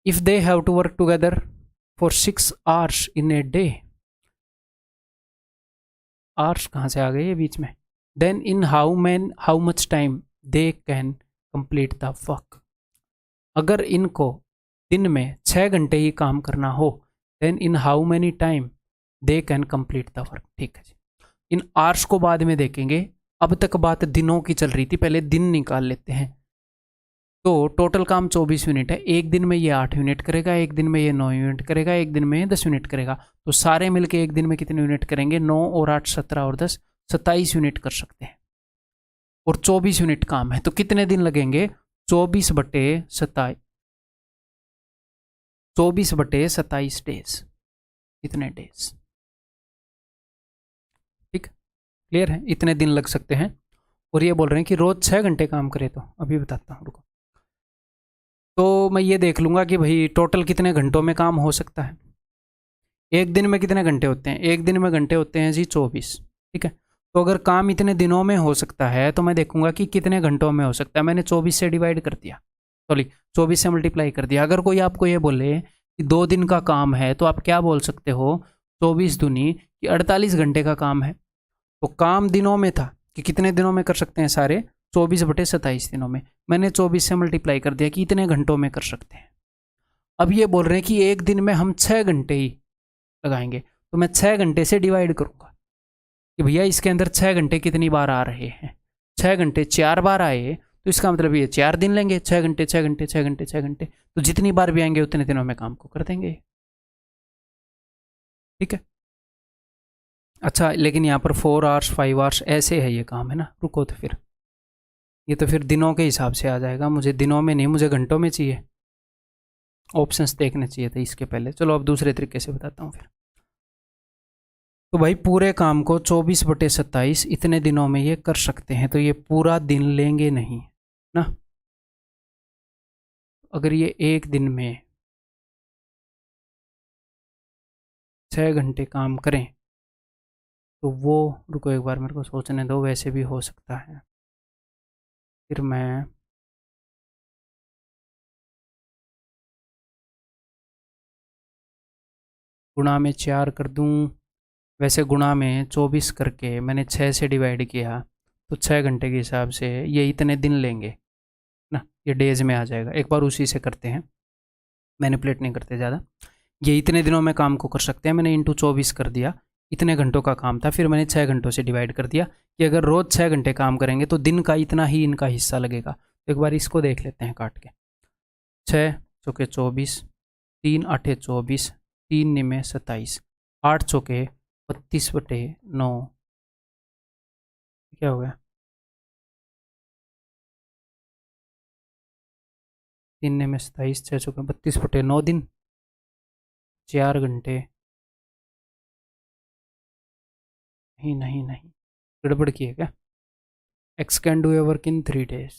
[SPEAKER 1] If they have to work together for 6 hours in a day, hours कहाँ से आ गए ये बीच में? Then in how much time they can complete the work. अगर इनको दिन में 6 घंटे ही काम करना हो, then in how many time they can complete the work. ठीक है जी, इन आवर्स को बाद में देखेंगे, अब तक बात दिनों की चल रही थी, पहले दिन निकाल लेते हैं। तो टोटल काम 24 यूनिट है, एक दिन में ये 8 यूनिट करेगा, एक दिन में ये 9 यूनिट करेगा, एक दिन में 10 यूनिट करेगा। तो सारे मिलके एक दिन में कितने यूनिट करेंगे? 9 और 8 17 और 10 27 यूनिट कर सकते हैं। और 24 यूनिट काम है, तो कितने दिन लगेंगे? 24/27, 24/27 डेज, इतने डेज। ठीक, क्लियर है? इतने दिन लग सकते हैं। और ये बोल रहे हैं कि रोज 6 घंटे काम करे, तो अभी बताता हूँ, रुको। तो मैं ये देख लूँगा कि भाई टोटल कितने घंटों में काम हो सकता है। एक दिन में कितने घंटे होते हैं? एक दिन में घंटे होते हैं जी 24। ठीक है, तो अगर काम इतने दिनों में हो सकता है, तो मैं देखूंगा कि कितने घंटों में हो सकता है। मैंने 24 से डिवाइड कर दिया, सॉरी 24 से मल्टीप्लाई कर दिया। अगर कोई आपको ये बोले कि 2 दिन का काम है, तो आप क्या बोल सकते हो? 24 दूनी कि 48 घंटे का काम है। तो काम दिनों में था कि कितने दिनों में कर सकते हैं सारे? 24/27 दिनों में। मैंने 24 से मल्टीप्लाई कर दिया कि इतने घंटों में कर सकते हैं। अब ये बोल रहे हैं कि एक दिन में हम 6 घंटे ही लगाएंगे, तो मैं 6 घंटे से डिवाइड करूंगा कि भैया इसके अंदर 6 घंटे कितनी बार आ रहे हैं। 6 घंटे 4 बार आए, तो इसका मतलब ये 4 दिन लेंगे। 6 घंटे 6 घंटे 6 घंटे 6 घंटे, तो जितनी बार भी आएंगे उतने दिनों में काम को कर देंगे। ठीक है, अच्छा लेकिन यहाँ पर 4 आवर्स 5 आवर्स ऐसे है ये काम, है ना? रुको, तो फिर ये तो फिर दिनों के हिसाब से आ जाएगा। मुझे दिनों में नहीं, मुझे घंटों में चाहिए। ऑप्शंस देखने चाहिए थे इसके पहले। चलो अब दूसरे तरीके से बताता हूँ फिर। तो भाई पूरे काम को 24/27 इतने दिनों में ये कर सकते हैं, तो ये पूरा दिन लेंगे नहीं ना। अगर ये एक दिन में 6 घंटे काम करें, तो वो, रुको एक बार मेरे को सोचने दो, वैसे भी हो सकता है। फिर मैं गुणा में 4 कर दूं। वैसे गुणा में 24 करके मैंने 6 से डिवाइड किया, तो 6 घंटे के हिसाब से ये इतने दिन लेंगे ना। ये डेज में आ जाएगा। एक बार उसी से करते हैं, मैनिपुलेट नहीं करते ज़्यादा। ये इतने दिनों में काम को कर सकते हैं, मैंने इंटू 24 कर दिया। इतने घंटों का काम था, फिर मैंने 6 घंटों से डिवाइड कर दिया कि अगर रोज़ 6 घंटे काम करेंगे तो दिन का इतना ही इनका हिस्सा लगेगा। तो एक बार इसको देख लेते हैं काट के। 6 चौके 24, 3 8 24, 3 निमे 27, 8 चौके 32/9, क्या हो गया? 3 निमे 27, 6 चौके 32/9 दिन, 4 घंटे। नहीं नहीं नहीं, गड़बड़ की है क्या? X can do a work in 3 days.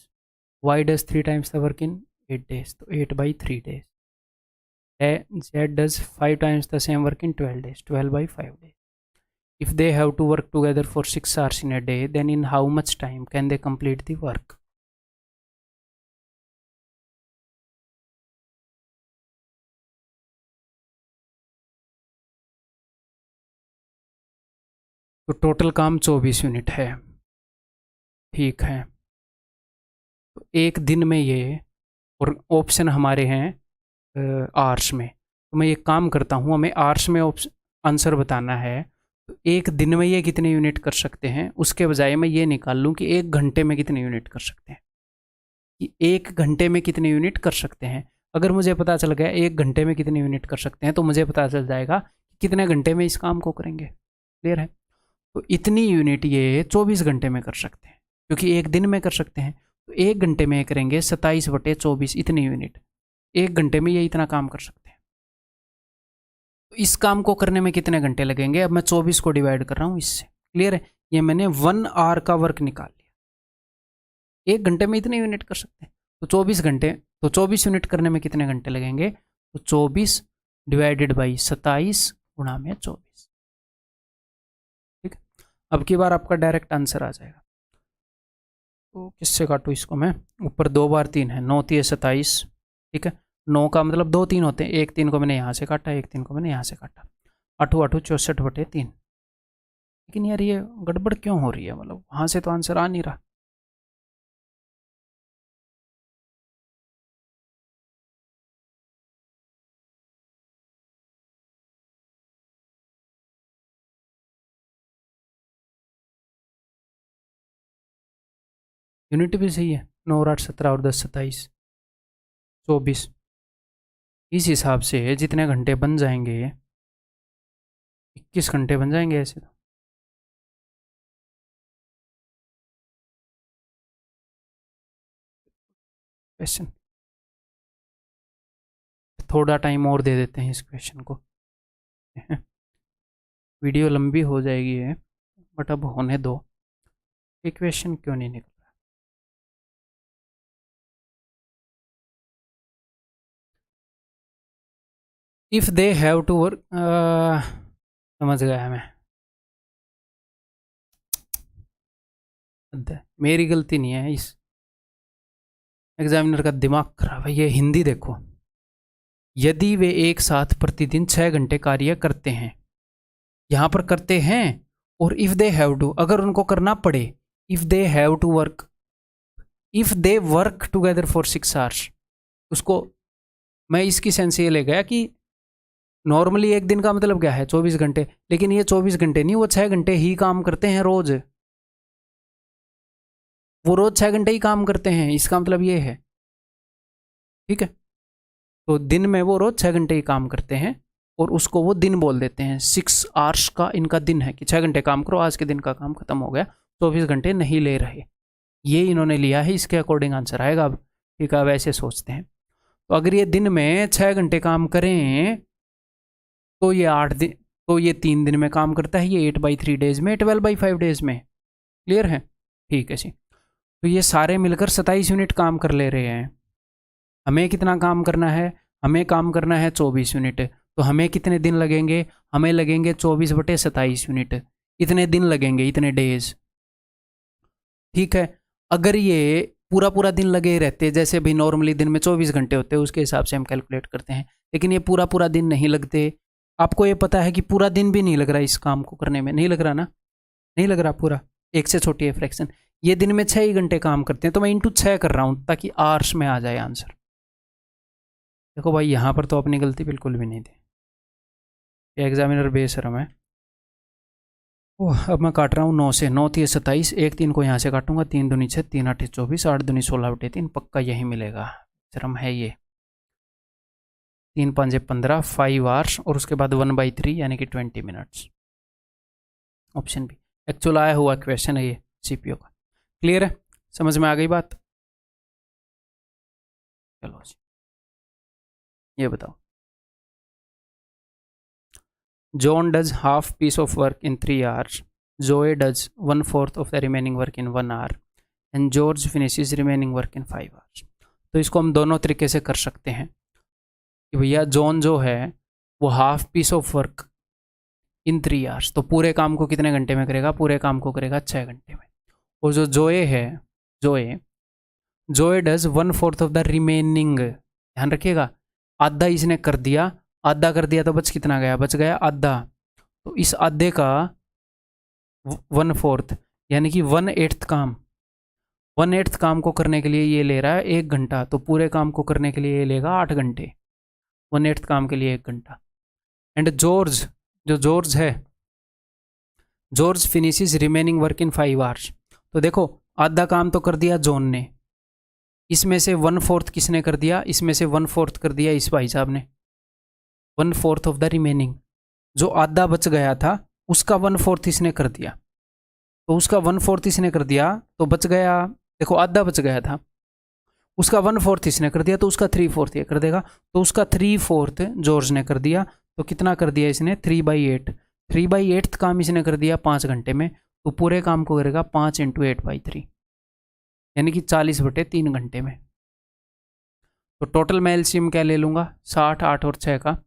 [SPEAKER 1] Y does 3 times the work in 8 days. So 8/3 days. Z does 5 times the same work in 12 days. 12/5 days. If they have to work together for 6 hours in a day, then in how much time can they complete the work? तो टोटल काम 24 यूनिट है। ठीक है, तो एक दिन में ये, और ऑप्शन हमारे हैं आर्स में। तो मैं ये काम करता हूँ, हमें आर्स में आंसर बताना है। तो एक दिन में ये कितने यूनिट कर सकते हैं, उसके बजाय मैं ये निकाल लूँ कि एक घंटे में कितने यूनिट कर सकते हैं, कि एक घंटे में कितने यूनिट कर सकते हैं। अगर मुझे पता चल गया एक घंटे में कितने यूनिट कर सकते हैं, तो मुझे पता चल जाएगा कि कितने घंटे में इस काम को करेंगे। क्लियर है? तो इतनी यूनिट ये 24 घंटे में कर सकते हैं, क्योंकि एक दिन में कर सकते हैं। तो एक घंटे में करेंगे 27/24 इतनी यूनिट। एक घंटे में ये इतना काम कर सकते हैं। तो इस काम को करने में कितने घंटे लगेंगे, अब मैं 24 को डिवाइड कर रहा हूँ इससे। क्लियर है? ये मैंने 1 आवर का वर्क निकाल लिया। एक घंटे में इतने यूनिट कर सकते हैं, तो 24 घंटे, तो 24 यूनिट करने में कितने घंटे लगेंगे, तो 24 डिवाइडेड बाई 27 गुणा में 24। ठीक है, अब की बार आपका डायरेक्ट आंसर आ जाएगा। तो किससे काटूँ इसको मैं, ऊपर 2 बार 3 है, 9 3 27। ठीक है, 9 का मतलब 2 3 होते हैं, एक 3 को मैंने यहाँ से काटा, एक 3 को मैंने यहाँ से काटा, 8 8 64/3। लेकिन यार ये गड़बड़ क्यों हो रही है, मतलब वहाँ से तो आंसर आ नहीं रहा। यूनिट भी सही है, 9 और 8 17 और 10 27 24। इस हिसाब से जितने घंटे बन जाएंगे, 21 घंटे बन जाएंगे ऐसे तो। क्वेश्चन थोड़ा टाइम और दे देते हैं इस क्वेश्चन को, वीडियो लंबी हो जाएगी है, बट अब होने दो। इक्वेशन क्यों नहीं निकल रहा? If they have to work, समझ गया मैं, मेरी गलती नहीं है, इस एग्जामिनर का दिमाग खराब है। ये हिंदी देखो, यदि वे एक साथ प्रतिदिन 6 घंटे कार्य करते हैं, यहां पर करते हैं, और इफ दे हैव टू, अगर उनको करना पड़े, if they have to work, if they work together for 6 hours, उसको मैं इसकी सेंस ये ले गया कि नॉर्मली एक दिन का मतलब क्या है, 24 घंटे, लेकिन ये 24 घंटे नहीं, वो 6 घंटे ही काम करते हैं रोज, वो रोज 6 घंटे ही काम करते हैं, इसका मतलब ये है। ठीक है, तो दिन में वो रोज 6 घंटे ही काम करते हैं, और उसको वो दिन बोल देते हैं। 6 आवर्स का इनका दिन है कि 6 घंटे काम करो, आज के दिन का काम खत्म हो गया, 24 घंटे नहीं ले रहे, ये इन्होंने लिया है, इसके अकॉर्डिंग आंसर आएगा। अब ठीक है, अब ऐसे सोचते हैं, तो अगर ये दिन में 6 घंटे काम करें, तो ये 8 दिन, तो ये 3 दिन में काम करता है, ये 8/3 डेज में, 12/5 डेज में। क्लियर है? ठीक है जी, तो ये सारे मिलकर 27 यूनिट काम कर ले रहे हैं। हमें कितना काम करना है, हमें काम करना है 24 यूनिट, तो हमें कितने दिन लगेंगे, हमें लगेंगे 24/27 यूनिट, इतने दिन लगेंगे, इतने डेज। ठीक है, अगर ये पूरा पूरा दिन लगे रहते, जैसे भाई नॉर्मली दिन में 24 घंटे होते हैं, उसके हिसाब से हम कैलकुलेट करते हैं, लेकिन ये पूरा पूरा दिन नहीं लगते। आपको ये पता है कि पूरा दिन भी नहीं लग रहा इस काम को करने में, नहीं लग रहा ना, नहीं लग रहा पूरा, एक से छोटी है फ्रैक्शन। ये दिन में 6 ही घंटे काम करते हैं, तो मैं इंटू 6 कर रहा हूँ ताकि आर्स में आ जाए आंसर। देखो भाई, यहाँ पर तो अपनी गलती बिल्कुल भी नहीं थी, ये एग्जामिनर बेशर्म है। ओह, अब मैं काट रहा हूँ 9 से, 9 3 27, एक 3 को यहाँ से काटूंगा, 3 दूनी 6, 3 8 24, 8 दूनी 16/3, पक्का यही मिलेगा, शर्म है ये। 3 5 15, 5 आवर्स, और उसके बाद 1/3 यानी कि 20 मिनट्स। ऑप्शन बी एक्चुअल आया हुआ क्वेश्चन है ये सीपीओ का। क्लियर है? समझ में आ गई बात? चलो जी, ये बताओ, John does half piece of work in 3 hours. Zoe does 1/4 of the remaining work in 1 hour. And George finishes remaining work in 5 hours. तो इसको हम दोनों तरीके से कर सकते हैं कि भैया जॉन जो है वो half piece of work in 3 hours, तो पूरे काम को कितने घंटे में करेगा, पूरे काम को करेगा 6 घंटे में। और जो जोए है, जोए जोए डज 1/4 ऑफ द रिमेनिंग, ध्यान रखिएगा, आधा इसने कर दिया, आधा कर दिया तो बच कितना गया, बच गया आधा, तो इस आधे का 1/4 यानी कि 1/8 काम, 1/8 काम को करने के लिए ये ले रहा है 1 घंटा, तो पूरे काम को करने के लिए ये लेगा 8 घंटे, 1/8 काम के लिए 1 घंटा। एंड जॉर्ज, जो जॉर्ज है जॉर्ज फिनिशेस रिमेनिंग वर्क इन 5 आवर्स। तो देखो आधा काम तो कर दिया जॉन ने, इसमें से 1/4 किसने कर दिया, इसमें से 1/4 कर दिया इस भाई साहब ने, 1/4 ऑफ द रिमेनिंग। जो आधा बच गया था उसका 1/4 इसने कर दिया, तो उसका 1/4 इसने कर दिया तो बच गया, देखो आधा बच गया था, उसका 1/4 इसने कर दिया तो उसका 3/4 ये कर देगा, तो उसका 3/4 जॉर्ज ने कर दिया। तो कितना कर दिया इसने, 3/8। 3/8 काम इसने कर दिया 5 घंटे में, तो पूरे काम को करेगा 5 × 8/3, यानी कि 40/3 घंटे में। तो टोटल मैं एलसीएम क्या ले लूँगा, 60, 8 और 6 का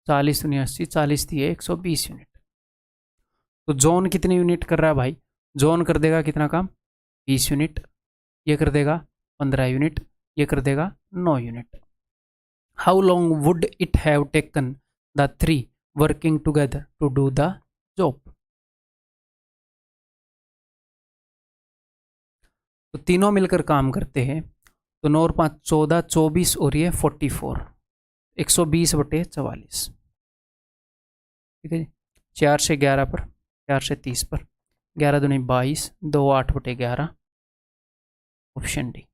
[SPEAKER 1] 40 दूनी 80, 40 दिए 120 यूनिट। तो जॉन कितने यूनिट कर रहा है भाई, जॉन कर देगा कितना काम, 20 यूनिट, ये कर देगा 15 यूनिट, ये कर देगा 9 unit. How long would it have taken the 3 working together to do the job. तो तीनों मिलकर काम करते हैं, तो 9 और 5 14, 24 और ये 44, 120/44। ठीक है जी, 4 से 11 पर, 4 से 30 पर, 11 दूनी 22, 2 8/11, ऑप्शन डी।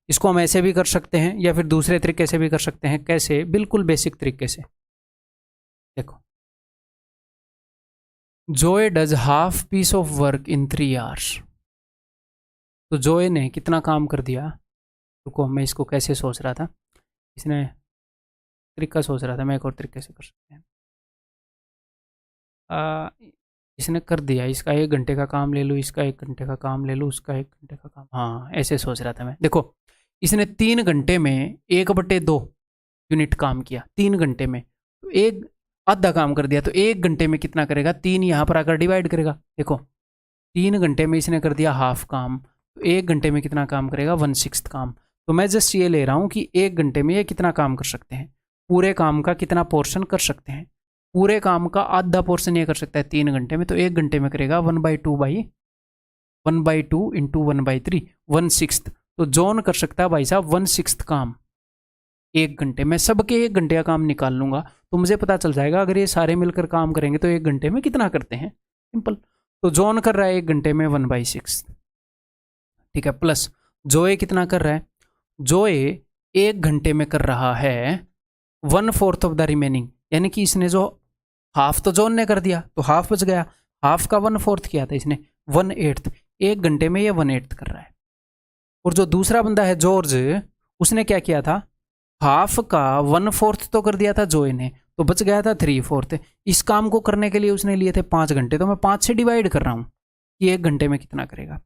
[SPEAKER 1] इसको हम ऐसे भी कर सकते हैं या फिर दूसरे तरीके से भी कर सकते हैं। कैसे, बिल्कुल बेसिक तरीके से। देखो, Joe does half piece of work in 3 hours. तो जोए ने कितना काम कर दिया, रुको मैं इसको कैसे सोच रहा था, इसने तरीका सोच रहा था, मैं एक और तरीके से कर सकते हैं। इसने कर दिया, इसका 1 घंटे का काम ले लूँ, इसका 1 घंटे का काम ले लूँ, उसका 1 घंटे का काम, हाँ ऐसे सोच रहा था मैं। देखो इसने 3 घंटे में 1/2 यूनिट काम किया, 3 घंटे में, तो एक आधा काम कर दिया, तो 1 घंटे में कितना करेगा, 3 यहाँ पर आकर डिवाइड करेगा। देखो 3 घंटे में इसने कर दिया हाफ काम, तो 1 घंटे में कितना काम करेगा, 1/6 काम। तो मैं जस्ट ये ले रहा हूँ कि 1 घंटे में ये कितना काम कर सकते हैं, पूरे काम का कितना पोर्शन कर सकते हैं। पूरे काम का आधा पोर्शन ये कर सकता है 3 घंटे में, तो 1 घंटे में करेगा 1/2 इंटू 1/3, 1/6। तो जॉन कर सकता है भाई साहब 1/6 काम 1 घंटे में। सबके 1 घंटे का काम निकाल लूंगा तो मुझे पता चल जाएगा अगर ये सारे मिलकर काम करेंगे तो 1 घंटे में कितना करते हैं, सिंपल। तो जॉन कर रहा है 1 घंटे में 1/6, ठीक है, प्लस जोए कितना कर रहा है, जोए 1 घंटे में कर रहा है 1/4 ऑफ द रिमेनिंग, यानी कि इसने जो हाफ तो जॉन ने कर दिया तो हाफ बच गया, हाफ का 1/4 किया था इसने 1/8, 1 घंटे में ये 1/8 कर रहा है। और जो दूसरा बंदा है जॉर्ज, उसने क्या किया था, हाफ का 1/4 तो कर दिया था जोए ने, तो बच गया था 3/4। इस काम को करने के लिए उसने लिए थे 5 घंटे, तो मैं 5 से डिवाइड कर रहा हूँ कि 1 घंटे में कितना करेगा।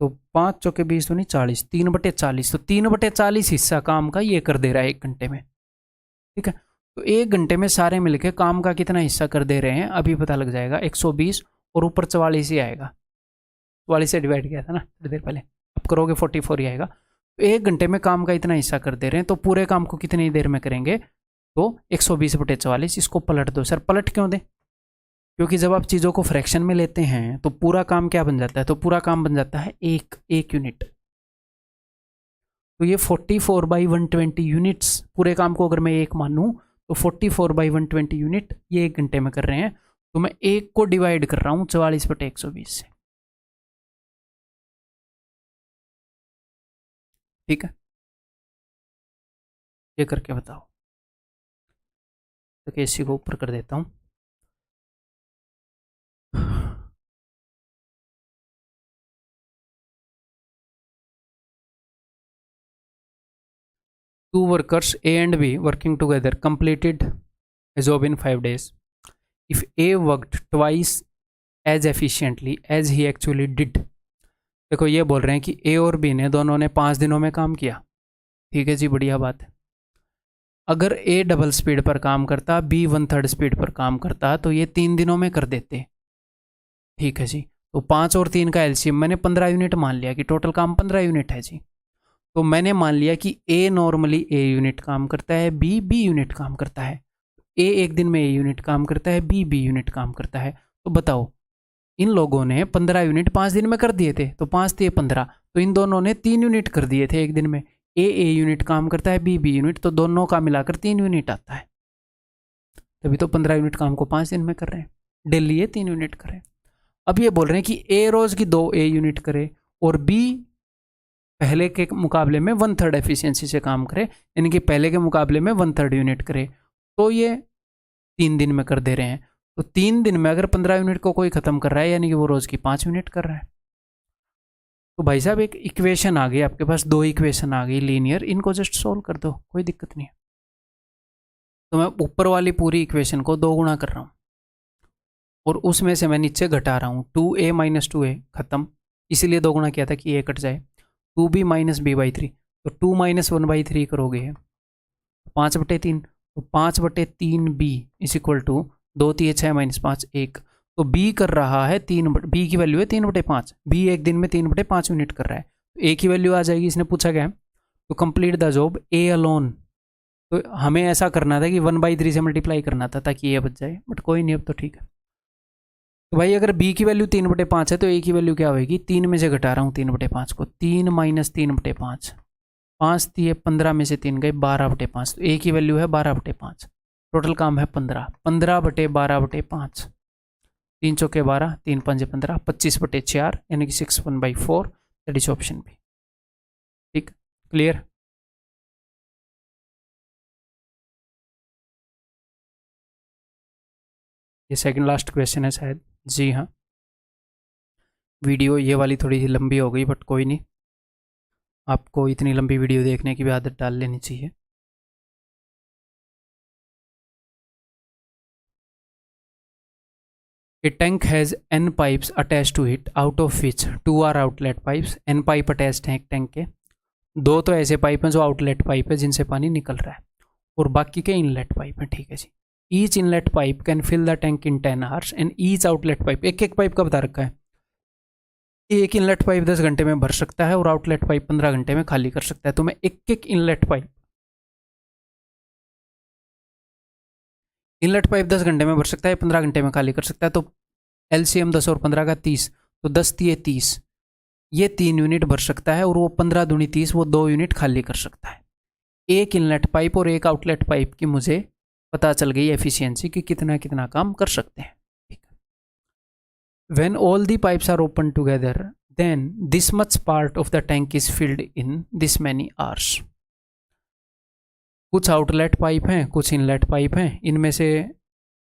[SPEAKER 1] तो 5 चौके 20 तो नहीं 40, 3/40, तो 3/40 हिस्सा काम का ये कर दे रहा है 1 घंटे में, ठीक है। तो 1 घंटे में सारे मिलके काम का कितना हिस्सा कर दे रहे हैं अभी पता लग जाएगा, 120 और ऊपर 44 ही आएगा, 44 से डिवाइड किया था ना थोड़ी देर पहले, अब करोगे 44 ही आएगा। तो 1 घंटे में काम का इतना हिस्सा कर दे रहे हैं, तो पूरे काम को कितनी देर में करेंगे, तो 120/44। इसको पलट दो। सर पलट क्यों दें, क्योंकि जब आप चीज़ों को फ्रैक्शन में लेते हैं तो पूरा काम क्या बन जाता है, तो पूरा काम बन जाता है एक यूनिट। तो ये 44/120 यूनिट्स, पूरे काम को अगर मैं 1 मानूं तो 44/120 यूनिट ये 1 घंटे में कर रहे हैं, तो मैं 1 को डिवाइड कर रहा हूँ 44/120 से, ठीक है। ये करके बताओ, तो इसी को ऊपर कर देता हूँ। Two workers A and B working together completed a job in 5 days. If A worked twice as efficiently as he actually did, देखो ये बोल रहे हैं कि A और B ने दोनों ने 5 दिनों में काम किया, ठीक है जी, बढ़िया बात है। अगर A डबल स्पीड पर काम करता, B 1/3 स्पीड पर काम करता, तो ये 3 दिनों में कर देते, ठीक है जी। तो 5 और 3 का एलसीएम मैंने 15 यूनिट मान लिया कि टोटल काम 15 यूनिट है जी। तो मैंने मान लिया कि ए नॉर्मली ए यूनिट काम करता है, बी बी यूनिट काम करता है, ए एक दिन में ए यूनिट काम करता है, बी बी यूनिट काम करता है। तो बताओ इन लोगों ने 15 यूनिट 5 दिन में कर दिए थे, तो 5 थे 15, तो इन दोनों ने 3 यूनिट कर दिए थे एक दिन में। ए यूनिट काम करता है, बी बी यूनिट, तो दोनों का मिलाकर 3 यूनिट आता है, तभी तो 15 यूनिट काम को 5 दिन में कर रहे हैं, डेली ये 3 यूनिट कर रहे हैं। अब ये बोल रहे हैं कि ए रोज की 2 यूनिट करे और बी पहले के मुकाबले में 1/3 एफिशिएंसी से काम करे, यानी कि पहले के मुकाबले में 1/3 यूनिट करे, तो ये 3 दिन में कर दे रहे हैं। तो 3 दिन में अगर 15 यूनिट को कोई खत्म कर रहा है, यानी कि वो रोज की 5 यूनिट कर रहा है। तो भाई साहब एक इक्वेशन आ गई आपके पास, 2 इक्वेशन आ गई लीनियर, इनको जस्ट सोल्व कर दो, कोई दिक्कत नहीं है। तो मैं ऊपर वाली पूरी इक्वेशन को 2 गुना कर रहा हूँ और उसमें से मैं नीचे घटा रहा हूँ। 2a - 2a खत्म, इसीलिए 2 गुना किया था कि a कट जाए। 2b - b/3, तो 2 - 1/3 करोगे 5/3, तो 5/3b इज इक्वल टू 2 3 6 - 5 1। तो b कर रहा है 3, b की वैल्यू है 3/5, b एक दिन में 3/5 यूनिट कर रहा है, तो a की वैल्यू आ जाएगी। इसने पूछा क्या है, तो complete the job a alone. तो हमें ऐसा करना था कि 1/3 से मल्टीप्लाई करना था ताकि ये बच जाए, बट कोई नहीं, अब तो ठीक है। तो भाई अगर b की वैल्यू 3/5 है तो a की वैल्यू क्या होगी, 3 में से घटा रहा हूँ 3/5 को, 3 - 3/5, 5 दिए 15 में से 3 गए 12/5, तो a की वैल्यू है 12/5। टोटल काम है 15, 15/12/5, 3 चौके 12, 3 पंजे 15, 25/4, यानी कि 6/4, दैट इज ऑप्शन बी। ठीक, क्लियर। ये सेकंड लास्ट क्वेश्चन है शायद, जी हाँ। वीडियो ये वाली थोड़ी सी लंबी हो गई, बट कोई नहीं, आपको इतनी लंबी वीडियो देखने की भी आदत डाल लेनी चाहिए। A tank has n pipes attached to it, out of which 2 are outlet pipes. n pipe attached हैं एक टैंक के, 2 तो ऐसे पाइप हैं जो आउटलेट पाइप है जिनसे पानी निकल रहा है, और बाकी के इनलेट पाइप हैं। ठीक है जी। Each inlet pipe can fill the tank in 10 hours and each outlet pipe, एक पाइप का बता रखा है, एक इनलेट पाइप 10 घंटे में भर सकता है और आउटलेट पाइप 15 घंटे में खाली कर सकता है। तो मैं एक इनलेट पाइप 10 घंटे में भर सकता है, 15 घंटे में खाली कर सकता है। तो एलसीएम 10 और 15 का 30, तो 10 दिए 30, ये 3 यूनिट भर सकता है, और वो 15 दूनी 30, वो 2 यूनिट खाली कर सकता है। एक इनलेट पाइप और एक आउटलेट पाइप की मुझे पता चल गई एफिशिएंसी कि कितना कितना काम कर सकते हैं। ठीक है। When all the pipes are open together then this much part of the tank is filled in this many hours. कुछ आउटलेट पाइप हैं, कुछ इनलेट पाइप हैं, इनमें से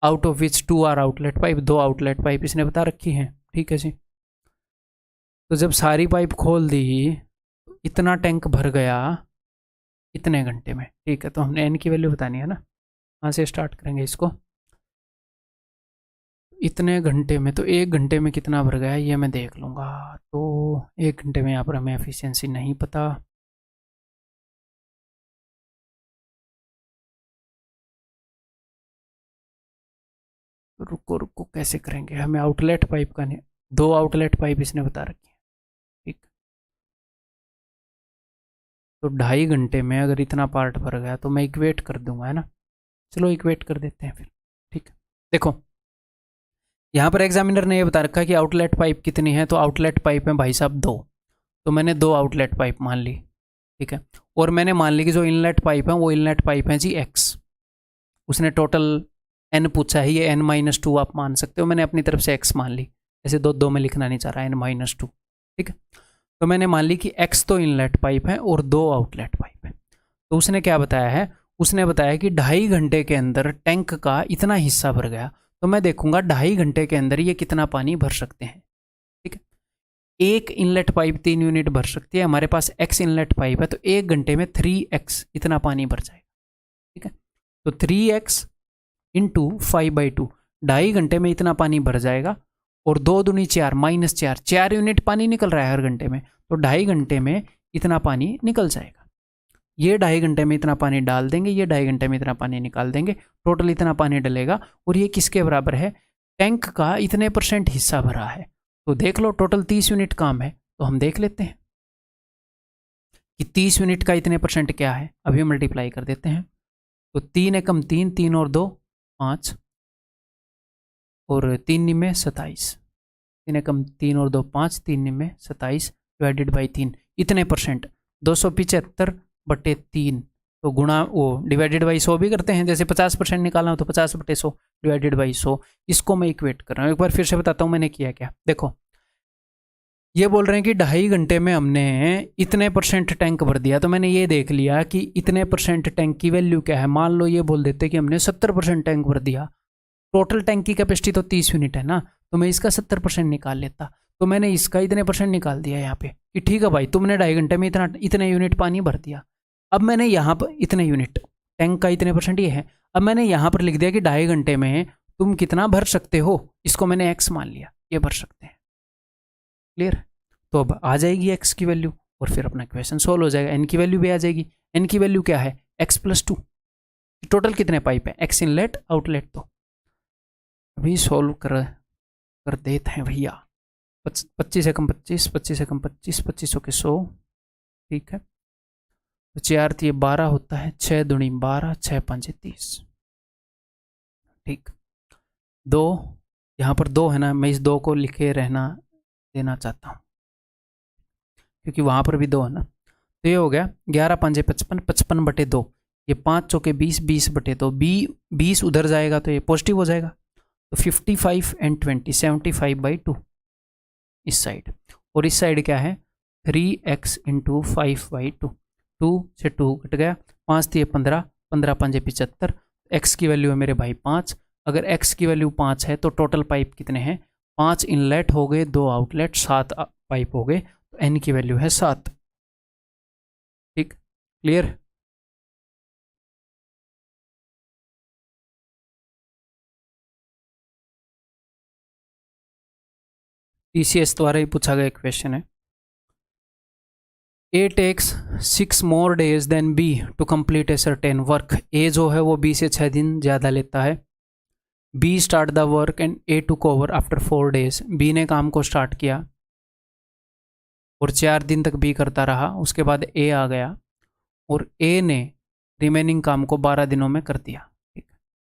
[SPEAKER 1] out of which 2 are outlet pipe, 2 outlet pipe इसने बता रखी हैं। ठीक है जी। तो जब सारी पाइप खोल दी, इतना टैंक भर गया इतने घंटे में। ठीक है, तो हमने एन की वैल्यू बतानी है ना, कहाँ से स्टार्ट करेंगे इसको, इतने घंटे में। तो 1 घंटे में कितना भर गया ये मैं देख लूँगा। तो 1 घंटे में यहाँ पर हमें एफिशिएंसी नहीं पता, रुको रुको कैसे करेंगे, हमें आउटलेट पाइप का नहीं, 2 आउटलेट पाइप इसने बता रखी है। ठीक, तो 2.5 घंटे में अगर इतना पार्ट भर गया तो मैं इक्वेट कर दूंगा, है ना। चलो इक्वेट कर देते हैं फिर। ठीक, देखो यहाँ पर एग्जामिनर ने ये बता रखा है कि आउटलेट पाइप कितनी है, तो आउटलेट पाइप है भाई साहब 2, तो मैंने 2 आउटलेट पाइप मान ली। ठीक है, और मैंने मान ली कि जो इनलेट पाइप है वो इनलेट पाइप है जी x, उसने टोटल n पूछा है, ये n-2 आप मान सकते हो, मैंने अपनी तरफ से x मान ली, ऐसे 2 में लिखना नहीं चाह रहा, n-2। ठीक है, तो मैंने मान ली कि x तो इनलेट पाइप है और 2 आउटलेट पाइप है। तो उसने क्या बताया है, उसने बताया कि 2.5 घंटे के अंदर टैंक का इतना हिस्सा भर गया, तो मैं देखूंगा 2.5 घंटे के अंदर ये कितना पानी भर सकते हैं। ठीक है, एक इनलेट पाइप 3 यूनिट भर सकती है, हमारे पास x इनलेट पाइप है, तो 1 घंटे में 3x इतना पानी भर जाएगा। ठीक है, तो 3x इंटू 5/2, 2.5 घंटे में इतना पानी भर जाएगा, और 2 दूनी 4 -4, 4 यूनिट पानी निकल रहा है हर घंटे में, तो 2.5 घंटे में इतना पानी निकल जाएगा। ये 2.5 घंटे में इतना पानी डाल देंगे, ये 2.5 घंटे में इतना पानी निकाल देंगे, टोटल इतना पानी डलेगा, और ये किसके बराबर है, टैंक का इतने % हिस्सा भरा है। तो देख लो टोटल 30 यूनिट काम है, तो हम देख लेते हैं कि 30 यूनिट का इतने % क्या है, अभी मल्टीप्लाई कर देते हैं। तो 3 एकम 3, 3 और 2 5, और 3 निमे 27, 3 एकम 3 और 2 5, 3 निमे 27 डिवाइडेड बाई 3, इतने %, 275/3, तो गुणा वो डिवाइडेड बाई 100 भी करते हैं, जैसे 50% निकालना हो तो 50/100 डिवाइडेड बाई 100। इसको मैं इक्वेट कर रहा हूँ, एक बार फिर से बताता हूँ मैंने किया क्या। देखो ये बोल रहे हैं कि 2.5 घंटे में हमने इतने % टैंक भर दिया, तो मैंने ये देख लिया कि इतने % टैंक की वैल्यू क्या है। मान लो ये बोल देते कि हमने 70% टैंक भर दिया, टोटल टैंक की कैपेसिटी तो 30 यूनिट है ना, तो मैं इसका 70% निकाल लेता। तो मैंने इसका इतने % निकाल दिया यहाँ पे कि ठीक है भाई तुमने 2.5 घंटे में इतने यूनिट पानी भर दिया। अब मैंने यहाँ पर इतने यूनिट टैंक का इतने % ये है, अब मैंने यहाँ पर लिख दिया कि 2.5 घंटे में तुम कितना भर सकते हो, इसको मैंने x मान लिया, ये भर सकते हैं। क्लियर? तो अब आ जाएगी x की वैल्यू और फिर अपना क्वेश्चन सोल्व हो जाएगा। n की वैल्यू भी आ जाएगी। n की वैल्यू क्या है, x+2। टोटल कितने पाइप है, x इनलेट आउटलेट। तो अभी सोल्व कर देते हैं भैया। 25 एकम 25, 25 एकम 25, 25 के 100, ठीक है। तो 4 ये 12 होता है, 6 दूनी 12, 6 5 30, ठीक। 2 यहाँ पर 2 है ना, मैं इस 2 को लिखे रहना देना चाहता हूँ क्योंकि वहाँ पर भी 2 है ना। तो ये हो गया 11 5 55, 55/2, ये 5 चौके 20, 20/2, 20 उधर जाएगा तो ये पॉजिटिव हो जाएगा। तो 55 एंड 20, 75/2 इस साइड, और इस साइड क्या है 3x × 5/2, 2 से 2 कट गया, 5 3 15, 15 5 75, x की वैल्यू है मेरे भाई 5। अगर x की वैल्यू 5 है तो टोटल पाइप कितने हैं, 5 इनलेट हो गए, 2 आउटलेट, 7 पाइप हो गए, तो n की वैल्यू है 7। ठीक, क्लियर? TCS द्वारा ही पूछा गया क्वेश्चन है। A takes 6 more days than B to complete a certain work. A जो है वो B से 6 दिन ज़्यादा लेता है। B start the work and A took over after 4 days. B ने काम को स्टार्ट किया और 4 दिन तक B करता रहा, उसके बाद A आ गया और A ने रिमेनिंग काम को 12 दिनों में कर दिया। ठीक,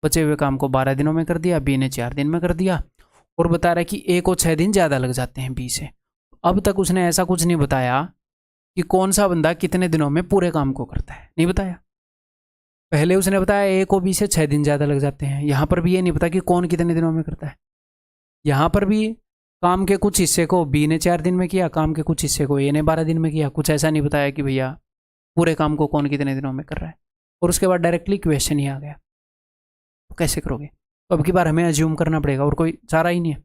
[SPEAKER 1] बचे हुए काम को 12 दिनों में कर दिया, B ने 4 दिन में कर दिया, और बता रहा है कि A को 6 दिन ज़्यादा लग जाते हैं B से। अब तक उसने ऐसा कुछ नहीं बताया कि कौन सा बंदा कितने दिनों में पूरे काम को करता है, नहीं बताया। पहले उसने बताया A को B से 6 दिन ज़्यादा लग जाते हैं, यहाँ पर भी ये नहीं पता कि कौन कितने दिनों में करता है। यहाँ पर भी काम के कुछ हिस्से को B ने 4 दिन में किया, काम के कुछ हिस्से को A ने 12 दिन में किया। कुछ ऐसा नहीं बताया कि भैया पूरे काम को कौन कितने दिनों में कर रहा है। और उसके बाद डायरेक्टली क्वेश्चन ही आ गया, तो कैसे करोगे? तो अब की बार हमें अज्यूम करना पड़ेगा और कोई चारा ही नहीं है।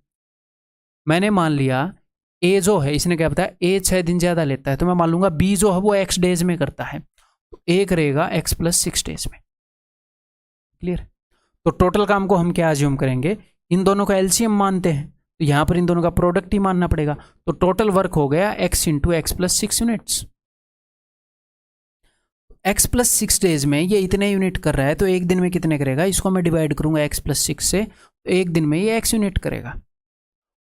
[SPEAKER 1] मैंने मान लिया A जो है, इसने क्या बताया, A 6 दिन ज़्यादा लेता है, तो मैं मान लूंगा B जो है वो x डेज में करता है, तो A करेगा x + 6 डेज में। क्लियर? तो टोटल काम को हम क्या अज्यूम करेंगे, इन दोनों का एलसीएम मानते हैं, तो यहाँ पर इन दोनों का प्रोडक्ट ही मानना पड़ेगा। तो टोटल वर्क हो गया x × x + 6 units. x + 6 days में ये इतने यूनिट कर रहा है, तो एक दिन में कितने करेगा, इसको मैं डिवाइड करूंगा x + 6 से, तो एक दिन में ये x यूनिट करेगा।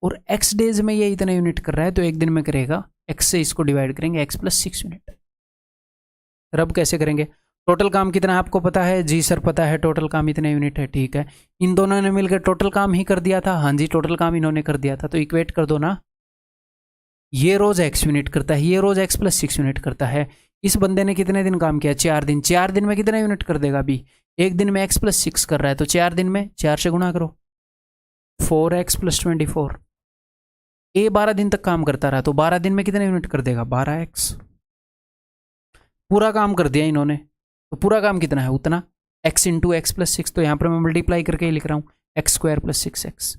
[SPEAKER 1] और x डेज में ये इतने यूनिट कर रहा है, तो एक दिन में करेगा, x से इसको डिवाइड करेंगे x + 6 यूनिट। अब कैसे करेंगे, टोटल काम कितना है आपको पता है, जी सर पता है, टोटल काम इतने यूनिट है। ठीक है, इन दोनों ने मिलकर टोटल काम ही कर दिया था। हाँ जी, टोटल काम इन्होंने कर दिया था, तो इक्वेट कर दो ना। ये रोज x यूनिट करता है, ये रोज x + 6 यूनिट करता है। इस बंदे ने कितने दिन काम किया, 4 दिन। 4 दिन में कितने यूनिट कर देगा B, एक दिन में x + 6 कर रहा है, तो 4 दिन में 4 से गुणा करो, 4x + 24। A 12 दिन तक काम करता रहा, तो 12 दिन में कितने यूनिट कर देगा, 12x। पूरा काम कर दिया इन्होंने, तो पूरा काम कितना है उतना, x × x + 6। तो यहाँ पर मैं मल्टीप्लाई करके ही लिख रहा हूँ, x² + 6x।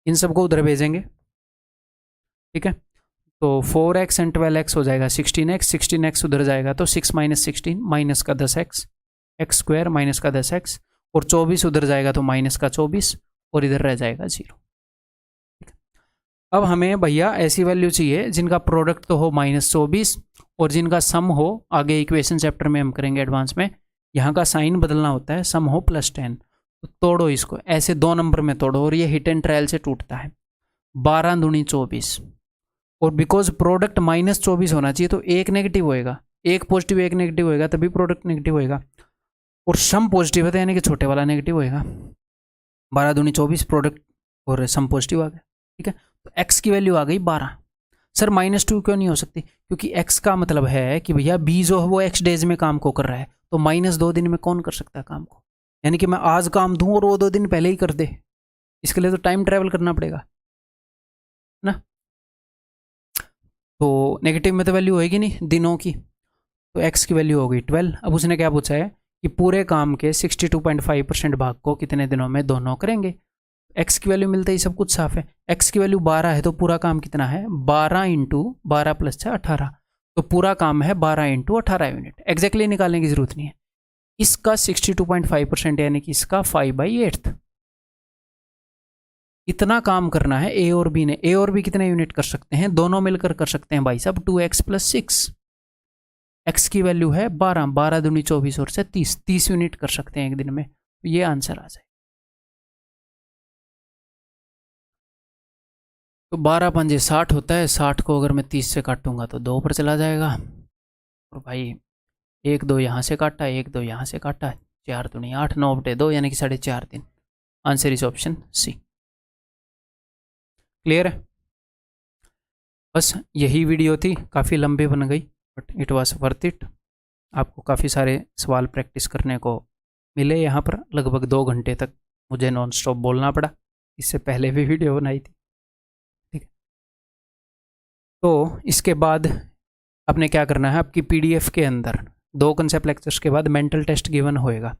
[SPEAKER 1] इन सबको उधर भेजेंगे, ठीक है। तो 4x एंड 12x हो जाएगा 16x, 16x उधर जाएगा तो 6 - 16 माइनस का 10x, x² माइनस का 10x, और 24 उधर जाएगा तो माइनस का 24, और इधर रह जाएगा 0। अब हमें भैया ऐसी वैल्यू चाहिए जिनका प्रोडक्ट तो हो -24 और जिनका सम हो, आगे इक्वेशन चैप्टर में हम करेंगे एडवांस में, यहाँ का साइन बदलना होता है, सम हो +10। तो तोड़ो इसको, ऐसे 2 नंबर में तोड़ो, और ये हिट एंड ट्रायल से टूटता है। 12 दूनी 24, और बिकॉज प्रोडक्ट -24 होना चाहिए, तो एक नेगेटिव होएगा, एक पॉजिटिव एक नेगेटिव होएगा, तभी प्रोडक्ट नेगेटिव होएगा। और सम पॉजिटिव है तो यानी कि छोटे वाला नेगेटिव होएगा। 12 दूनी 24, प्रोडक्ट और सम पॉजिटिव आ गया। ठीक है, तो x की वैल्यू आ गई 12। सर -2 क्यों नहीं हो सकती, क्योंकि x का मतलब है कि भैया B जो है वो x डेज में काम को कर रहा है, तो -2 दिन में कौन कर सकता है काम को? यानी कि मैं आज काम दूं और वो 2 दिन पहले ही कर दे, इसके लिए तो टाइम ट्रैवल करना पड़ेगा ना। तो नेगेटिव में तो वैल्यू होएगी नहीं दिनों की, तो x की वैल्यू हो गई 12। अब उसने क्या पूछा है कि पूरे काम के 62.5% भाग को कितने दिनों में दोनों करेंगे। x की वैल्यू मिलते ही सब कुछ साफ है। x की वैल्यू 12 है तो पूरा काम कितना है, 12 इंटू 12 प्लस 6 18, तो पूरा काम है 12 इंटू 18 यूनिट। एग्जैक्टली निकालने की जरूरत नहीं है। इसका 62.5% यानी कि इसका 5/8 इतना काम करना है ए और बी ने। ए और बी कितने यूनिट कर सकते हैं, दोनों मिलकर कर सकते हैं भाई साहब 2x + 6। x की वैल्यू है 12, 12 दूनी 24 और से 30 यूनिट कर सकते हैं एक दिन में। तो ये आंसर आ जाए। तो 12 पंजे 60 होता है, 60 को अगर मैं 30 से काटूंगा तो 2 पर चला जाएगा। और भाई 1 2 यहाँ से काटा, 1 2 यहाँ से काटा, 4 दूनी 8, 9/2 यानी कि 4.5 दिन। Answer is option C. Clear है? बस यही वीडियो थी, काफ़ी लंबी बन गई but it was worth it. आपको काफ़ी सारे सवाल प्रैक्टिस करने को मिले यहाँ पर। लगभग 2 घंटे तक मुझे नॉन स्टॉप बोलना पड़ा, इससे पहले भी वीडियो बनाई थी। ठीक है, तो इसके बाद आपने क्या करना है, आपकी पीडीएफ के अंदर 2 कंसेप्ट लेक्चर्स के बाद मेंटल टेस्ट गिवन होएगा,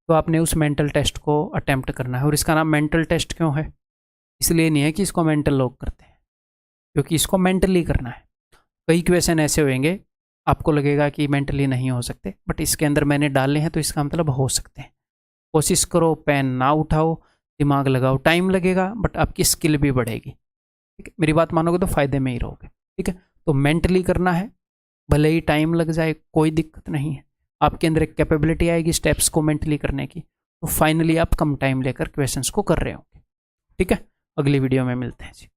[SPEAKER 1] तो आपने उस मेंटल टेस्ट को अटेम्प्ट करना है। और इसका नाम मेंटल टेस्ट क्यों है, इसलिए नहीं है कि इसको मेंटल लोग करते हैं, क्योंकि इसको मेंटली करना है। कई क्वेश्चन ऐसे होंगे आपको लगेगा कि मेंटली नहीं हो सकते, बट इसके अंदर मैंने डाले हैं तो इसका मतलब हो सकते हैं। कोशिश करो, पेन ना उठाओ, दिमाग लगाओ, टाइम लगेगा बट आपकी स्किल भी बढ़ेगी। ठीक है, मेरी बात मानोगे तो फायदे में ही रहोगे। ठीक है, तो मेंटली करना है, भले ही टाइम लग जाए कोई दिक्कत नहीं है। आपके अंदर एक कैपेबिलिटी आएगी स्टेप्स को मेंटली करने की, तो फाइनली आप कम टाइम लेकर क्वेश्चंस को कर रहे होंगे। ठीक है, अगली वीडियो में मिलते हैं जी।